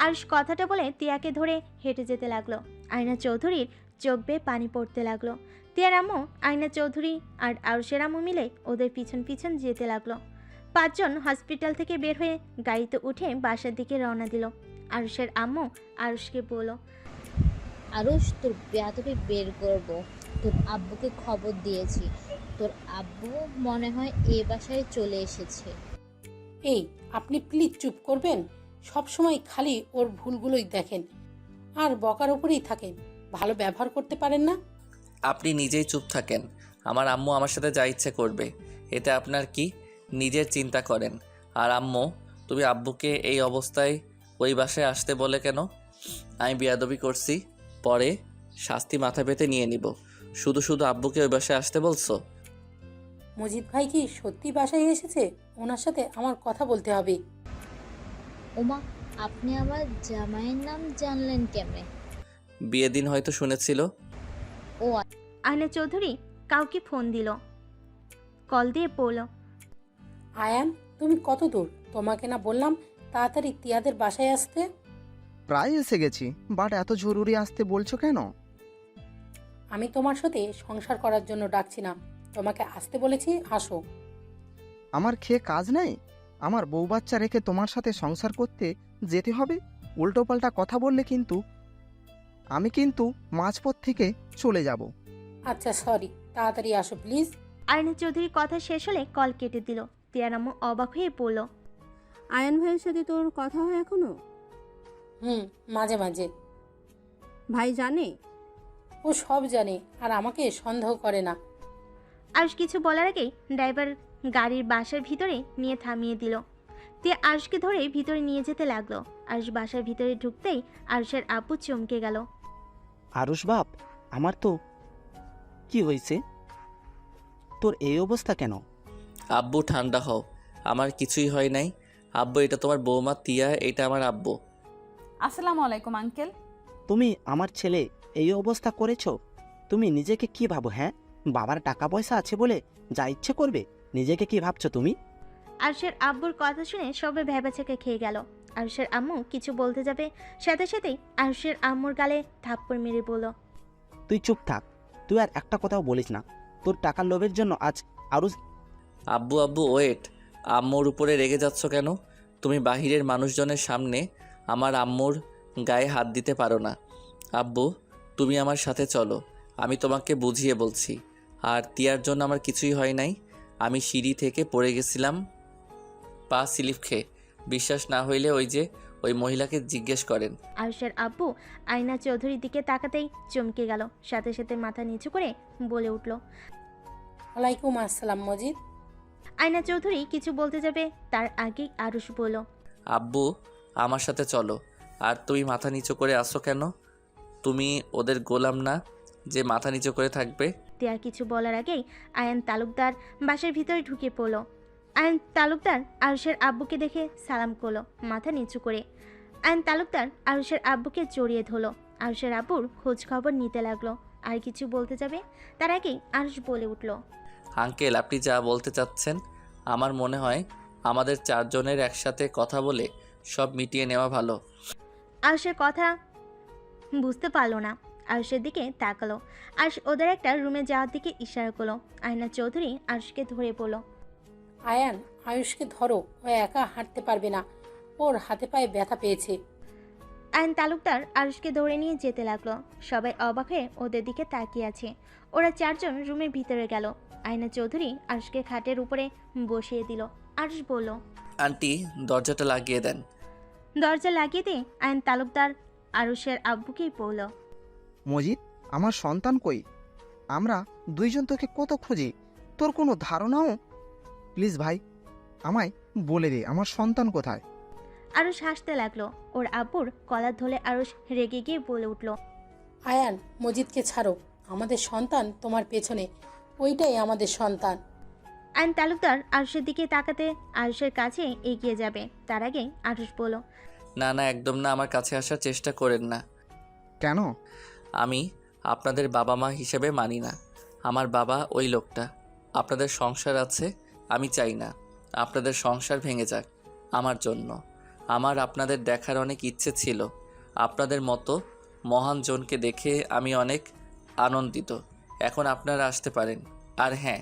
আরুষ কথাটা বলে তিয়াকে ধরে হেঁটে যেতে লাগলো। আয়না চৌধুরীর চোখ বেয়ে পানি পড়তে লাগলো। তিয়ার আম্মু, আয়না চৌধুরী আর আরুষের আম্মু মিলে ওদের পিছন পিছন যেতে লাগলো। 5 জন হসপিটাল থেকে বের হয়ে গাড়িতে উঠে বাসার দিকে রওনা দিল। আরুষের আম্মু আরুষকে বলল, আরুষ, তোর বেয়াদবি বের করব। তোর আব্বুকে খবর দিয়েছি। তোর আব্বু মনে হয় এ বাসায় চলে এসেছে। এই, আপনি প্লিজ চুপ করবেন? সব সময় খালি ওর ভুলগুলোই দেখেন আর বকার উপরেই থাকেন। ভালো ব্যবহার করতে পারেন না? আপনি নিজেই চুপ থাকেন। আমার আম্মু আমার সাথে যা ইচ্ছে করবে, এতে আপনার কি? নিজের চিন্তা করেন। আর আম্মু, তুমি আব্বুকে এই অবস্থায় ওই বাসায় আসতে বলে কেন? আমি বেয়াদবি করছি, পরে শাস্তি মাথা পেতে নিয়ে নিব। শুধু শুধু আব্বুকে ওই বাসায় আসতে বলছো? মজিদ ভাই কি সত্যি বাসায় এসেছে? ওনার সাথে আমার কথা বলতে হবে। ওমা, আপনি আমার জামাইয়ের নাম জানলেন কেমনে? বিয়ের দিন হয়তো শুনেছিল। ও আয়না চৌধুরী কাউকে ফোন দিল, কল দিয়ে বলল, আয়ান, তুমি কত দূর? তোমাকে না বললাম তাড়াতাড়ি তিয়াদের বাসায় আসতে? প্রায় এসে গেছি, বাট এত জরুরি আসতে বলছো কেন? আমি তোমার সাথে সংসার করার জন্য ডাকছি না, তোমাকে আসতে বলেছি, আসো। আমার খেয়ে কাজ নেই? আমার বউ বাচ্চা রেখে তোমার সাথে সংসার করতে যেতে হবে? উল্টোপাল্টা কথা বললে কিন্তু আমি মাঝপথ থেকে চলে যাব। আচ্ছা সরি, তাড়াতাড়ি আসো প্লিজ। আয়না চৌধুরীর কথা শেষ হলে কল কেটে দিল। তিয়ার আম্মু অবাক হয়ে পড়ল। আয়ান ভাইয়ের সাথে তোর কথা হয় এখনো? মাঝে মাঝে। ভাই জানে? ও সব জানে আর আমাকে সন্দেহ করে না। আরুষ কিছু বলার আগেই ড্রাইভার গাড়ির বাসার ভিতরে নিয়ে থামিয়ে দিল। তিয়া আরুষকে ধরে ভিতরে নিয়ে যেতে লাগলো। আরুষ বাসার ভিতরে ঢুকতেই আরুষের আব্বু চমকে গেল। আরুষ বাপ, আমার তো কি হয়েছে? তোর এই অবস্থা কেন? আব্বু ঠান্ডা হও, আমার কিছুই হয় নাই। আব্বু, এটা তোমার বৌমা তিয়া, এটা আমার আব্বু। আসসালামু আলাইকুম আঙ্কেল। তুমি আমার ছেলে এই অবস্থা করেছো? তুমি নিজেকে কি ভাবো? হ্যাঁ, বাবার টাকা পয়সা আছে বলে যা ইচ্ছে করবে? নিজেকে কি ভাবছো তুমি? আরুষের আব্বুর কথা শুনে সবে ভ্যাবাচাকে খেয়ে গেল। আরুষের আম্মু কিছু বলতে যাবে, সাথে সাথেই আরুষের আম্মুর গালে থাপ্পড় মেরে বলল, তুই চুপ থাক, তুই আর একটা কথাও বলিস না। তোর টাকার লোভের জন্য আজ আরুষ। আব্বু আব্বু ওয়েট, আম্মুর উপরে রেগে যাচ্ছ কেন? তুমি বাহিরের মানুষজনের সামনে আমার আম্মুর গায়ে হাত দিতে পারো না। আব্বু, তুমি আমার সাথে চলো, আমি তোমাকে বুঝিয়ে বলছি। আর তিয়ার জন্য আমার কিছুই হয় নাই। আমি সিঁড়ি থেকে পড়ে গেছিলাম পা স্লিপ খেয়ে। বিশ্বাস না হইলে ওই মহিলাকে জিজ্ঞেস করেন। আরুষের আব্বু আয়না চৌধুরীর দিকে তাকাতেই চমকে গেল, সাথে সাথে মাথা নিচু করে বলে উঠল। ওয়ালাইকুম আসসালাম মজিদ। আয়না চৌধুরী কিছু বলতে যাবে, তার আগেই আরুষ বলল, আব্বু, আমার সাথে চলো। আর তুমি মাথা নিচু করে আসো কেন? তুমি ওদের গোলাম না যে মাথা নিচু করে থাকবে? তিয়ার কিছু বলার আগেই আয়ান তালুকদার বাসার ভিতরে ঢুকে পড়ল। আয়ান তালুকদার আরুষের আব্বুকে দেখে সালাম করলো মাথা নিচু করে। আয়ান তালুকদার আরুষের আব্বুকে জড়িয়ে ধরলো। আরুষের আব্বুর খোঁজ খবর নিতে লাগলো। আর কিছু বলতে যাবে, তার আগেই আরুষ বলে উঠল, আঙ্কেল, আপনি যা বলতে চাচ্ছেন, আমার মনে হয় আমাদের চারজনের একসাথে কথা বলে সব মিটিয়ে নেওয়া ভালো। আরুষের কথা বুঝতে পারলো না। আরুষের দিকে তাকালো। আরুষ ওদের একটা রুমে যাওয়ার দিকে ইশারা করলো। আয়না চৌধুরী আরুষকে ধরে পড়ল। আয়ান, আয়ুষকে ধরো, ও একা হাঁটতে পারবে না, ওর হাতে পায়ে ব্যথা পেয়েছে। আয়ন তালুকদার আরুষকে ধরে নিয়ে যেতে লাগলো। সবাই অবাক হয়ে ওদের দিকে তাকিয়ে আছে। ওরা চারজন রুমের ভিতরে গেল। আয়না চৌধুরী আরুষকে খাটের উপরে বসিয়ে দিল। আরুষ বলল, আন্টি, দরজাটা লাগিয়ে দেন। দরজা লাগিয়ে দিয়ে আয়ন তালুকদার আরুষের আব্বুকেই বলল, মজিদ, আমার সন্তান কই? আমরা দুইজন তোকে কত খুঁজি, তোর কোনো ধারণাও? প্লিজ ভাই, আমায় বলে দে আমার সন্তান কোথায়। আরুষ হাসতে লাগলো। ওর আব্বুর কলার ধরে আরুষ রেগে গিয়ে বলে উঠল, আয়ান, মজিদকে ছাড়ো, আমাদের সন্তান তোমার পেছনে, ওইটাই আমাদের সন্তান। আয়ন তালুকদার আরুষের দিকে তাকাতে আরুষের কাছে এগিয়ে যাবে, তার আগে আরুষ বলল, না না, একদম না, আমার কাছে আসার চেষ্টা করেন না। কেন? আমি আপনাদের বাবা মা হিসেবে মানি না। আমার বাবা ওই লোকটা। আপনাদের সংসার আছে, আমি চাই না আপনাদের সংসার ভেঙে যাক আমার জন্য। আমার আপনাদের দেখার অনেক ইচ্ছে ছিল। আপনাদের মতো মহান জনকে দেখে আমি অনেক আনন্দিত। এখন আপনারা আসতে পারেন। আর হ্যাঁ,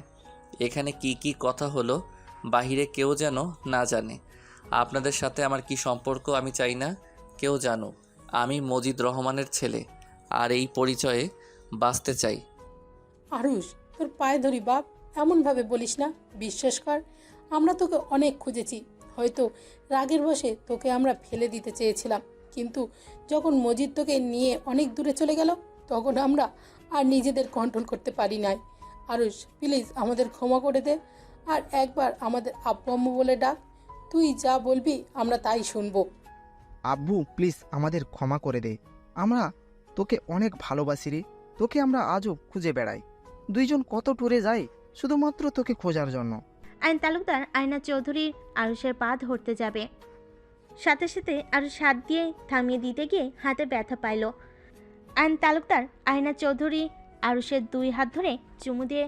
এখানে কি কি কথা হলো বাহিরে কেউ যেন না জানে। আপনাদের সাথে আমার কি সম্পর্ক আমি চাই না কেউ জানুক। আমি মজিদ রহমানের ছেলে। আর এই পরিচয়ে বাঁচতে চাই। আরুষ, তোর পায়ে ধরি বাপ, এমনভাবে বলিস না। বিশ্বাস কর, আমরা তোকে অনেক খুঁজেছি। হয়তো রাগের বশে তোকে আমরা ফেলে দিতে চেয়েছিলাম, কিন্তু যখন মজিদ তোকে নিয়ে অনেক দূরে চলে গেল, তখন আমরা আর নিজেদের কন্ট্রোল করতে পারি নাই। আরুষ, প্লিজ আমাদের ক্ষমা করে দে, আর একবার আমাদের আব্বু আম্মু বলে ডাক। তুই যা বলবি আমরা তাই শুনবো। আব্বু প্লিজ আমাদের ক্ষমা করে দে। আমরা তোকে অনেক ভালোবাসি রে। তোকে আমরা আজও খুঁজে বেড়াই। দুইজন কত ট্যুরে যাই শুধুমাত্র তোকে খোঁজার জন্য। আইন তালুকদার আয়না চৌধুরী আরুষের পা ধরতে যাবে, সাথে সাথে আরুষ হাত দিয়ে থামিয়ে দিতে গিয়ে হাতে ব্যথা পাইল। আইন তালুকদার আয়না চৌধুরী আরুষের 2 হাত ধরে চুমু দিয়ে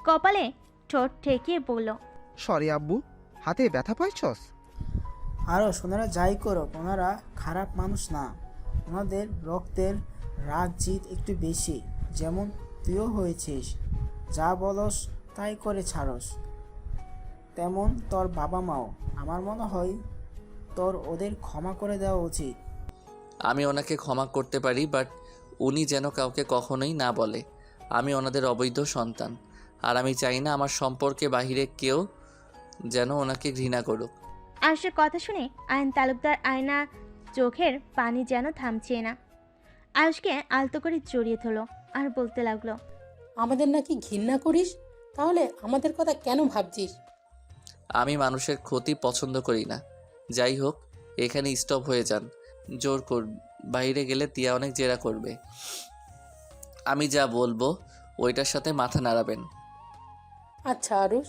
কপালে ঠোঁট ঠেকিয়ে বলল, সরি আব্বু, হাতে ব্যথা পাইছস? আরও ওনারা যাই করো, ওনারা খারাপ মানুষ না। ওনাদের রক্তের রাগ জিত একটু বেশি, যেমন তুইও হয়েছিস। যা বলস তাই করে ছাড়স, তেমন তোর বাবা মাও। আমার মনে হয় তোর ওদের ক্ষমা করে দেওয়া উচিত। আমি ওনাকে ক্ষমা করতে পারি, বাট উনি যেন কাউকে কখনোই না বলে আমি ওনাদের অবৈধ সন্তান। আর আমি চাই না আমার সম্পর্কে বাহিরে কেউ যেন ওনাকে ঘৃণা করুক। আরুষের কথা শুনে আইন তালুকদার আয়না চোখের পানি যেন থামছে না। আরুষকে আলতো করে জড়িয়ে ধরল আর বলতে লাগলো, আমাদের নাকি ঘৃণা করিস? তাহলে আমাদের কথা কেন ভাবছিস? আমি মানুষের ক্ষতি পছন্দ করি না। যাই হোক, এখানে স্টপ হয়ে যান। জোর কর, বাইরে গেলে তিয়া অনেক জেরা করবে। আমি যা বলবো ওইটার সাথে মাথা নাড়াবেন। আচ্ছা আরুষ,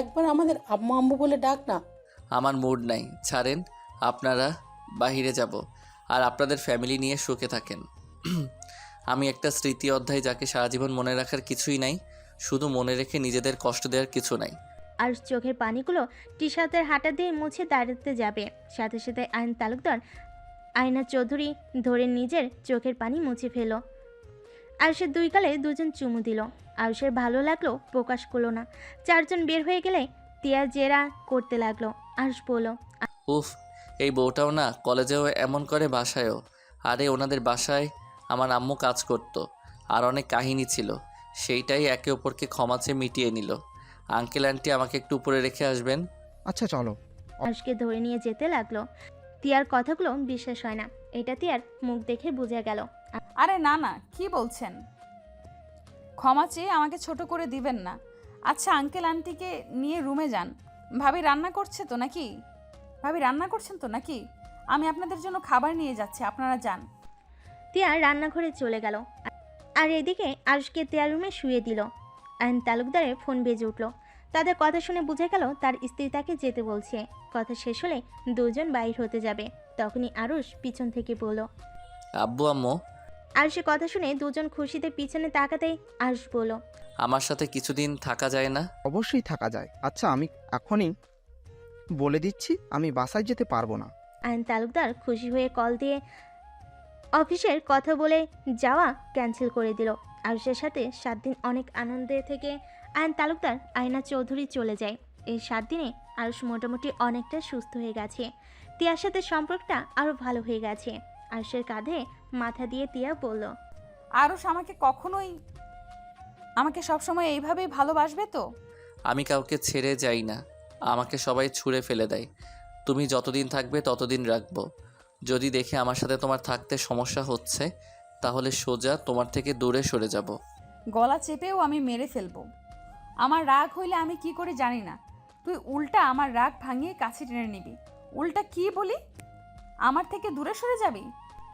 একবার আমাদের আম্মু আম্মু বলে ডাক না। আমার মুড নাই, ছাড়েন। আপনারা বাহিরে যাব আর আপনাদের ফ্যামিলি নিয়ে সুখে থাকেন। আমি একটা স্মৃতি অধ্যায়, যাকে সারা জীবন মনে রাখার কিছুই নাই, শুধু মনে রেখে নিজেদের কষ্ট দেওয়ার কিছু নাই। আরুষ চোখের পানিগুলো টি শার্টের হাঁটা দিয়ে মুছে দাঁড়াতে যাবে, সাথে সাথে আইন তালুকদার আয়না চৌধুরী ধরে নিজের চোখের পানি মুছে ফেল। আরুষের 2 গালে দুজন চুমু দিল। আরুষের ভালো লাগলো, প্রকাশ করলো না। 4 জন বের হয়ে গেলে তিয়া জেরা করতে লাগলো। আরুষ বলল, উফ, এই বউটাও না, কলেজেও এমন করে, বাসায়ও। আরে ওনাদের বাসায় আমার আম্মু কাজ করতো, আর অনেক কাহিনী ছিল, সেইটাই একে অপরকে ক্ষমা চেয়ে মিটিয়ে নিল। আঙ্কেল আন্টি আমাকে একটু উপরে রেখে আসবেন। আচ্ছা চলো। আরুষকে ধরে নিয়ে যেতে লাগলো। তিয়ার কথাগুলো বিশ্বাস হয় না, এটা তিয়ার মুখ দেখে বোঝা গেল। আরে না না, কি বলছেন? ক্ষমা চেয়ে আমাকে ছোট করে দিবেন না। আচ্ছা আঙ্কেল আন্টিকে নিয়ে রুমে যান। ভাবি রান্না করছে তো নাকি? ভাবি রান্না করছেন তো নাকি? আমি আপনাদের জন্য খাবার নিয়ে যাচ্ছি, আপনারা যান। তিয়া রান্নাঘরে চলে গেল, আর এদিকে আরুষকে তিয়ার রুমে শুয়ে দিল। আইন তালুকদারের ফোন বেজে উঠল। তাদের কথা শুনে বোঝা গেল তার স্ত্রী তাকে যেতে বলছে। কথা শেষ হলে 2 জন বাইর হতে যাবে, তখনই আরুষ পিছন থেকে বলল, আব্বু আম্মু। আরুষের কথা শুনে 2 জন খুশিতে পিছনে তাকাতেই আরুষ বলল, আমার সাথে কিছুদিন থাকা যায় না? অবশ্যই থাকা যায়। আচ্ছা আমি এখনই বলে দিচ্ছি, আমি বাসায় যেতে পারবো না। আইন তালুকদার খুশি হয়ে কল দিয়ে অফিসের কথা বলে যাওয়া ক্যান্সেল করে দিল। আরুষের সাথে 7 দিন অনেক আনন্দে থেকে আইন তালুকদার আয়না চৌধুরী চলে যায়। এই 7 দিনে আরুষ মোটামুটি অনেকটা সুস্থ হয়ে গেছে। তিয়ার সাথে সম্পর্কটা আরও ভালো হয়ে গেছে। আরুষের কাঁধে মাথা দিয়ে তিয়া বলল, আরুষ আমাকে সবসময় এইভাবেই ভালোবাসবে তো? আমি কাউকে ছেড়ে যাই না, আমাকে সবাই ছুঁড়ে ফেলে দেয়। তুমি যতদিন থাকবে ততদিন রাখবো। যদি দেখি আমার সাথে তোমার থাকতে সমস্যা হচ্ছে, তাহলে সোজা তোমার থেকে দূরে সরে যাব। গলা চেপেও আমি মেরে ফেলবো। আমার রাগ হইলে আমি কি করে জানি না, তুই উল্টা আমার রাগ ভাঙিয়ে কাছে টেনে নিবি। উল্টা কি বলি, আমার থেকে দূরে সরে যাবি?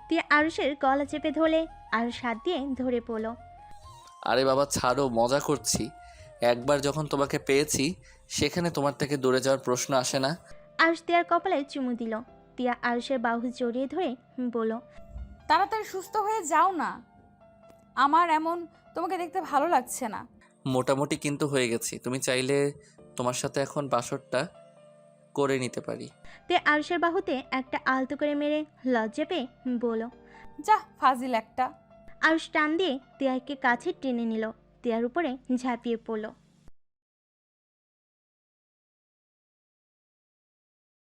তিয়া আরুষের গলা চেপে ধরলে আরুষ হাত দিয়ে ধরে পড়ল। আরে বাবা ছাড়ো, মজা করছি। একবার যখন তোমাকে পেয়েছি, সেখানে তোমার থেকে দূরে যাওয়ার প্রশ্ন আসে না। আরুষ তিয়ার কপালে চুমু দিল। তিয়া আরুষের বাহু জড়িয়ে ধরে বলল, তাড়াতাড়ি সুস্থ হয়ে যাও না, আমার এমন তোমাকে দেখতে ভালো লাগছে না। মোটামুটি কিন্তু হয়ে গেছি, তুমি চাইলে তোমার সাথে এখন বাসরটা করে নিতে পারি। তিয়া আরুষের বাহুতে একটা আলতো করে মেরে লজ্জা পেয়ে বলল, যা ফাজিল একটা। আরুষ টান দিয়ে তিয়াকে কাছে টেনে নিল, তিয়ার উপরে ঝাঁপিয়ে পড়ল।